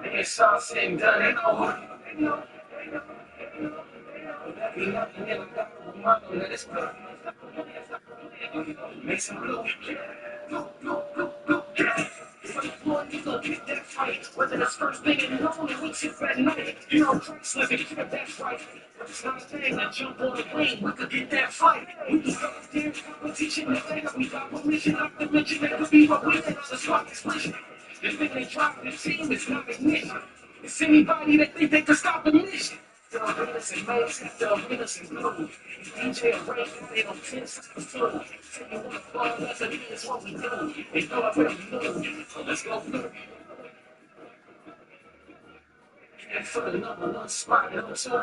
Speaker 1: It's all said and done, ain't no more. That be nothing, and I got a reminder that it's good. Make some blue. Blue. For the floor, you gon' get that fight. Whether it's first thing in the morning, we tip at night. You know, Christ living, get that right. It's not a thing to jump on the ring, we could get that fight. We can go there, competition, and we got permission, not to mention that could be what we did on the spot expression. If they drop the team, it's not ignition. It's anybody that think they can stop the mission. The arenas and mates, the arenas and blue. DJ Ray got it on 10 seconds too. Tell you what, ball, that's what we do. They know I already knew. So let's go blue. And for the number one spot, no two.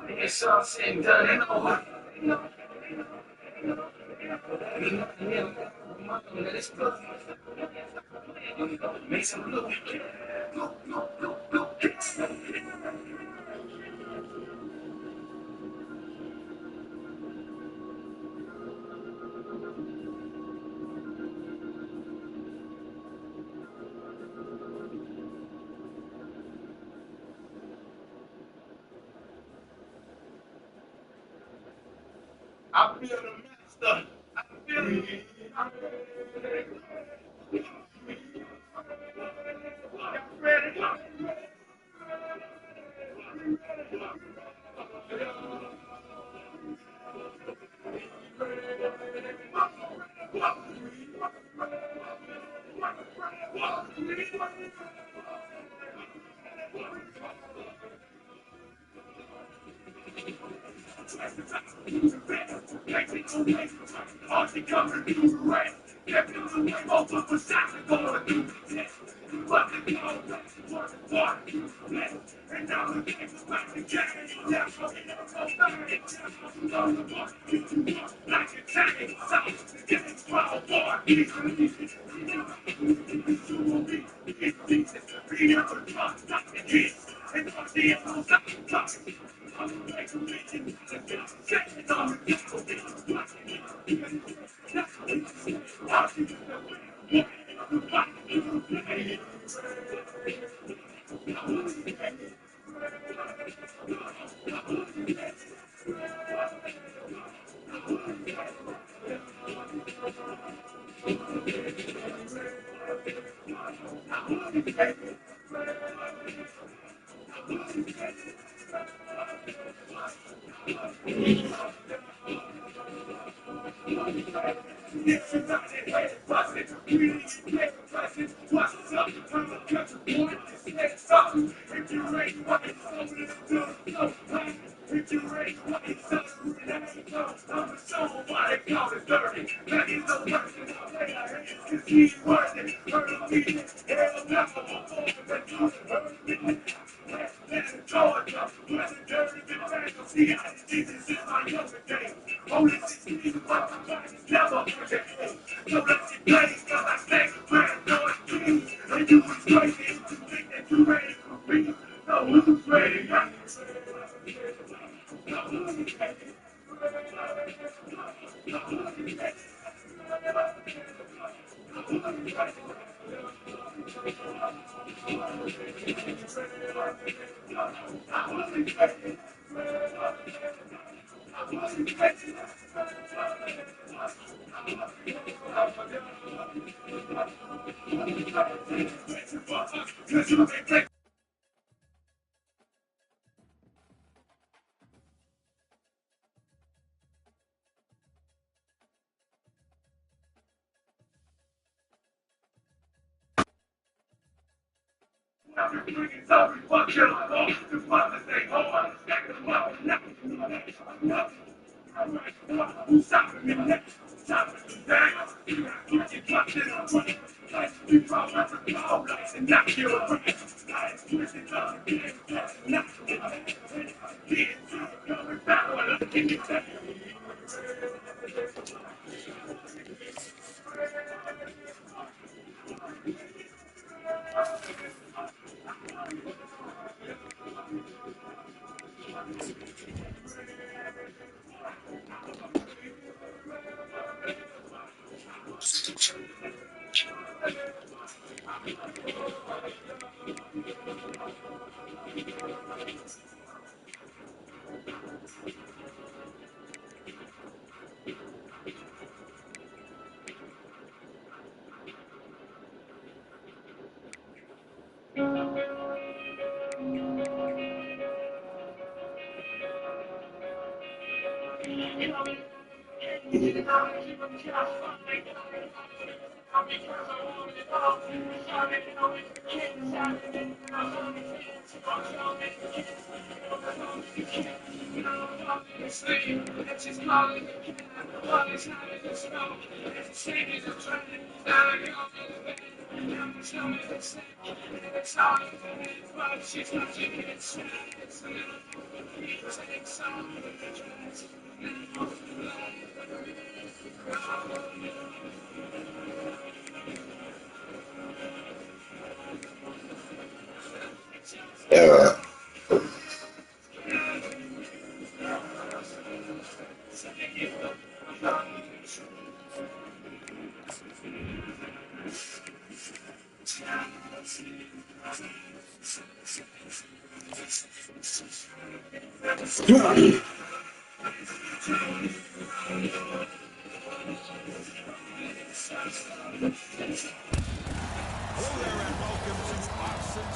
Speaker 1: It's all said and done, ain't no more. Ain't nothing else. Reminder that it's blue. Make some blue. Blue. I feel the master. I feel it.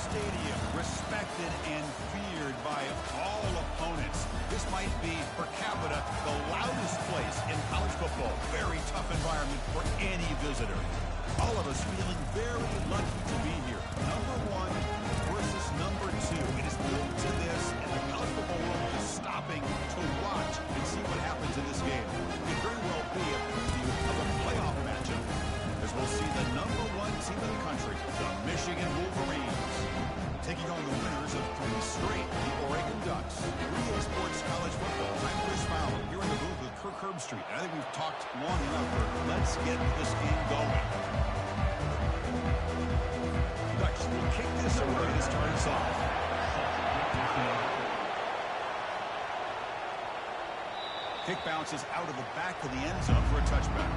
Speaker 3: Stadium, respected and feared by all opponents. This might be, per capita, the loudest place in college football. Very tough environment for any visitor. All of us feeling very lucky to be here. Number one versus number two. It is built to this, and the college football world is stopping to watch and see what happens in this game. It could very well be a preview of a playoff matchup, as we'll see the number one team in the country, the Michigan Wolverines, taking on the winners of 3 straight, the Oregon Ducks. 3A Sports College Football. I'm Chris Fowler, here in the booth with Kirk Herbstreit. I think we've talked long enough. Let's get this game going. Ducks will kick this away to start us off. Kick bounces out of the back of the end zone for a touchback.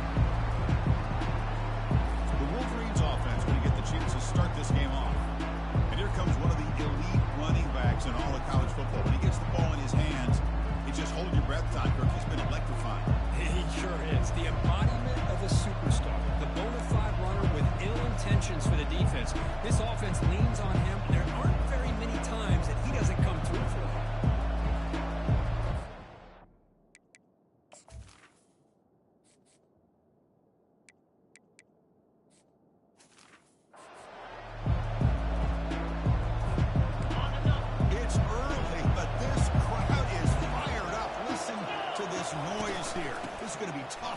Speaker 3: The Wolverines offense going to get the chance to start this game off. And here comes one of the elite running backs in all of college football. When he gets the ball in his hands, he just hold your breath time, Kirk. He's been electrifying.
Speaker 7: He sure is. The embodiment of a superstar. The bona fide runner with ill intentions for the defense. This offense leans on him. There aren't very many times that he doesn't come through for them.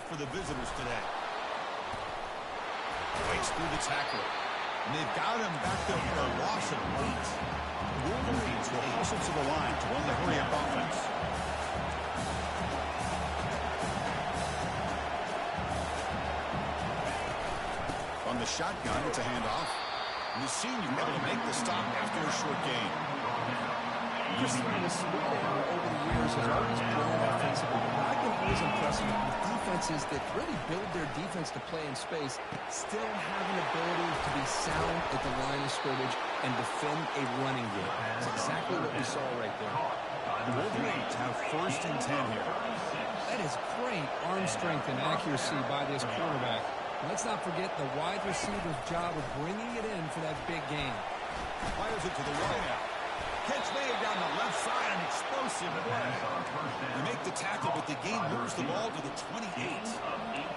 Speaker 3: For the visitors today. Breaks through the tackle. And they've got him back there for a loss of 8. The Wolverines will hustle to the line to run the hurry-up offense. From the shotgun, it's a handoff. And the senior able to make the stop after a short gain.
Speaker 5: Just the slow down over the years has always grown offensively. I've been always impressed with defenses that really build their defense to play in space, still have an ability to be sound at the line of scrimmage and defend a running game. That's exactly what we saw right there.
Speaker 3: The Wolverines have 1st and 10 here.
Speaker 5: That is great arm strength and accuracy by this quarterback. Let's not forget the wide receiver's job of bringing it in for that big game.
Speaker 10: Fires it to the right out. Catch made down the left side, an explosive play. They make the tackle, but the game moves the ball to the 28.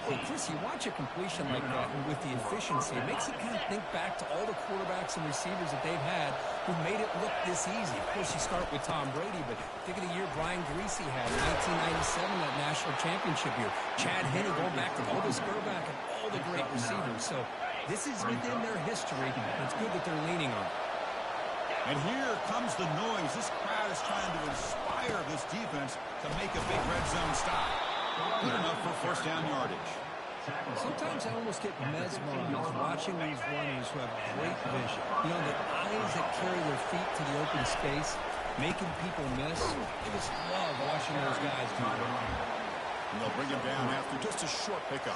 Speaker 11: Well, Chris, you watch a completion like that, and with the efficiency, it makes you kind of think back to all the quarterbacks and receivers that they've had who made it look this easy. Of course, you start with Tom Brady, but think of the year Brian Greasy had in 1997, that national championship year. Chad Henne going back to Elvis Grbac and all the great receivers. So this is within their history, and it's good that they're leaning on it.
Speaker 10: And here comes the noise. This crowd is trying to inspire this defense to make a big red zone stop. Good enough for first down yardage.
Speaker 11: Sometimes I almost get mesmerized watching these runners who have great vision. You know, the eyes that carry their feet to the open space, making people miss. I just love watching those guys do it.
Speaker 10: And they'll bring him down after just a short pickup.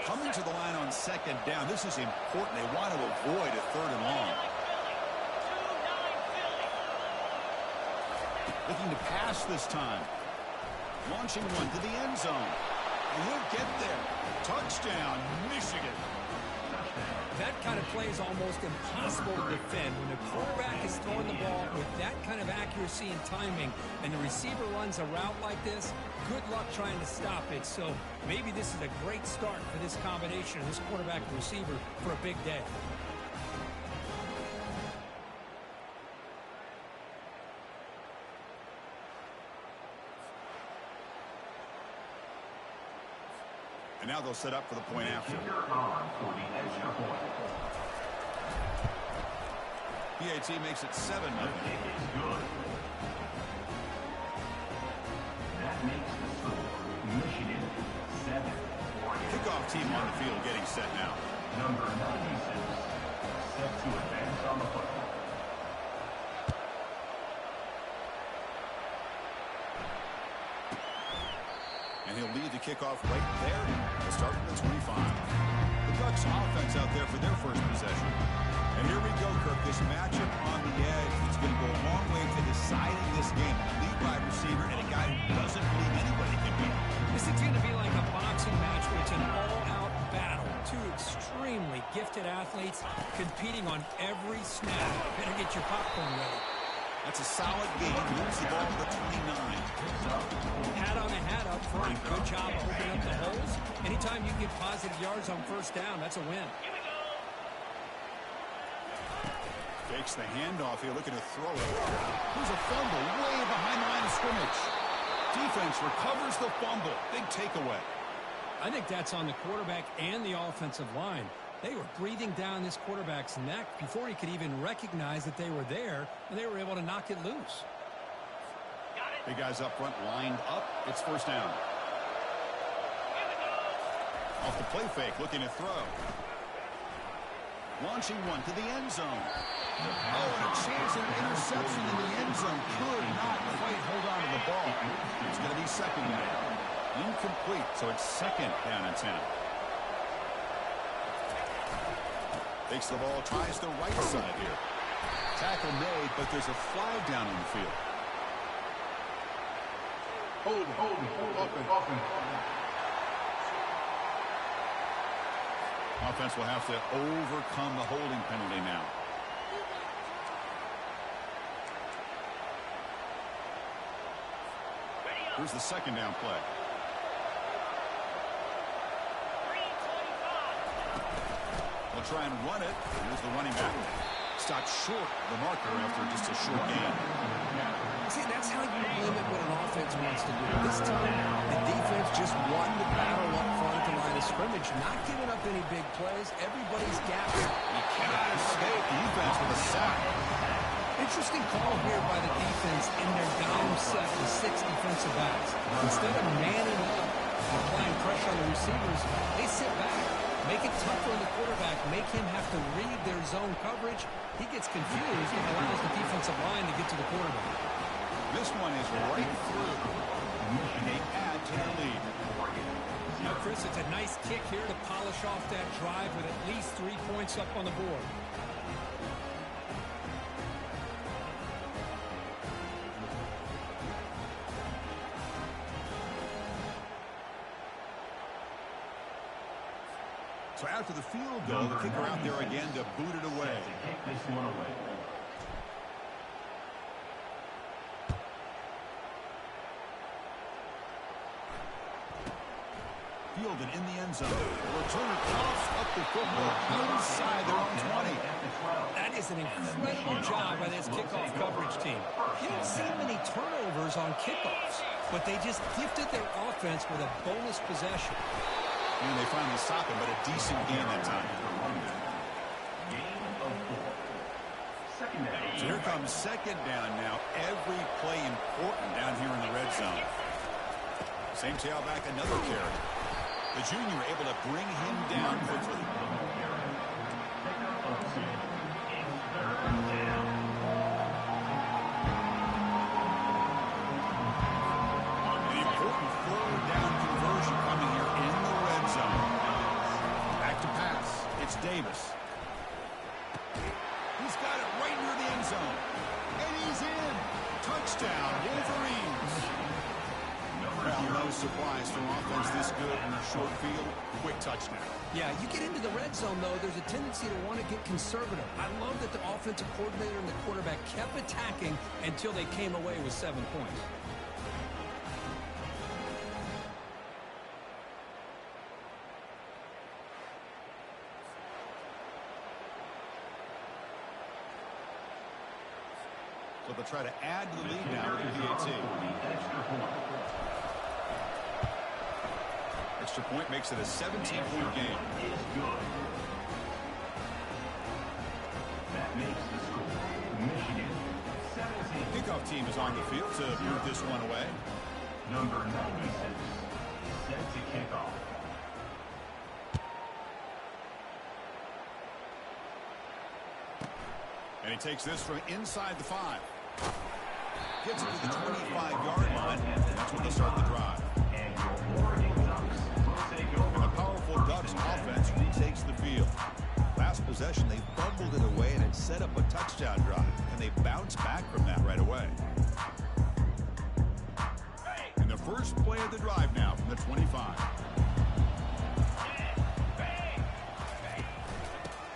Speaker 10: Coming to the line on second down. This is important. They want to avoid a third and long. Looking to pass this time. Launching one to the end zone. And he'll get there. Touchdown, Michigan.
Speaker 11: That kind of play is almost impossible to defend. When the quarterback is throwing the ball with that kind of accuracy and timing, and the receiver runs a route like this, good luck trying to stop it. So maybe this is a great start for this combination of this quarterback and receiver for a big day.
Speaker 10: And now they'll set up for the point after. PAT makes it 7-0.
Speaker 6: That makes the score Michigan 7.
Speaker 10: Kickoff team on the field getting set now.
Speaker 6: Number 96 set to advance on the football.
Speaker 10: And he'll lead the kickoff right there. They'll start at the 25. The Ducks offense out there for their first possession. And here we go, Kirk. This matchup on the edge. It's going to go a long way to deciding this game. A lead wide receiver and a guy who doesn't believe anybody can beat him.
Speaker 11: This is going to be like a boxing match where it's an all-out battle. Two extremely gifted athletes competing on every snap. Better get your popcorn ready.
Speaker 10: That's a solid game. Moves the ball to the 29.
Speaker 11: Hat on a hat up front. Good job opening up the holes. Anytime you get positive yards on first down, that's a win.
Speaker 10: Fakes the handoff here, looking to throw it. There's a fumble way behind the line of scrimmage. Defense recovers the fumble. Big takeaway.
Speaker 11: I think that's on the quarterback and the offensive line. They were breathing down this quarterback's neck before he could even recognize that they were there, and they were able to knock it loose.
Speaker 10: Big guys up front lined up. It's first down. Off the play fake, looking to throw. Launching one to the end zone. Oh, and a chance at an interception in the end zone. Could not quite hold on to the ball. It's going to be second down. Incomplete, so it's second down and 10. Takes the ball, tries the right side here. Tackle made, but there's a flag down on the field. Hold. Offense will have to overcome the holding penalty now. Here's the second down play. They'll try and run it. Here's the running back. Stopped short of the marker after just a short gain.
Speaker 11: See, that's how you limit what an offense wants to do. This time, the defense just won the battle up front at the line of scrimmage, not giving up any big plays. Everybody's gapped.
Speaker 10: You cannot escape the defense with a sack.
Speaker 11: Interesting call here by the defense in their dime set with 6 defensive backs. Instead of manning up and applying pressure on the receivers, they sit back, make it tougher on the quarterback, make him have to read their zone coverage. He gets confused and allows the defensive line to get to the quarterback.
Speaker 10: This one is right through. And they add to their lead.
Speaker 11: Now, Chris, it's a nice kick here to polish off that drive with at least 3 points up on the board.
Speaker 10: So after the field goal, the kicker out there again to boot it away.
Speaker 6: Kick this one away.
Speaker 10: Fielded in the end zone. The returner coughs up the football inside their own 20.
Speaker 11: That is an incredible job by this kickoff coverage team. You don't see many turnovers on kickoffs, but they just gifted their offense with a bonus possession.
Speaker 10: And they finally stop him, but a decent gain that time.
Speaker 6: Gain of 4. Second down.
Speaker 10: So here comes second down now. Every play important down here in the red zone. Same tailback, another carry. The junior able to bring him down quickly. An important forward down conversion coming here in the red zone. Back to pass. It's Davis. He's got it right near the end zone. And he's in. Touchdown, Wolverines. Well, no surprise from offense this good in a short field. Quick touchdown.
Speaker 11: Yeah, you get into the red zone, though, there's a tendency to want to get conservative. I love that the offensive coordinator and the quarterback kept attacking until they came away with 7 points.
Speaker 10: So they'll try to add to the lead now with the PAT. Extra point makes it a 17-point game.
Speaker 6: Is good. That makes the score Michigan 17.
Speaker 10: Kickoff team is on the field to move this one away.
Speaker 6: Number 96 is set to kick off.
Speaker 10: And he takes this from inside the 5. Gets it to the 25-yard line. That's when they start the drive.
Speaker 6: And your Oregon Ducks will take over.
Speaker 10: And the powerful Ducks offense retakes the field. Last possession, they fumbled it away and it set up a touchdown drive. And they bounce back from that right away. And the first play of the drive now from the 25.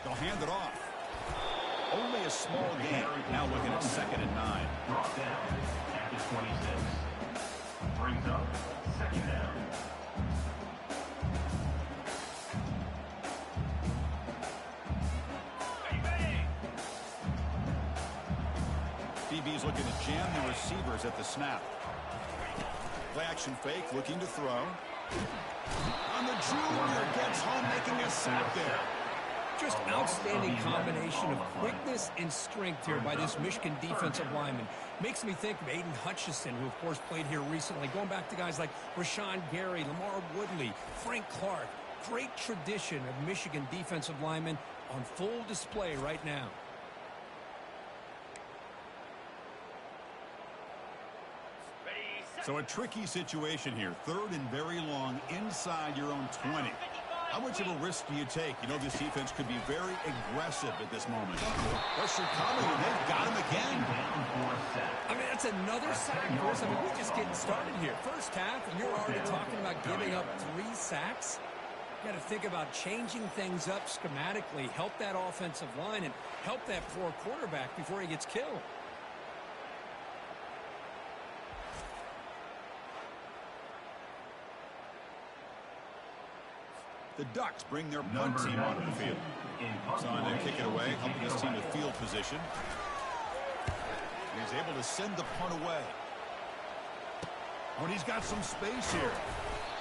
Speaker 10: They'll hand it off. Only a small gain. Now looking at 2nd and 9.
Speaker 6: Brought down at the 26. Brings up 2nd down.
Speaker 10: DB's looking to jam the receivers at the snap. Play action fake, looking to throw. And the junior gets home, making a sack there.
Speaker 11: Just outstanding combination of quickness and strength here by this Michigan defensive lineman. Makes me think of Aiden Hutchinson, who, of course, played here recently. Going back to guys like Rashawn Gary, Lamar Woodley, Frank Clark. Great tradition of Michigan defensive linemen on full display right now.
Speaker 10: So a tricky situation here. 3rd and very long inside your own 20. How much of a risk do you take? You know, this defense could be very aggressive at this moment. Pressure coming, and they've got him again.
Speaker 11: I mean, that's another sack, Chris. I mean, we're just getting started here. First half, and you're already talking about giving up 3 sacks. You got to think about changing things up schematically, help that offensive line, and help that poor quarterback before he gets killed.
Speaker 10: The Ducks bring their punt team onto the field. So they kick it away, helping this team to field position. He's able to send the punt away. Oh, and he's got some space here.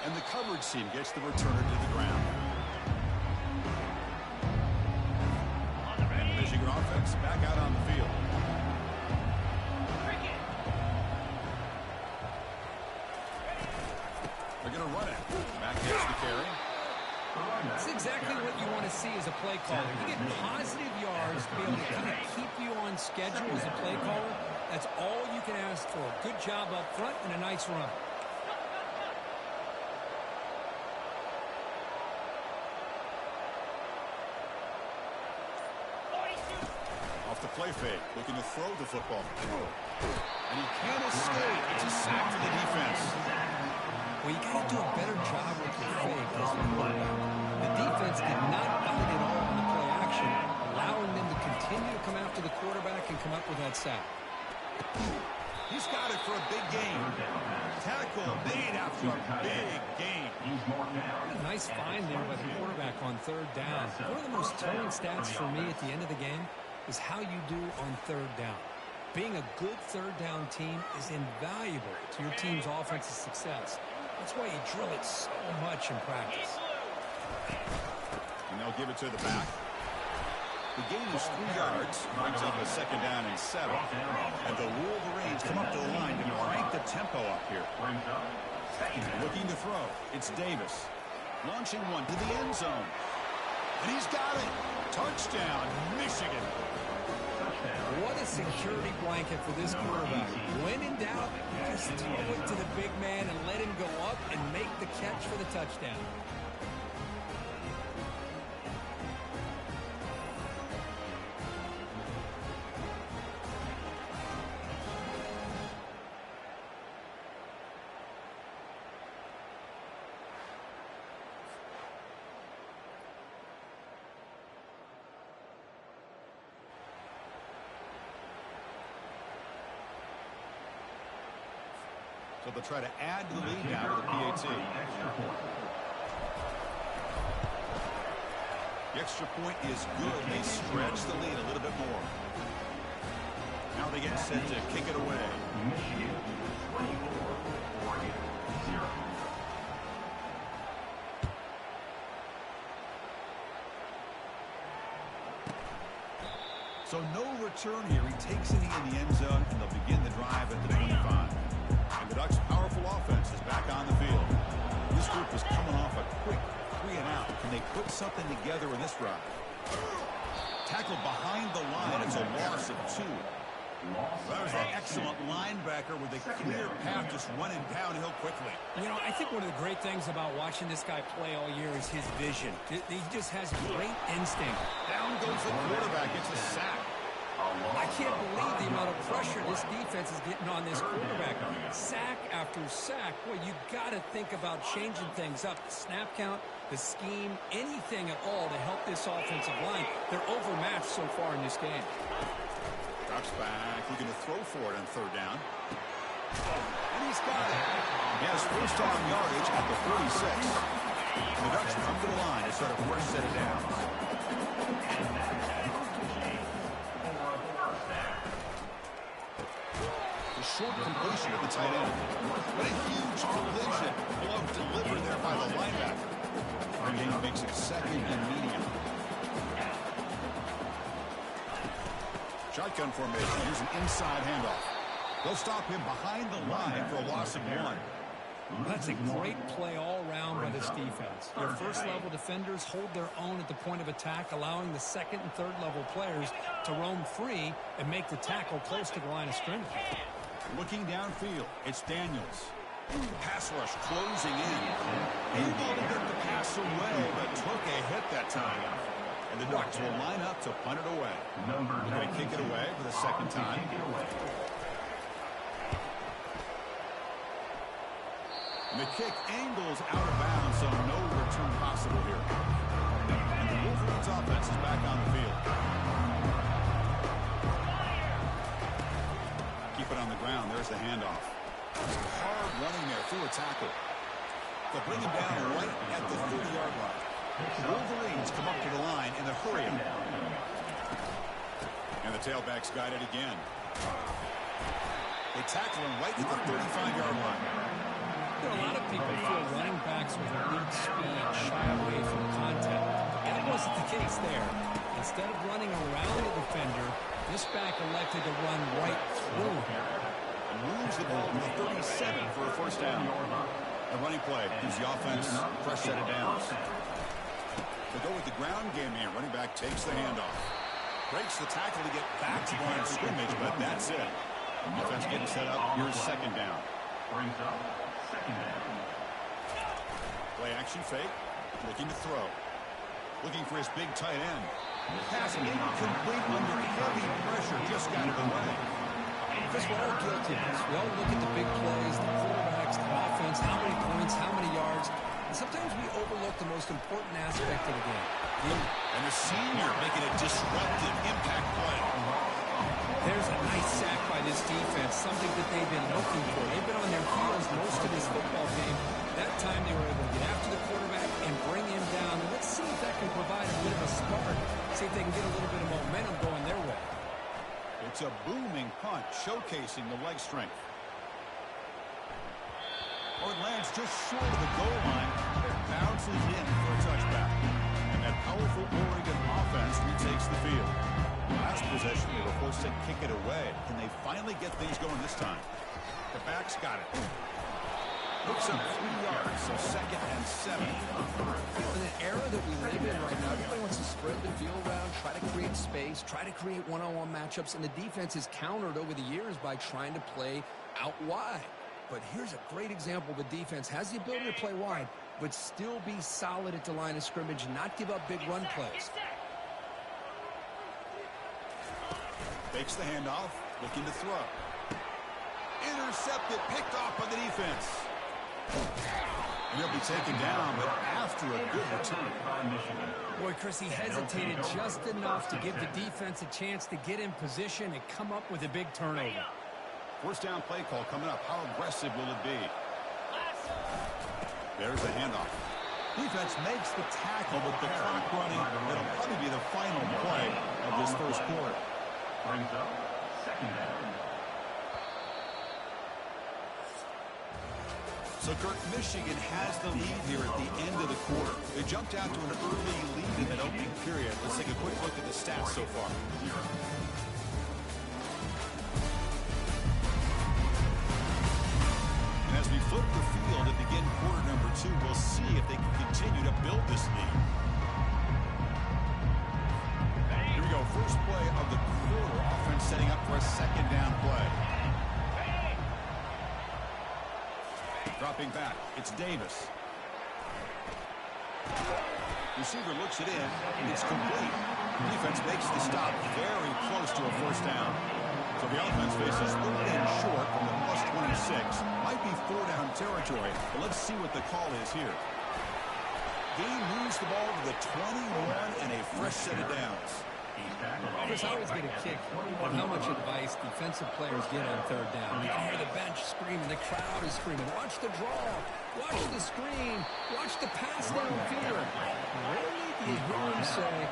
Speaker 10: And the coverage team gets the returner to the ground. And the Michigan offense back out on the field. They're going to run it. Back gets the carry.
Speaker 11: It's exactly what you want to see as a play caller. You get positive yards to be able to kind of keep you on schedule as a play caller. That's all you can ask for. Good job up front and a nice run.
Speaker 10: Off the play fake, looking to throw the football. And he can't escape. It's a sack for the defense.
Speaker 11: Well, you got to do a better job with your fake as the quarterback. The defense did not bite it all on the play action, allowing them to continue to come after the quarterback and come up with that sack.
Speaker 10: He's got it for a big game. Tackle made after a big game.
Speaker 11: A nice find there by the quarterback on third down. One of the most telling stats for me at the end of the game is how you do on third down. Being a good third down team is invaluable to your team's offensive success. That's why you drill it so much in practice.
Speaker 10: And they'll give it to the back. The gain is 3 yards, brings up a second down and 7. And the Wolverines come up to the line to crank the tempo up here. Looking to throw. It's Davis. Launching one to the end zone. And he's got it. Touchdown, Michigan.
Speaker 11: What a security blanket for this quarterback. When in doubt, just throw it to the big man and let him go up and make the catch for the touchdown.
Speaker 10: So they'll try to add to the lead now with the PAT. The extra point is good. They stretch the lead a little bit more. Now they get set to kick it away. So no return here. He takes it in the end zone, and they'll begin the drive at the 25. And the Ducks' powerful offense is back on the field. This group is coming off a quick 3-and-out. Can they put something together in this drive? Tackled behind the line. It's a loss of 2. That was an excellent linebacker with a clear path just running downhill quickly.
Speaker 11: You know, I think one of the great things about watching this guy play all year is his vision. He just has great instinct.
Speaker 10: Down goes the quarterback. It's a sack.
Speaker 11: I can't believe the amount of pressure this defense is getting on this quarterback. Sack after sack. Boy, you got to think about changing things up. The snap count, the scheme, anything at all to help this offensive line. They're overmatched so far in this game.
Speaker 10: Ducks back, looking to throw for it on third down. And he's got it. He has first down yardage at the 46. The Ducks come to the line to start a fresh set of downs. The short completion at the tight end. But a huge collision. Glove delivered there by the linebacker. The game makes it second and medium. Shotgun formation. Here's an inside handoff. They'll stop him behind the line for a loss of 1.
Speaker 11: That's a great play all around by this defense. Your first-level defenders hold their own at the point of attack, allowing the second and third-level players to roam free and make the tackle close to the line of scrimmage.
Speaker 10: Looking downfield, it's Daniels. Pass rush closing in. Able to get the pass away, but took a hit that time. And the Ducks will line up to punt it away. They're going to kick it away for the second time. And the kick angles out of bounds, so no return possible here. And the Wolverines offense is back on the field. Keep it on the ground. There's the handoff. Hard running there through a tackle. They'll bring him down right at the 30-yard line. The Wolverines come up to the line in a hurry. And the tailbacks got it again. They tackle him right at the 35-yard line.
Speaker 11: You know, a lot of people feel running backs with elite speed shy away from contact. That wasn't the case there. Instead of running around the defender, this back elected to run right through him.
Speaker 10: And moves the ball to the 37 for a first down. A running play gives the offense a fresh set of downs. They go with the ground game here. Running back takes the handoff. Breaks the tackle to get back to the line of scrimmage, but that's it. Offense getting set up. Here's second down.
Speaker 6: Brings up second down.
Speaker 10: Play action fake. Looking to throw. Looking for his big tight end. Pass incomplete under heavy pressure. Just got it away.
Speaker 11: Because we're all guilty of this. We all look at the big plays, the quarterbacks, the offense, how many points, sometimes we overlook the most important aspect of the game.
Speaker 10: And the senior making a disruptive impact play.
Speaker 11: There's a nice sack by this defense, something that they've been looking for. They've been on their heels most of this football game. That time they were able to get after the quarterback and bring him down. And let's see if that can provide a bit of a spark. See if they can get a little bit of momentum going their way.
Speaker 10: It's a booming punt, showcasing the leg strength. Or it lands just short of the goal line. It bounces in for a touchback. And that powerful Oregon offense retakes the field. Last possession, they were forced to kick it away. Can they finally get things going this time? The back's got it. Hooks up 3 yards, so 2nd and 7.
Speaker 11: In an era that we live in right now, everybody wants to spread the field around, try to create space, try to create one-on-one matchups, and the defense has countered over the years by trying to play out wide. But here's a great example. The defense has the ability to play wide, but still be solid at the line of scrimmage, not give up big run plays.
Speaker 10: Fakes the handoff, looking to throw. Intercepted, picked off by the defense. And he'll be taken down, but after a good return.
Speaker 11: Boy, Chris, he hesitated just enough to give the defense a chance to get in position and come up with a big turnover.
Speaker 10: First down play call coming up. How aggressive will it be? There's the handoff. Defense makes the tackle, but the clock running. It'll probably be the final play of this first quarter.
Speaker 6: Brings up 2nd down.
Speaker 10: So, Kirk, Michigan has the lead here at the end of the quarter. They jumped out to an early lead in that opening period. Let's take a quick look at the stats so far. And as we flip the field and begin quarter number 2, we'll see if they can continue to build this lead. Here we go. First play of the quarter. Offense setting up for a 2nd down play. Dropping back, it's Davis. Receiver looks it in, it's complete. Defense makes the stop very close to a first down. So the offense faces 3rd and short from the +26. Might be 4-down territory, but let's see what the call is here. Gain moves the ball to the 21 and a fresh set of downs.
Speaker 11: Chris, I always get a kick on how much advice defensive players get on 3rd down. You can hear the bench screaming, the crowd is screaming. Watch the draw, watch the screen, watch the pass downfield. Rarely do you hear him say,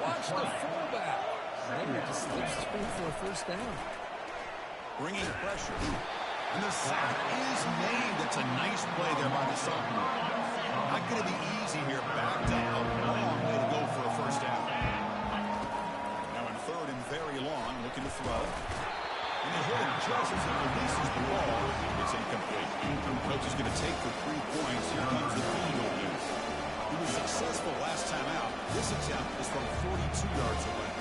Speaker 11: watch the fullback. Then he just slips through for a first down.
Speaker 10: Bringing pressure. And the sack is made. That's a nice play there by the sophomore. Not going to be easy here. Backed up, a long way to go for a first down. Now in 3rd and very long, looking to throw. And he hit it just as he releases the ball. It's incomplete. Coach is going to take for 3 points. Here comes the field goal unit. He was successful last time out. This attempt is from 42 yards away.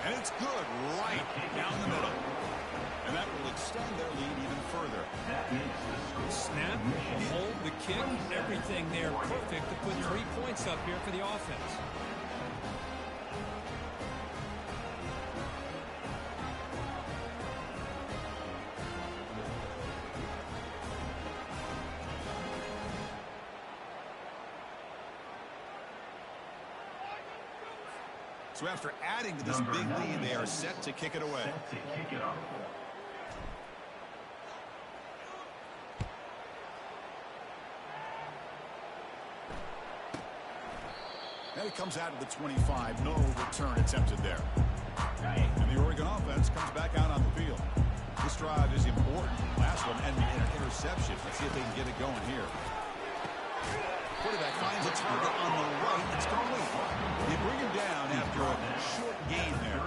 Speaker 10: And it's good right down the middle. And that will extend their lead even further.
Speaker 11: Snap, the hold, the kick, everything there perfect to put 3 points up here for the offense.
Speaker 10: So after adding to this big lead, they are set to kick it away. And it comes out of the 25. No return attempted there. And the Oregon offense comes back out on the field. This drive is important. Last one and an interception. Let's see if they can get it going here. Quarterback finds a target on the right. It's complete. They bring him down after a short gain there.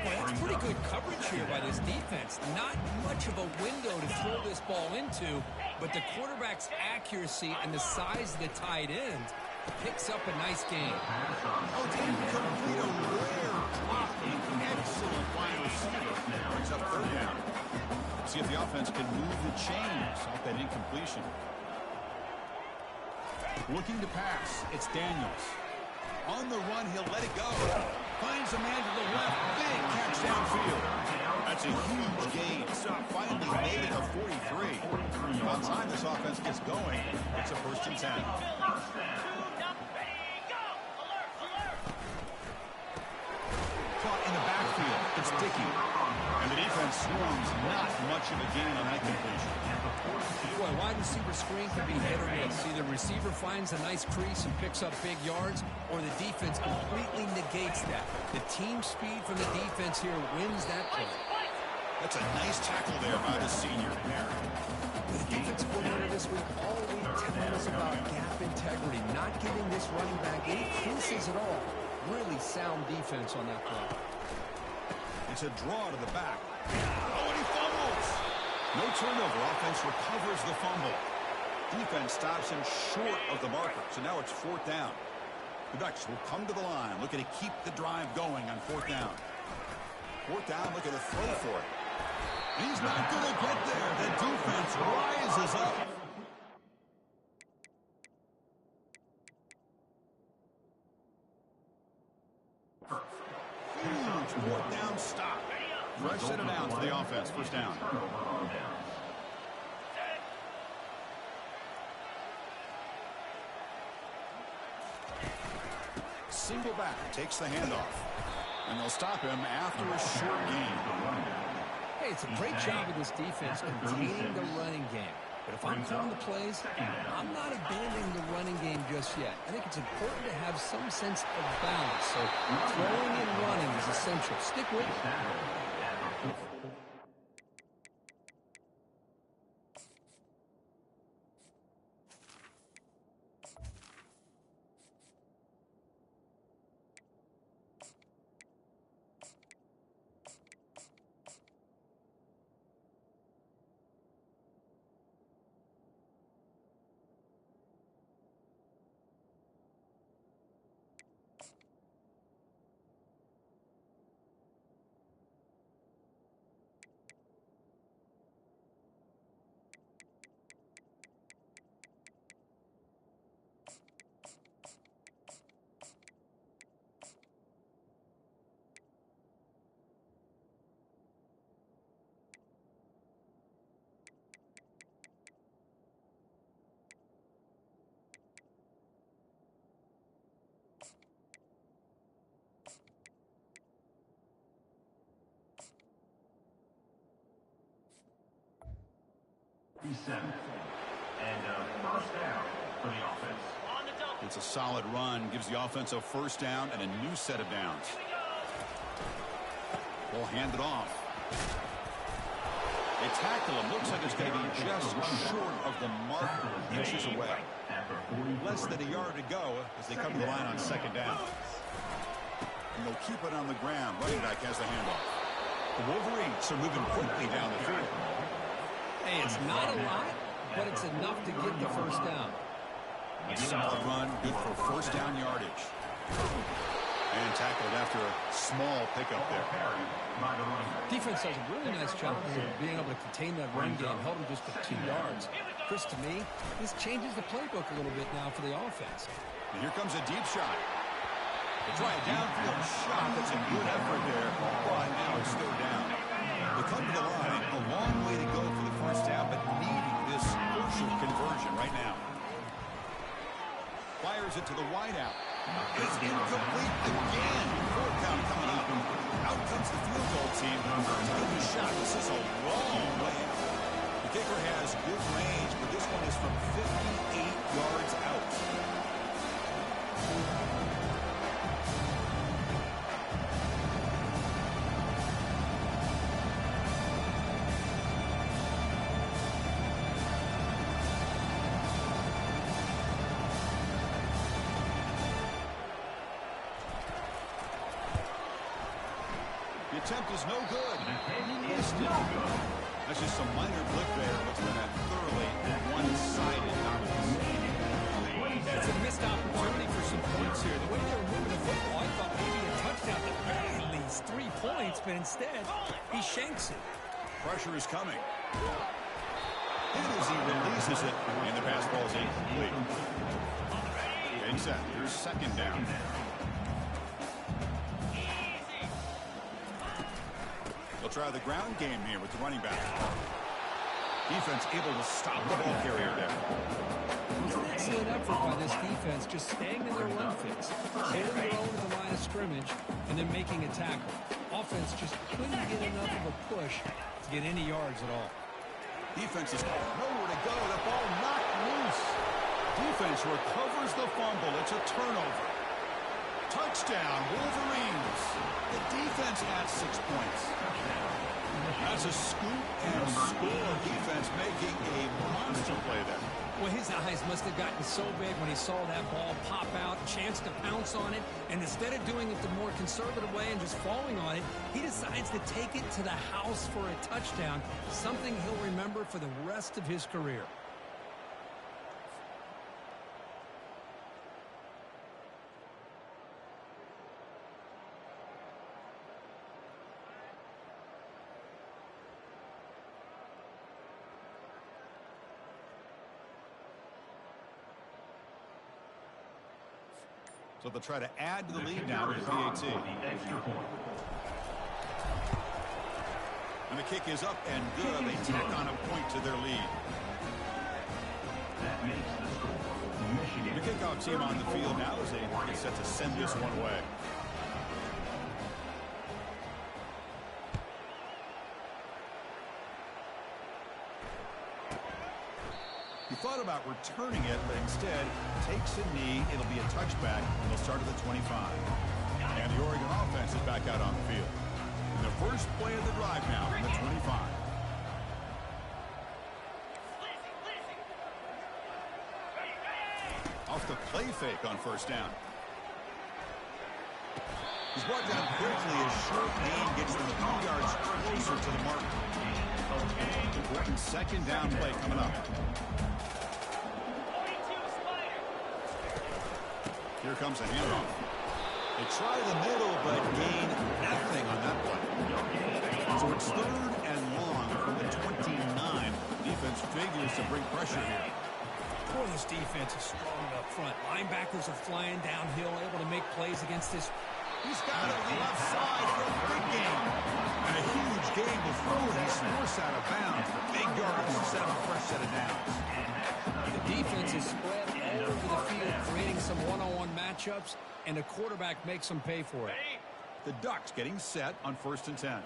Speaker 11: Well, that's pretty good coverage here by this defense. Not much of a window to throw this ball into, but the quarterback's accuracy and the size of the tight end picks up a nice game.
Speaker 10: Oh, didn't complete a rare drop. Excellent wide receiver. Brings up 3rd down. See if the offense can move the chains off that incompletion. Looking to pass. It's Daniels. On the run, he'll let it go. Finds a man to the left. Big catch downfield. That's It's a huge gain. Finally made it a 43. By the time this offense gets going, it's a 1st and 10. Caught in the backfield. It's Dickey. And the defense swarms not much of a gain on that completion.
Speaker 11: Boy, wide receiver screen can be hit or miss. Either receiver finds a nice crease and picks up big yards, or the defense completely negates that. The team speed from the defense here wins that play.
Speaker 10: That's a nice tackle there by the senior.
Speaker 11: The defensive coordinator this week all week telling us about gap integrity, not giving this running back any creases at all. Really sound defense on that play.
Speaker 10: It's a draw to the back. Oh, and he fumbles. No turnover. Offense recovers the fumble. Defense stops him short of the marker. So now it's 4th down. The Ducks will come to the line, looking to keep the drive going on 4th down. 4th down, looking to throw for it. He's not going to get there. The defense rises up. Huge 4th down stop. Fresh set of downs for the offense. 1st down. Single back takes the handoff. And they'll stop him after a short gain.
Speaker 11: Hey, it's a great job of this defense containing the running game. But if I'm calling the plays, I'm not abandoning the running game just yet. I think it's important to have some sense of balance. So throwing and running is essential. Stick with it.
Speaker 6: And 1st down for the offense.
Speaker 10: It's a solid run. Gives the offense a 1st down and a new set of downs. We'll hand it off. They tackle him. Looks like it's going to be just short of the marker. Inches away. Less than a yard to go as they come to the line on 2nd down. And they'll keep it on the ground. Running back has the handoff. The Wolverines are moving quickly down the field.
Speaker 11: Hey, it's not a lot, but it's enough to get the 1st down.
Speaker 10: A solid run, good for 1st down yardage. And tackled after a small pickup there.
Speaker 11: Defense does a really nice job of being able to contain that run game, held him just to 2 yards. Chris, to me, this changes the playbook a little bit now for the offense.
Speaker 10: And here comes a deep shot. They try a downfield shot. That's a good effort there. But now it's 3rd down. They come to the line, a long way to go for the 1st down, but needing this crucial conversion right now. Fires it to the wideout. It's incomplete again. 4th down coming up. Out comes the field goal team. Take a shot. This is a long way out. The kicker has good range, but this one is from 58 yards out. Attempt is no good. Missed it. That's just some minor blip there. What's been a thoroughly one-sided dominance.
Speaker 11: It's a missed opportunity for some points here. The way they were moving the football, I thought maybe a touchdown, at least 3 points, but instead, he shanks it.
Speaker 10: Pressure is coming. And as he releases it, and the pass ball is incomplete. Getting set. Here's 2nd down. They'll try the ground game here with the running back. Defense able to stop the ball carrier there.
Speaker 11: It was an excellent effort by this defense, just staying in their run fits, holding their own at the line of scrimmage, and then making a tackle. Offense just couldn't get enough of a push to get any yards at all.
Speaker 10: Defense is nowhere to go. The ball knocked loose. Defense recovers the fumble. It's a turnover. Touchdown, Wolverines. The defense has 6 points. That's a scoop and score. Defense making a monster play there.
Speaker 11: Well, his eyes must have gotten so big when he saw that ball pop out, chance to pounce on it, and instead of doing it the more conservative way and just falling on it, he decides to take it to the house for a touchdown, something he'll remember for the rest of his career.
Speaker 10: So they'll try to add to the lead now with the PAT. And the kick is up and good. They tack on a point to their lead.
Speaker 6: That makes the score. Michigan.
Speaker 10: The kickoff team on the field now as they get set to send this one away. He thought about returning it, but instead takes a knee. It'll be a touchback, and they'll start at the 25. And the Oregon offense is back out on the field. And the first play of the drive now from the 25. Off the play fake on first down. He's brought down quickly as short gain gets them a few yards closer to the mark. Important second down play coming up. Here comes a handoff. They try the middle, but gain nothing on that play. So it's 3rd and long from the 29. Defense figures to bring pressure here.
Speaker 11: Boy, this defense is strong up front. Linebackers are flying downhill, able to make plays against this.
Speaker 10: He's got it on the left side for a big gain. And a huge gain before he's forced out of bounds. Big yards to set up a fresh set of downs.
Speaker 11: The defense is spread all over the field, creating some one-on-one matchups, and the quarterback makes them pay for it.
Speaker 10: The Ducks getting set on 1st and 10.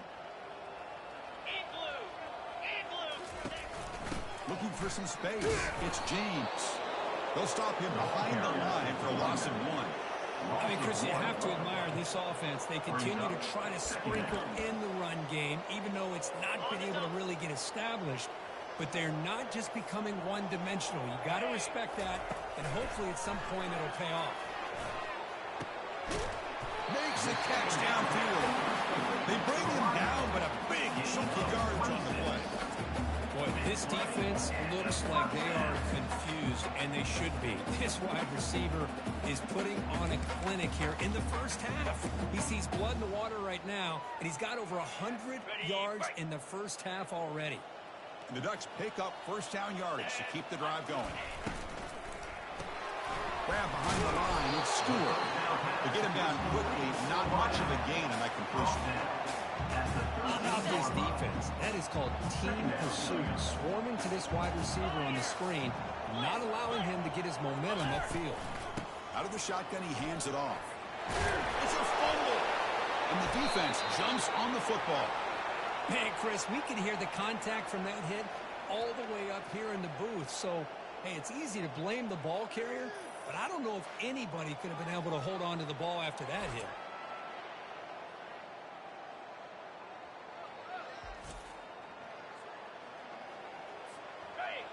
Speaker 10: Looking for some space. It's James. They'll stop him behind the line for a loss of 1.
Speaker 11: I mean, Chris, you have to admire this offense. They continue to try to sprinkle in the run game, even though it's not been able to really get established. But they're not just becoming one-dimensional. You got to respect that, and hopefully at some point it'll pay off.
Speaker 10: Makes a catch downfield. They bring him down, but a big chunk of yardage on the play.
Speaker 11: Boy, this defense looks like they are confused, and they should be. This wide receiver is putting on a clinic here in the first half. He sees blood in the water right now, and he's got over 100 yards in the first half already.
Speaker 10: And the Ducks pick up first down yardage to keep the drive going. Grab behind the line with Stewart. To get him down quickly, not much of a gain on that completion.
Speaker 11: How about this defense? That is called team pursuit. Swarming to this wide receiver on the screen, not allowing him to get his momentum upfield.
Speaker 10: Out of the shotgun, he hands it off. It's a fumble. And the defense jumps on the football.
Speaker 11: Hey, Chris, we can hear the contact from that hit all the way up here in the booth. So, hey, it's easy to blame the ball carrier, but I don't know if anybody could have been able to hold on to the ball after that hit.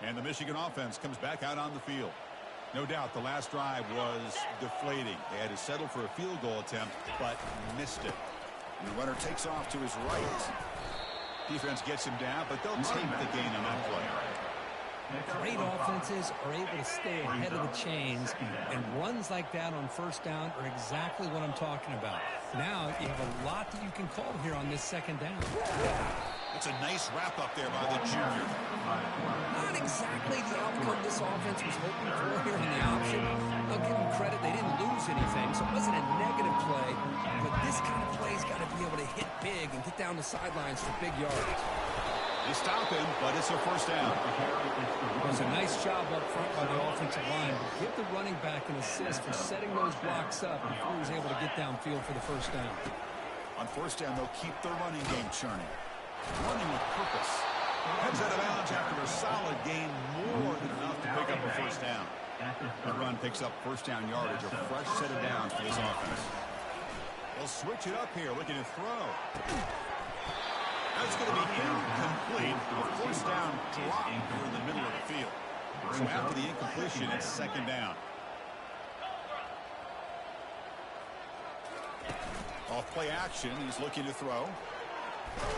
Speaker 10: And the Michigan offense comes back out on the field. No doubt the last drive was deflating. They had to settle for a field goal attempt, but missed it. And the runner takes off to his right. Defense gets him down, but they'll take the gain on that play.
Speaker 11: Great offenses are able to stay ahead of the chains, and runs like that on first down are exactly what I'm talking about. Now you have a lot that you can call here on this second down.
Speaker 10: That's a nice wrap-up there by the junior.
Speaker 11: Not exactly the outcome this offense was hoping for here in the option. I'll give them credit. They didn't lose anything, so it wasn't a negative play. But this kind of play's got to be able to hit big and get down the sidelines for big yards.
Speaker 10: They stop him, but it's a first down.
Speaker 11: It was a nice job up front by the offensive line. Give the running back an assist for setting those blocks up before he was able to get downfield for the first down.
Speaker 10: On first down, they'll keep their running game churning. Running with purpose. Heads out of bounds after a solid gain, more than enough to pick up a first down. The run picks up first down yardage, a fresh set of downs for this offense. They'll switch it up here, looking to throw. That's going to be incomplete. A first down drop here in the middle of the field. So after the incompletion, it's second down. Off play action, he's looking to throw. He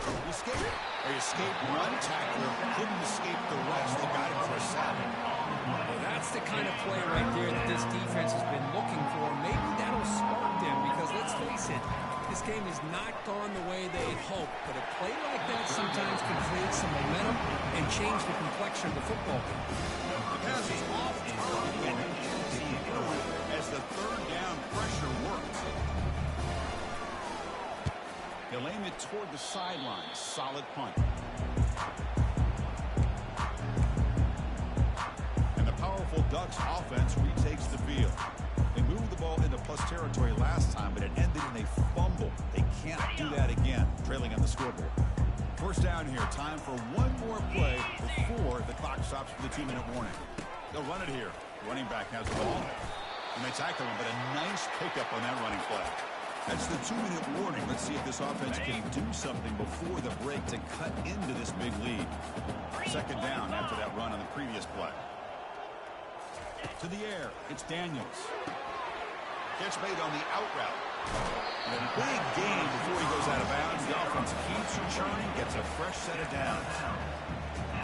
Speaker 10: escaped one tackler, couldn't escape the rest that got him for a sack.
Speaker 11: Well, that's the kind of play right there that this defense has been looking for. Maybe that'll spark them because let's face it, this game has not gone the way they'd hoped, but a play like that sometimes can create some momentum and change the complexion of the football game.
Speaker 10: The pass is off target and continued as the third down pressure works. He'll aim it toward the sideline. Solid punt. And the powerful Ducks offense retakes the field. They moved the ball into plus territory last time, but it ended in a fumble. They can't do that again, trailing on the scoreboard. First down here. Time for one more play before the clock stops for the 2-minute warning. They'll run it here. Running back has the ball. And they tackle him, but a nice pickup on that running play. That's the 2-minute warning. Let's see if this offense can do something before the break to cut into this big lead. Second down after that run on the previous play. To the air, it's Daniels. Catch made on the out route. And a big gain before he goes out of bounds. The offense keeps churning, gets a fresh set of downs.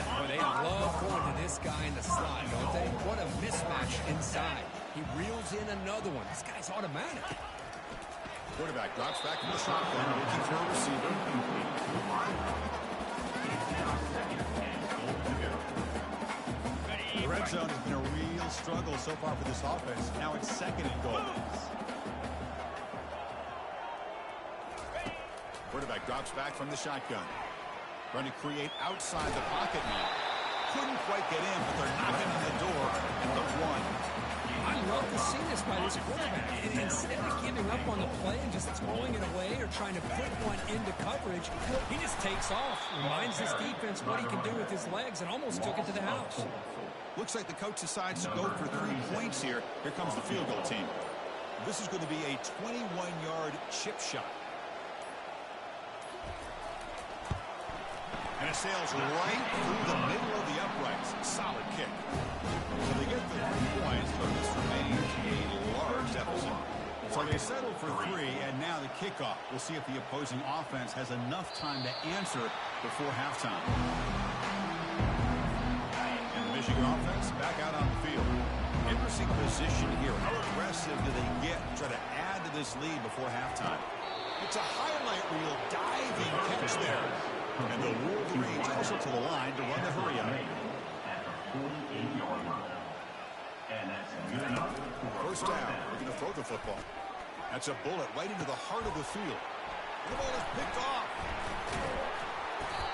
Speaker 11: Well, they love going to this guy in the slot, don't they? What a mismatch inside. He reels in another one. This guy's automatic.
Speaker 10: Quarterback drops back in the shotgun, looking for a receiver. The red zone has been a real struggle so far for this offense. Now it's second and goal. Quarterback drops back from the shotgun. Trying to create outside the pocket now. Couldn't quite get in, but they're knocking on the door at the 1.
Speaker 11: I love to see this by this quarterback. And instead of giving up on the play and just throwing it away or trying to put one into coverage, he just takes off, reminds this defense what he can do with his legs, and almost took it to the house.
Speaker 10: Looks like the coach decides to go for 3 points here. Here comes the field goal team. This is going to be a 21-yard chip shot. And it sails right through the middle of the uprights. Solid kick. So they get the 3 points, but this remains a large deficit. So they settle for 3, and now the kickoff. We'll see if the opposing offense has enough time to answer before halftime. And the Michigan offense back out on the field. Interesting position here. How aggressive do they get to try to add to this lead before halftime? It's a highlight reel diving catch there. And the Wolverines hustle to the line to run the hurry up. First down. We're going to throw the football. That's a bullet right into the heart of the field. The ball is picked off.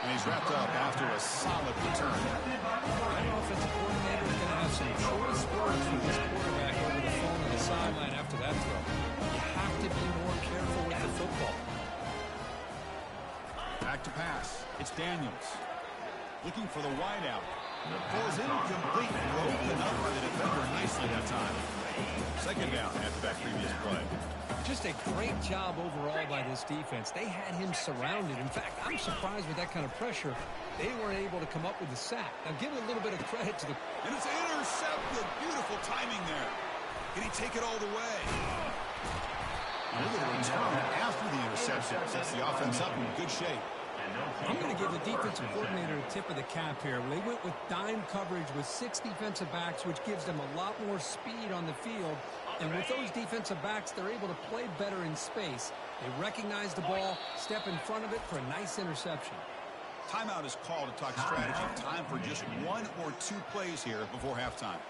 Speaker 10: And he's wrapped up after a solid return.
Speaker 11: That offensive coordinator is going to have some choice words with this quarterback over the phone on the sideline after that throw. You have to be more careful with the football.
Speaker 10: Back to pass. It's Daniels. Looking for the wideout. Ball is incomplete. Broken up by the defender nicely that time. Second down after that previous play.
Speaker 11: Just a great job overall by this defense. They had him surrounded. In fact, I'm surprised with that kind of pressure, they weren't able to come up with the sack. Now, give a little bit of credit to the...
Speaker 10: And it's intercepted. Beautiful timing there. Can he take it all the way? Now look at the return after the interception. Sets the offense up in good shape.
Speaker 11: I'm going to give the defensive coordinator a tip of the cap here. They went with dime coverage with 6 defensive backs, which gives them a lot more speed on the field. And with those defensive backs, they're able to play better in space. They recognize the ball, step in front of it for a nice interception.
Speaker 10: Timeout is called to talk strategy. Time for just 1 or 2 plays here before halftime.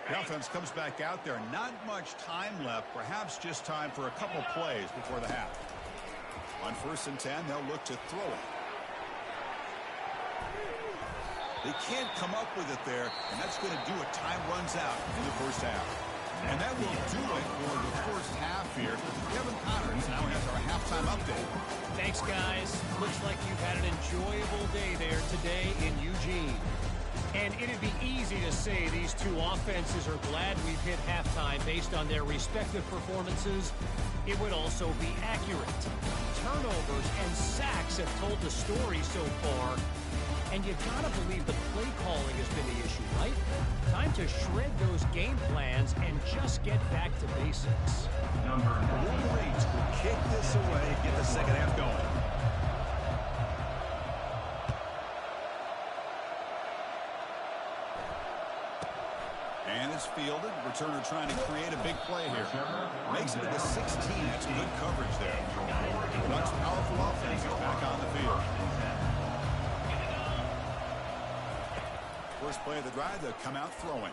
Speaker 10: The offense comes back out there. Not much time left. Perhaps just time for a couple plays before the half. On 1st and 10, they'll look to throw it. They can't come up with it there, and that's going to do it. Time runs out in the first half. And that will do it for the first half here. Kevin Connors now has our halftime update.
Speaker 7: Thanks, guys. Looks like you've had an enjoyable day there today in Eugene. And it'd be easy to say these two offenses are glad we've hit halftime based on their respective performances. It would also be accurate. Turnovers and sacks have told the story so far. And you've got to believe the play calling has been the issue, right? Time to shred those game plans and just get back to basics.
Speaker 10: Wolverines will kick this away and get the second half going. And it's fielded. Returner trying to create a big play here. Makes it to the 16. That's good coverage there. Ducks' powerful offense is back on the field. First play of the drive, they'll come out throwing.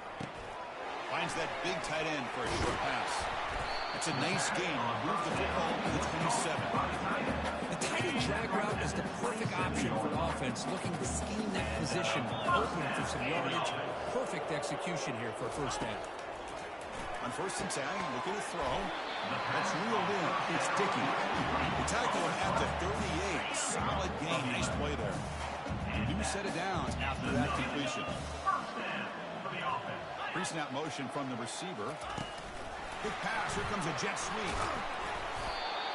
Speaker 10: Finds that big tight end for a short pass. It's a nice game. Move the football to the 27.
Speaker 11: The tight end drag route is the perfect option for offense looking to scheme that position open for some yardage. Perfect execution here for first down.
Speaker 10: On 1st and 10, looking to throw. That's reeled in. It's Dickey. They tackle him at the 38. Solid gain. Nice play there. New set of downs after that completion. Pre-snap motion from the receiver. Big pass. Here comes a jet sweep.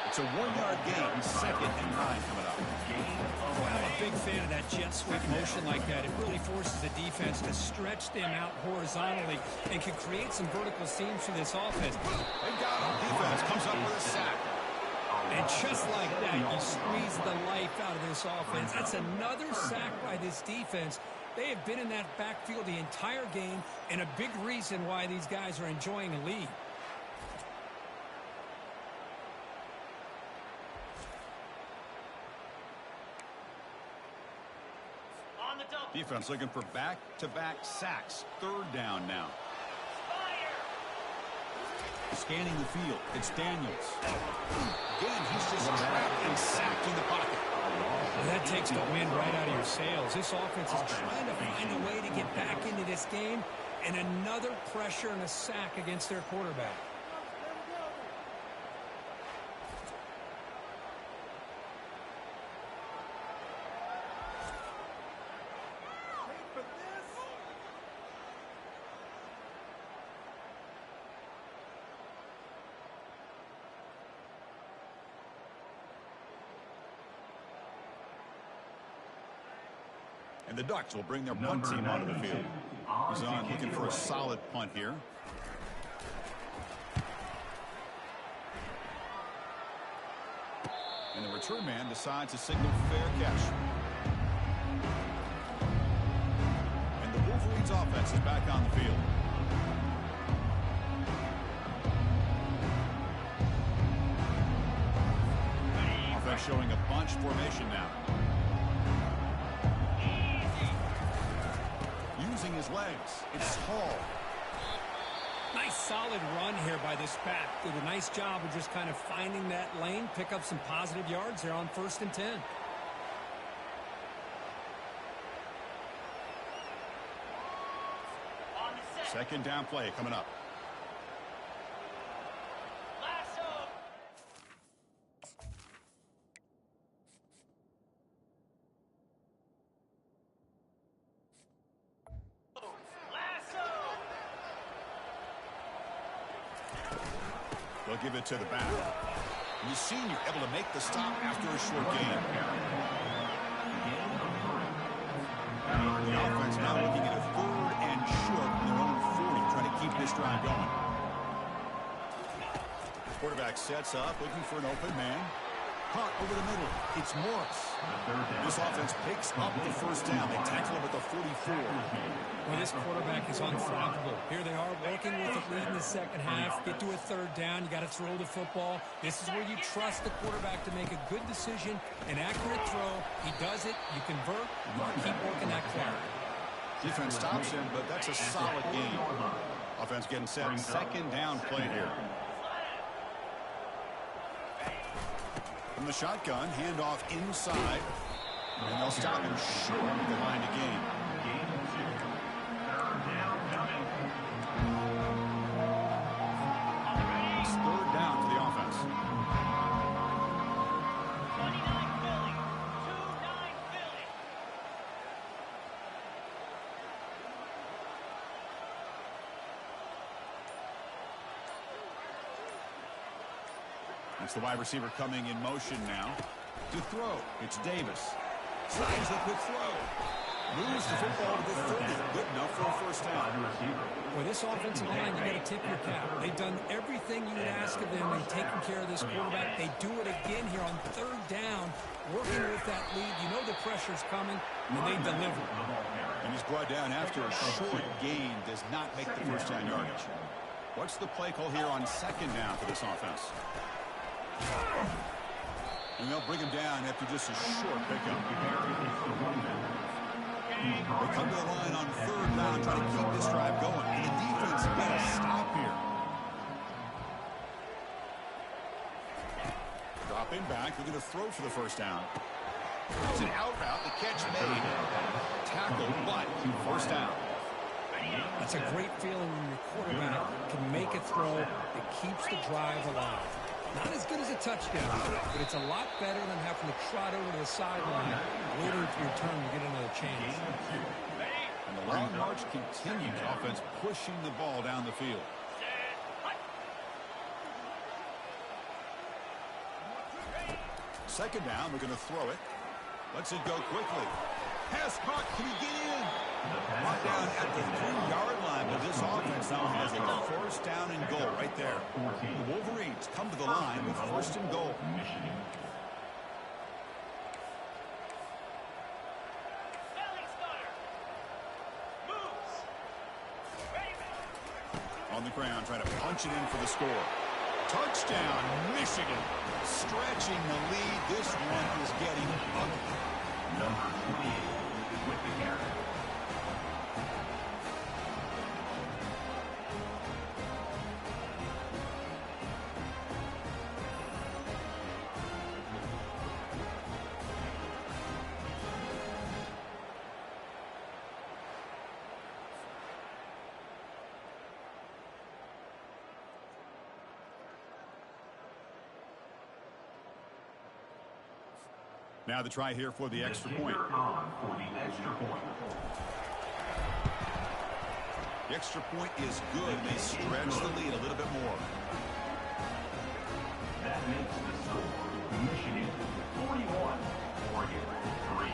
Speaker 10: It's a 1-yard gain. 2nd and 9 coming up.
Speaker 11: Well, I'm a big fan of that jet sweep motion like that. It really forces the defense to stretch them out horizontally and can create some vertical seams for this offense.
Speaker 10: They got him. Defense comes up with a sack.
Speaker 11: And just like that, you squeeze the life out of this offense. That's another sack by this defense. They have been in that backfield the entire game, and a big reason why these guys are enjoying a lead.
Speaker 10: Defense looking for back-to-back sacks. 3rd down now. Scanning the field. It's Daniels. Again, he's just trapped and sacked in the pocket.
Speaker 11: Well, that takes the wind right out of your sails. This offense is trying to find a way to get back into this game, and another pressure and a sack against their quarterback.
Speaker 10: And the Ducks will bring their punt team onto the field. He's on looking for a solid punt here. And the return man decides to signal fair catch. And the Wolverines offense is back on the field. Offense showing a bunch formation now. Using his legs. It's Hall.
Speaker 11: Nice solid run here by this back. Did a nice job of just kind of finding that lane, pick up some positive yards there on 1st and 10.
Speaker 10: Second down play coming up. They'll give it to the back. And the senior able to make the stop after a short gain. The offense now looking at a 3rd and short from their own 40, trying to keep this drive going. Quarterback sets up, looking for an open man. caught over the middle. It's Morris. This offense picks up the first down. They tackle him at the 44.
Speaker 11: Well, this quarterback is unflappable. Here they are working with the lead in the second half. Get to a third down. You got to throw the football. This is where you trust the quarterback to make a good decision, an accurate throw. He does it. You convert. You keep working that clock.
Speaker 10: Defense stops him, but that's a solid game. Offense getting set. Second down play here. From the shotgun, handoff inside. And they'll stop him short of the line to gain. It's third down to the offense.
Speaker 3: 29 Philly. 2-9 Philly.
Speaker 10: It's the wide receiver coming in motion now. To throw, it's Davis. Slides the quick throw. Moves the football to the 30. Good enough for a first down.
Speaker 11: Well, this offensive line, you got to tip your cap. They've done everything you would ask of them in taking care of this quarterback. They do it again here on third down, working with that lead. You know the pressure's coming, and they deliver.
Speaker 10: And he's brought down after a short gain. Does not make the first down yardage. What's the play call here on second down for this offense? And they'll bring him down after just a short pickup. They come to the line on third down, trying to keep this drive going. And the defense got to stop here. Dropping back, they're going to throw for the first down. It's an out route, the catch made. Tackled, but first down.
Speaker 11: That's a great feeling when your quarterback can make a throw that keeps the drive alive. Not as good as a touchdown, but it's a lot better than having to trot over to the sideline, waiting for your turn to get another chance.
Speaker 10: And the long march continues. Offense pushing the ball down the field. Second down, we're going to throw it. Lets it go quickly. Pass caught. Can he get in? Brought down at the 3-yard line, but this offense now has a first down and goal right there. The Wolverines come to the line with first and goal. On the ground, trying to punch it in for the score. Touchdown, Michigan. Stretching the lead. This one is getting ugly.
Speaker 6: Number 28 with the carry.
Speaker 10: Now the try here for the extra point. The extra point is good. They stretch the lead a little bit more.
Speaker 6: That makes the score Michigan 41, Oregon 3.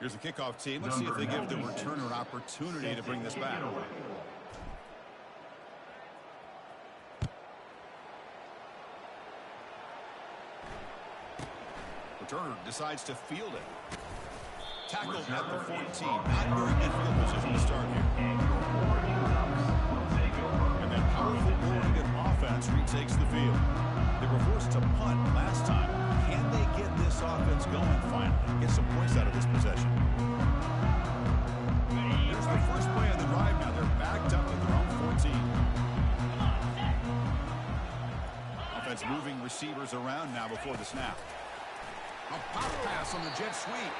Speaker 10: Here's the kickoff team. Let's see if they give the returner an opportunity to bring this back. Returner decides to field it. Tackled at the 14. Not very good field position to start here. And that powerful Oregon offense retakes the field. They were forced to punt last time. Can they get this offense going finally? Get some points out of this possession. There's the first play of the drive now. They're backed receivers around now before the snap. A pop pass on the jet sweep.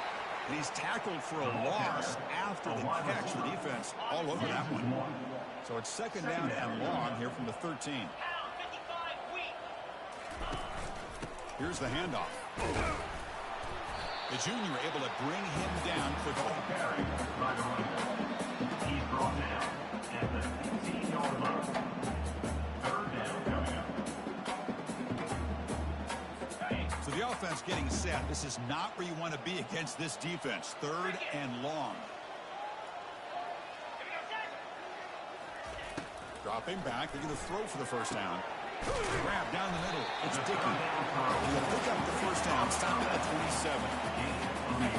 Speaker 10: And he's tackled for a loss after the catch. The defense all over that one. So it's second down and long here from the 13. Here's the handoff. The junior able to bring him down quickly.
Speaker 6: He's brought down at the 15-yard line. Third down coming up.
Speaker 10: So the offense getting set. This is not where you want to be against this defense. Third and long. Dropping back. They're going to throw for the first down. Grab down the middle. It's Dickey. He'll pick up the first down. Stop at the 27.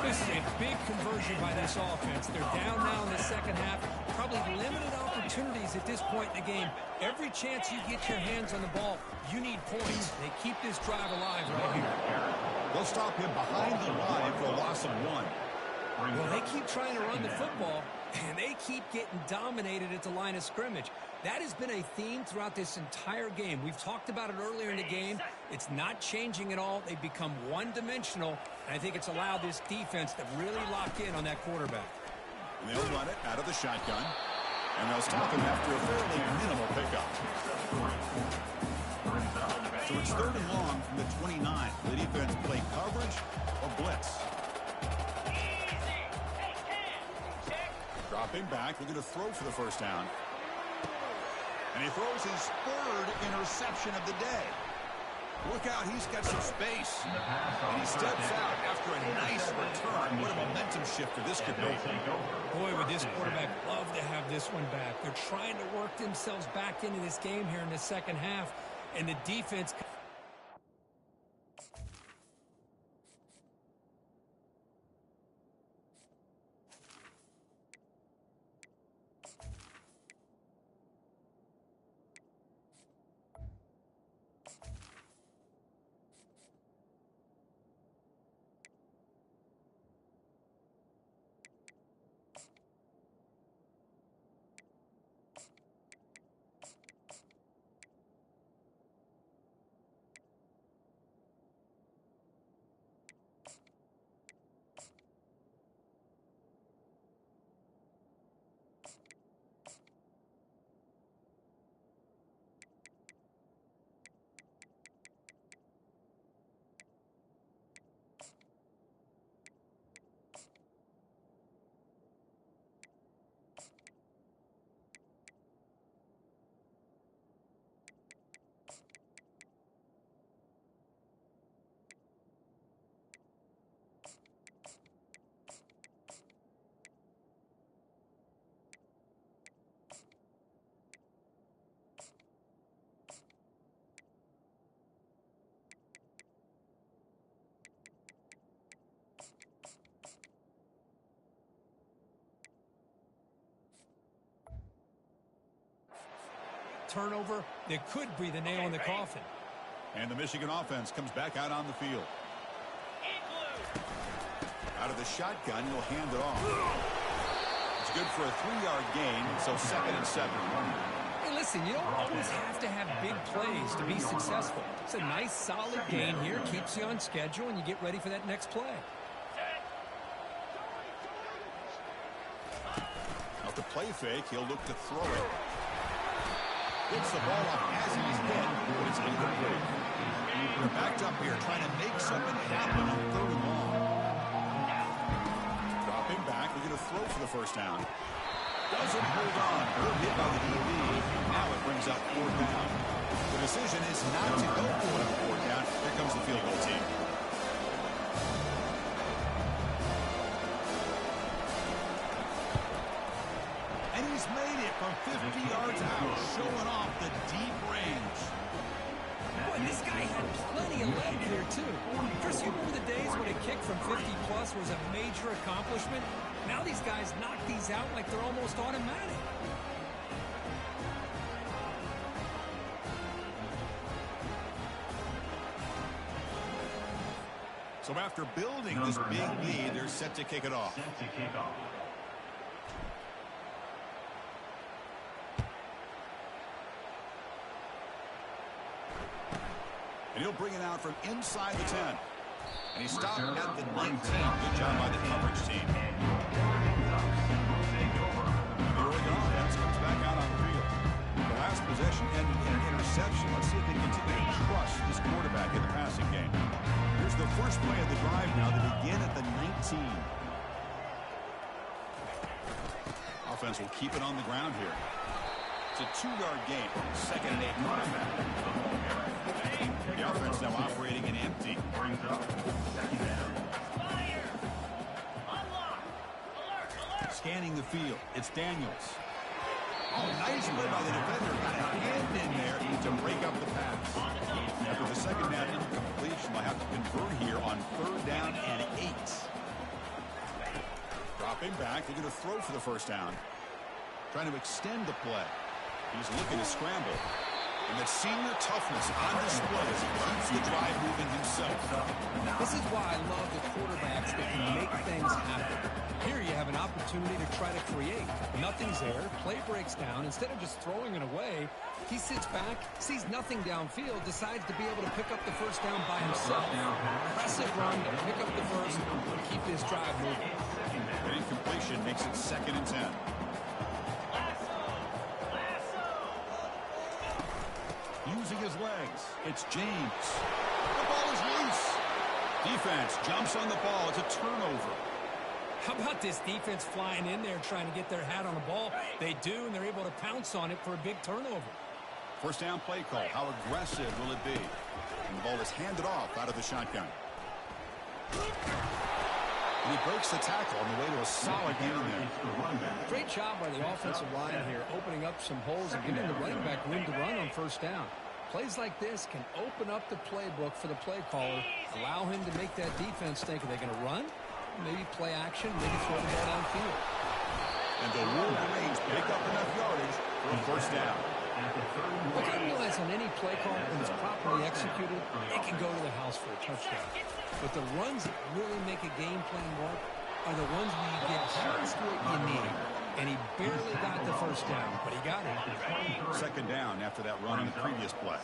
Speaker 11: This is a big conversion by this offense. They're down now in the second half. Probably limited opportunities at this point in the game. Every chance you get your hands on the ball, you need points. They keep this drive alive right here.
Speaker 10: They'll stop him behind the line for a loss of 1.
Speaker 11: Well, they keep trying to run the football, and they keep getting dominated at the line of scrimmage. That has been a theme throughout this entire game. We've talked about it earlier in the game. It's not changing at all. They've become one-dimensional, and I think it's allowed this defense to really lock in on that quarterback.
Speaker 10: And they'll run it out of the shotgun, and they'll stop him after a fairly minimal pickup. So it's third and long from the 29. The defense play coverage or blitz. Dropping back, they're going to throw for the first down. And he throws his third interception of the day. Look out, he's got some space. And he steps out after a nice return. What a momentum shifter this could be.
Speaker 11: Boy, would this quarterback love to have this one back. They're trying to work themselves back into this game here in the second half. And the defense... turnover that could be the nail in the coffin.
Speaker 10: And the Michigan offense comes back out on the field. Out of the shotgun, he'll hand it off. It's good for a 3-yard gain, so 2nd and 7.
Speaker 11: Hey, listen, you don't always have to have big plays to be successful. It's a nice, solid gain here. Keeps you on schedule, and you get ready for that next play.
Speaker 10: Out the play fake, he'll look to throw it. Gets the ball up as he's hit, but it's incomplete. They're backed up here trying to make something happen on 3rd and long. Dropping back, we're going to throw for the first down. Doesn't hold on. Good hit by the DB. Now it brings up 4th down. The decision is not to go for it on 4th down. Here comes the field goal team. And he's made it from 50 yards out, showing off the deep range.
Speaker 11: Boy, this guy had plenty of leg here, too. Chris, you remember the days when a kick from 50-plus was a major accomplishment? Now these guys knock these out like they're almost automatic.
Speaker 10: So after building this big lead, they're set to kick it off.
Speaker 6: Set to kick off.
Speaker 10: And he'll bring it out from inside the 10. And he stopped at the 19. Good job by the coverage team. And the Oregon offense comes back out on the field. The last possession ended in an interception. Let's see if they continue to trust this quarterback in the passing game. Here's the first play of the drive now. They begin at the 19. Offense will keep it on the ground here. It's a 2-yard gain. 2nd and 8. The offense now operating in empty. Scanning the field. It's Daniels. Oh, nice play by the defender. Got a hand in there to break up the pass. After the second down incompletion, they'll have to convert here on 3rd down and 8. Dropping back. They're going to throw for the first down. Trying to extend the play. He's looking to scramble. And that senior toughness on display as he keeps the drive moving himself.
Speaker 11: This is why I love the quarterbacks that can make things happen. Here you have an opportunity to try to create. Nothing's there. Play breaks down. Instead of just throwing it away, he sits back, sees nothing downfield, decides to be able to pick up the first down by himself. Impressive run to pick up the first and keep this drive moving.
Speaker 10: An incompletion makes it 2nd and 10. Using his legs, it's James. The ball is loose. Defense jumps on the ball. It's a turnover.
Speaker 11: How about this defense flying in there trying to get their hat on the ball? They do, and they're able to pounce on it for a big turnover.
Speaker 10: First down play call. How aggressive will it be? And the ball is handed off out of the shotgun. And he breaks the tackle on the way to a solid gain there.
Speaker 11: Great job by the offensive line here, opening up some holes and giving the running back room to run on first down. Plays like this can open up the playbook for the play caller, allow him to make that defense think, are they going to run? Maybe play action, maybe throw the ball downfield.
Speaker 10: And the Wolverines pick up enough yardage for a first down.
Speaker 11: Look, I realize on any play call, when it's properly executed, it can go to the house for a touchdown. But the runs that really make a game plan work are the ones where you get just what you need. And he barely got the first down, but he got it.
Speaker 10: 2nd down after that run on the previous play.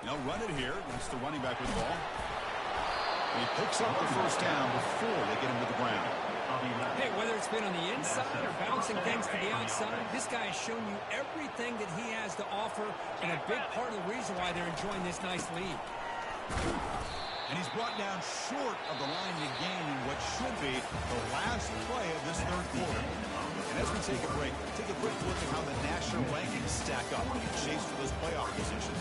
Speaker 10: They'll run it here. It's the running back with the ball. And he picks up the first down before they get him to the ground.
Speaker 11: Hey, whether it's been on the inside or bouncing things to the outside, this guy has shown you everything that he has to offer, and a big part of the reason why they're enjoying this nice lead.
Speaker 10: And he's brought down short of the line to gain in what should be the last play of this 3rd quarter. And as we take a quick look at how the national rankings stack up in chase for those playoff positions.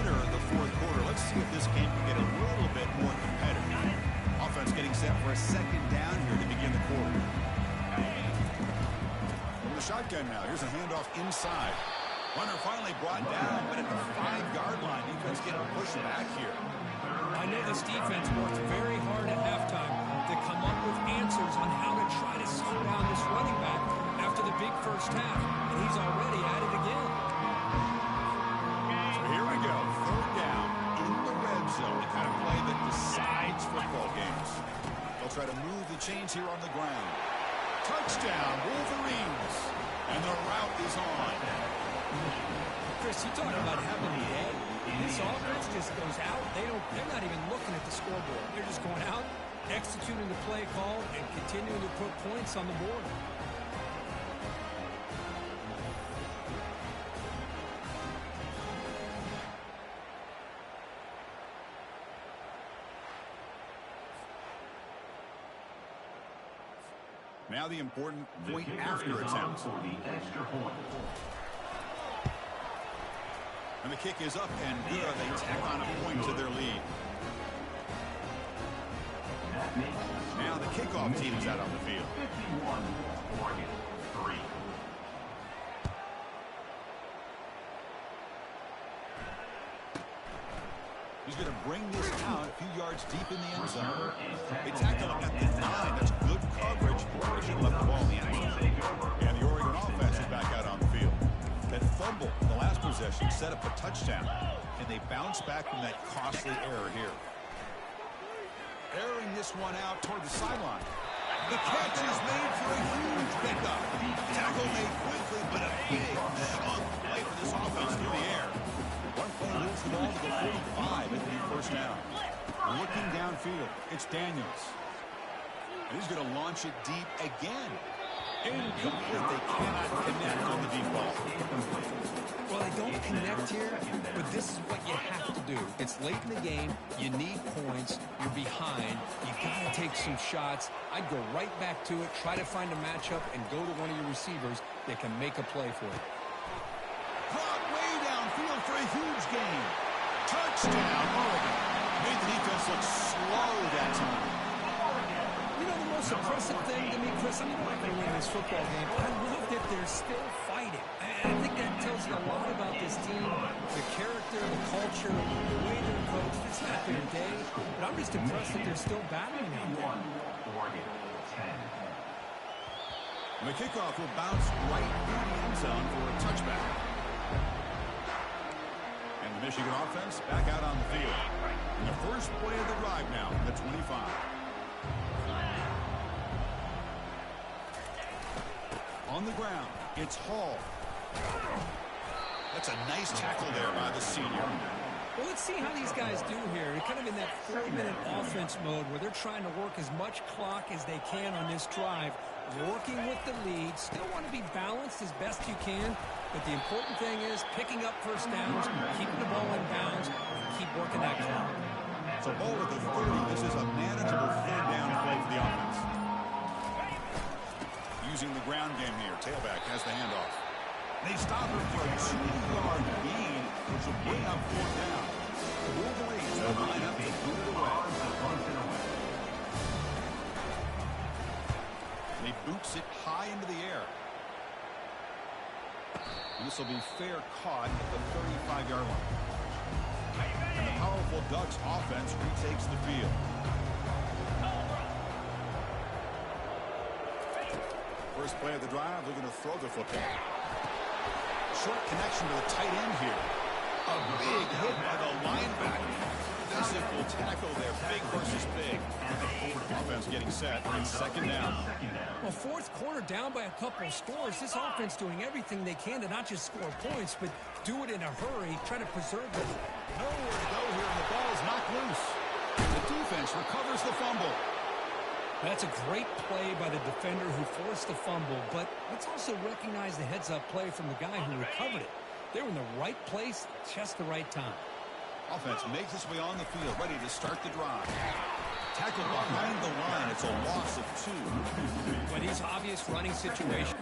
Speaker 10: The 4th quarter. Let's see if this game can get a little bit more competitive. Offense getting set for a 2nd down here to begin the quarter. From the shotgun now. Here's a handoff inside. Runner finally brought down, but at the 5-yard line, defense getting pushed back here.
Speaker 11: I know this defense worked very hard at halftime to come up with answers on how to try to slow down this running back after the big first half, and he's already at it again.
Speaker 10: Here we go, 3rd down in the red zone, the kind of play that decides football games. They'll try to move the chains here on the ground. Touchdown, Wolverines, and the route is on.
Speaker 11: Chris, you talking about having the day? This offense just goes out. They're not even looking at the scoreboard. They're just going out, executing the play call, and continuing to put points on the board.
Speaker 10: Now the important point after attempt. And the kick is up and good. They tack on a point to their lead. Now the kickoff team is out on the field.
Speaker 6: 51, Oregon, 3.
Speaker 10: He's going to bring this out a few yards deep in the end zone. They tackle him at the 9. That's good coverage. They should have left the ball in the end zone. And the Oregon offense is back out on the field. That fumble in the last possession set up a touchdown. And they bounce back from that costly error here. Airing this one out toward the sideline. The catch is made for a huge pickup. Tackle made quickly, but a big chunk play for this offense through the air. One play moves the ball to the 45. It'll be first down. Looking downfield, it's Daniels. And he's going to launch it deep again. Incomplete. They cannot connect on the deep ball.
Speaker 11: Well, they don't connect here, but this is what you have to do. It's late in the game. You need points. You're behind. You got to take some shots. I'd go right back to it, try to find a matchup, and go to one of your receivers that can make a play for you.
Speaker 10: Caught way downfield for a huge gain. Touchdown, Oregon. Made the defense look slow that time.
Speaker 11: You know, the most impressive thing to me, Chris, I'm not going to win this football game. I love that they're still fighting. I think that tells you a lot about this team, the character, the culture, the way they're coached. It's not their day, but I'm just impressed that they're still battling out there.
Speaker 10: And the kickoff will bounce right through the end zone for a touchback. And the Michigan offense back out on the field. And the first play of the drive now, the 25. On the ground, it's Hall. That's a nice tackle there by the senior.
Speaker 11: Well, let's see how these guys do here. They're kind of in that 4-minute offense mode where they're trying to work as much clock as they can on this drive, working with the lead. Still want to be balanced as best you can, but the important thing is picking up first downs, keeping the ball in bounds, and keep working that clock.
Speaker 10: So ball at the 30. This is a manageable third down play for the offense. Using the ground game here. Tailback has the handoff. They stop her for a 2-yard gain, which will bring up fourth down. The Wolverines will line up and boot it away. And he boots it high into the air. And this will be fair caught at the 35-yard line. And the powerful Ducks offense retakes the field. First play of the drive, they're going to throw the football. Short connection to the tight end here. A big hit by the linebacker. Physical tackle there, big versus big. Offense getting set, and second down.
Speaker 11: Well, fourth quarter down by a couple of scores. This offense doing everything they can to not just score points, but do it in a hurry, try to preserve the lead.
Speaker 10: Nowhere to go here, and the ball is knocked loose. The defense recovers the fumble.
Speaker 11: That's a great play by the defender who forced the fumble, but let's also recognize the heads-up play from the guy who recovered it. They were in the right place, just the right time.
Speaker 10: Offense makes its way on the field, ready to start the drive. Tackled behind the line. It's a loss of 2.
Speaker 11: But these obvious running situations.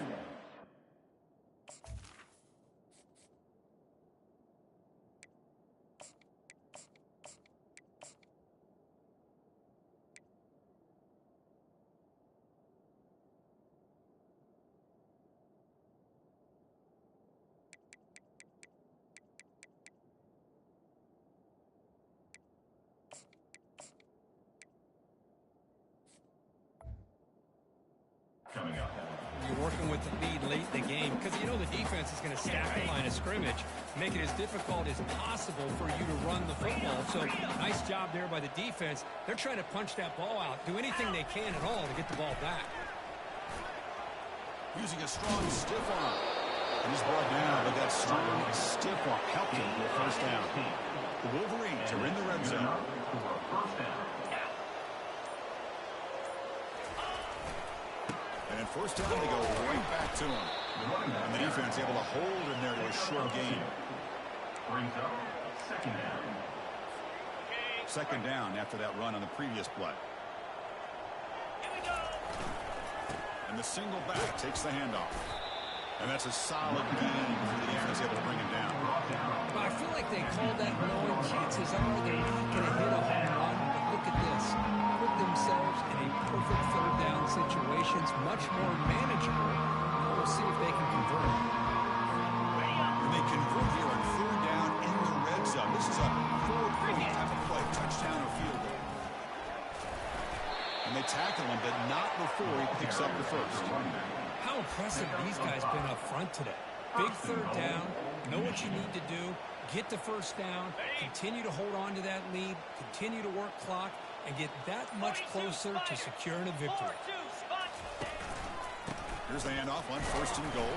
Speaker 6: Coming up.
Speaker 11: You're working with the lead late in the game because you know the defense is going to stack the line of scrimmage, make it as difficult as possible for you to run the football. So nice job there by the defense. They're trying to punch that ball out, do anything they can at all to get the ball back.
Speaker 10: Using a strong stiff arm. And he's brought down, but that strong stiff arm helped him with first down. The Wolverines are in the red zone. And first down, they go right back to him. And the defense able to hold him there to a short gain.
Speaker 6: Brings up second down.
Speaker 10: Second down after that run on the previous play. And the single back takes the handoff. And that's a solid gain for the defense able to bring him down.
Speaker 11: Well, I feel like they called that knowing chances are they're not going to hit a home run. But look at this. Put themselves in a perfect third down situation. It's much more manageable. We'll see if they can convert.
Speaker 10: And they convert here on third down in the red zone. This is a 4-point type of play. Touchdown or field goal. And they tackle him, but not before he picks up the first.
Speaker 11: How impressive these guys been up front today. Big third down, know what you need to do, get the first down, continue to hold on to that lead, continue to work clock, and get that much closer to securing a victory.
Speaker 10: Here's the handoff on 1st and goal.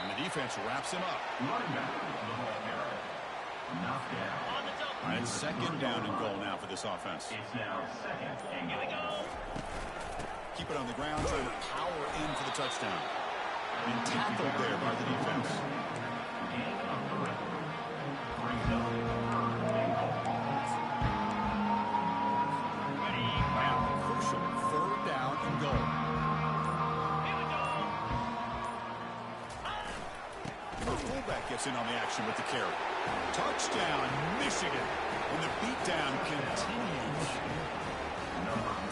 Speaker 10: And the defense wraps him up.
Speaker 6: Running back, the ball carrier. Knocked down.
Speaker 10: And 2nd down and goal now for this offense.
Speaker 6: It's now 2nd and goal.
Speaker 10: Keep it on the ground, trying to power in for the touchdown. And tackled there by the defense.
Speaker 6: Gain of 3. Brings up 3rd and goal.
Speaker 10: Now, crucial 3rd down and goal. The fullback gets in on the action with the carry. Touchdown, Michigan. And the beatdown continues.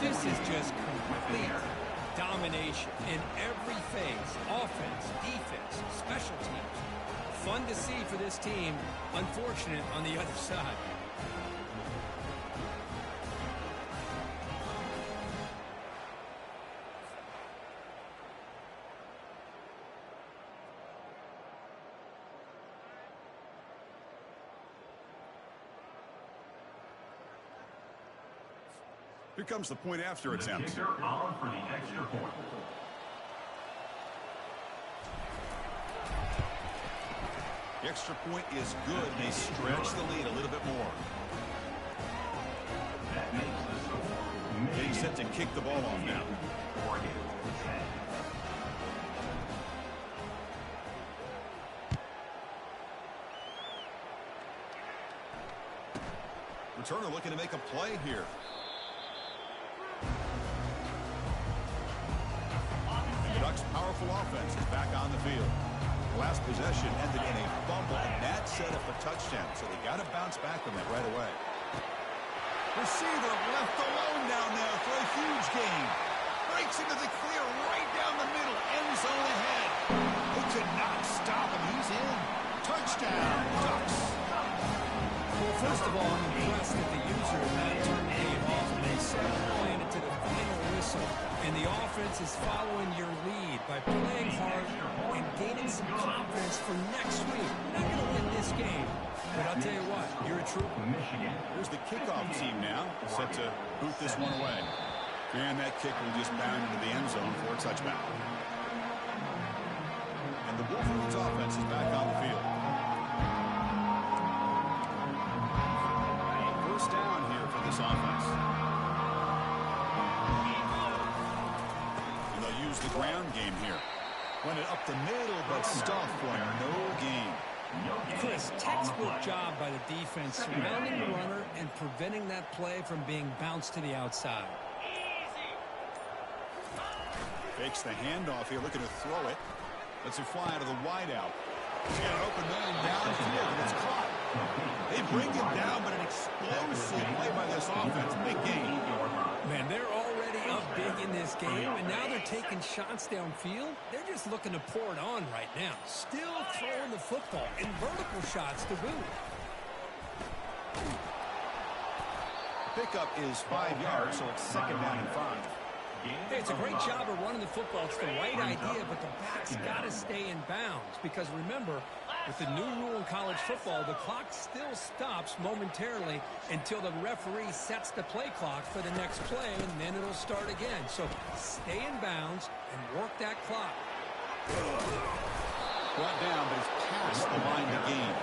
Speaker 11: This is just complete domination in every phase. Offense, defense, special teams. Fun to see for this team. Unfortunate on the other side.
Speaker 10: Here comes the point after
Speaker 6: The
Speaker 10: attempt.
Speaker 6: kicker on for the extra point.
Speaker 10: The extra point is good. They stretch the lead a little bit more.
Speaker 6: That makes the score.
Speaker 10: Getting set to kick the ball off now.
Speaker 6: Oregon 10.
Speaker 10: Returner looking to make a play here. The Ducks' powerful offense is back on the field. Last possession ended in a fumble, and that set up a touchdown, so they got to bounce back from that right away. Receiver left alone down there for a huge gain. Breaks into the clear right down the middle, end zone ahead. They could not stop him. He's in. Touchdown, Ducks.
Speaker 11: Well, first of all, I'm impressed that the user of that turned the game off and they settled playing it to the final whistle. And the offense is following your lead by playing hard and gaining some confidence for next week. You're not going to win this game, but I'll tell you what, you're a trooper.
Speaker 10: Here's the kickoff team now, set to boot this one away. And that kick will just bound into the end zone for a touchback. And the Wolverines offense is back on the field. First down here for this offense. And they'll use the ground game here. Run it up the middle, but stuff for no gain.
Speaker 11: Chris, textbook job by the defense surrounding the runner and preventing that play from being bounced to the outside.
Speaker 10: Fakes the handoff here, looking to throw it. Lets it fly out of the wideout. He's got an open man downfield, and it's caught. They bring it down, but an explosive play by this offense. Big game.
Speaker 11: Man, they're already up big in this game, and now they're taking shots downfield. They're just looking to pour it on right now. Still throwing the football, and vertical shots to boot.
Speaker 10: Pickup is 5 yards, so it's 2nd down and 5.
Speaker 11: Hey, it's a great job of running the football. It's the right idea, but the back's got to stay in bounds. Because remember, with the new rule in college football, the clock still stops momentarily until the referee sets the play clock for the next play, and then it'll start again. So stay in bounds and work that clock.
Speaker 10: Brought down, but it's past the line to gain.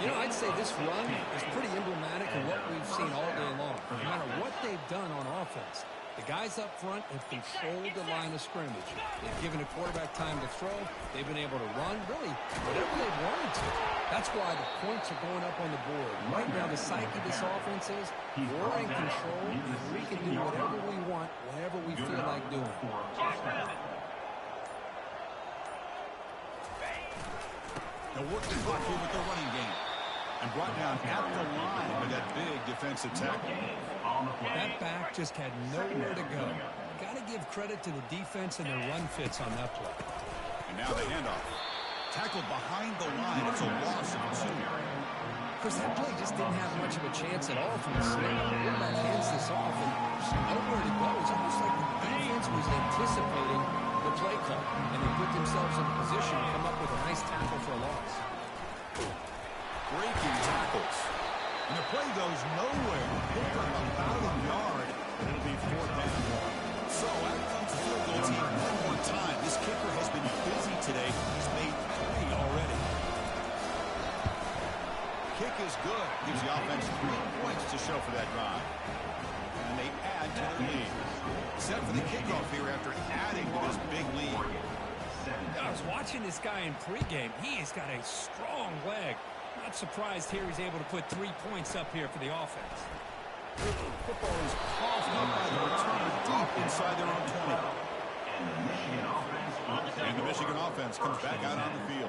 Speaker 11: You know, I'd say this run is pretty emblematic of what we've seen all day long. No matter what they've done on offense, the guys up front have controlled the line of scrimmage. They've given a quarterback time to throw. They've been able to run, really, whatever they've wanted to. That's why the points are going up on the board. Right now, the psyche of this offense is we're in control, and we can do whatever we want, whatever we feel like doing.
Speaker 10: They'll work the clock here with the running game. And brought down at the line with that big defensive tackle.
Speaker 11: That back just had nowhere to go. Got to give credit to the defense and their run fits on that play.
Speaker 10: And now the handoff. Tackled behind the line. It's a loss of 2.
Speaker 11: Because that play just didn't have much of a chance at all from the snap. The quarterback hands this off and there's nowhere to go. It's almost like the defense was anticipating the play call, and they put themselves in a position to come up with a nice tackle for a loss.
Speaker 10: Breaking tackles. And the play goes nowhere. Picked up about a yard, and it'll be 4th down. So out comes the field goal team one more time. This kicker has been busy today. He's made 3 already. Kick is good. Gives the offense 3 points to show for that drive. And they add to their lead. Set for the kickoff here after adding to this big lead.
Speaker 11: I was watching this guy in pregame. He has got a strong leg. Not surprised here he's able to put 3 points up here for the offense.
Speaker 10: Football is coughed up by the returner deep inside their own 20. And the Michigan offense comes back out on the field.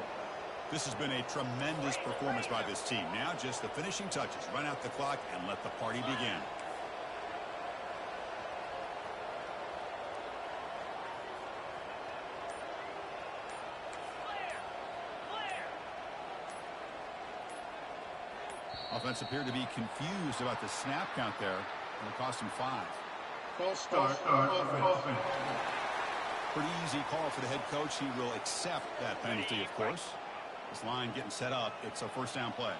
Speaker 10: This has been a tremendous performance by this team. Now just the finishing touches. Run out the clock and let the party begin. Offense appeared to be confused about the snap count there. It'll cost him 5.
Speaker 9: False start. Offense.
Speaker 10: Pretty easy call for the head coach. He will accept that penalty, of course. This line getting set up. It's a first down play.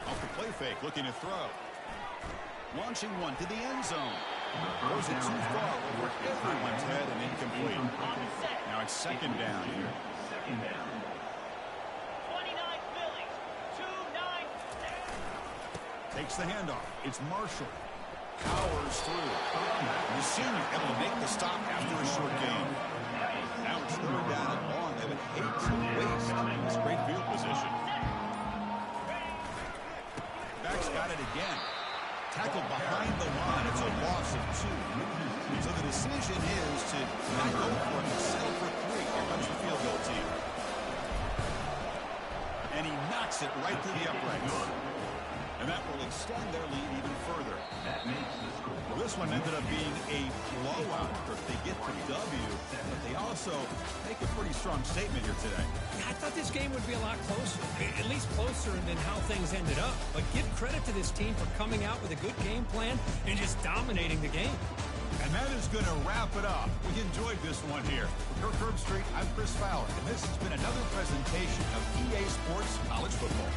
Speaker 10: Off the play fake, looking to throw. Launching one to the end zone. Throws it too far over everyone's head and incomplete. Now it's second down here. Takes the handoff. It's Marshall. Powers through. The senior able to make the stop after a short gain. Now it's third down and long. They would hate to waste this great field position. Back's got it again. Tackled behind the line. It's a loss of 2. So the decision is to not go for it, but settle for 3. Here comes the field goal team. And he knocks it right through the uprights. And that will extend their lead even further. Well, this one ended up being a blowout. They get the W, but they also make a pretty strong statement here today.
Speaker 11: Yeah, I thought this game would be a lot closer, at least closer than how things ended up. But give credit to this team for coming out with a good game plan and just dominating the game.
Speaker 10: And that is going to wrap it up. We enjoyed this one here. For Kirk Herbstreit, I'm Chris Fowler, and this has been another presentation of EA Sports College Football.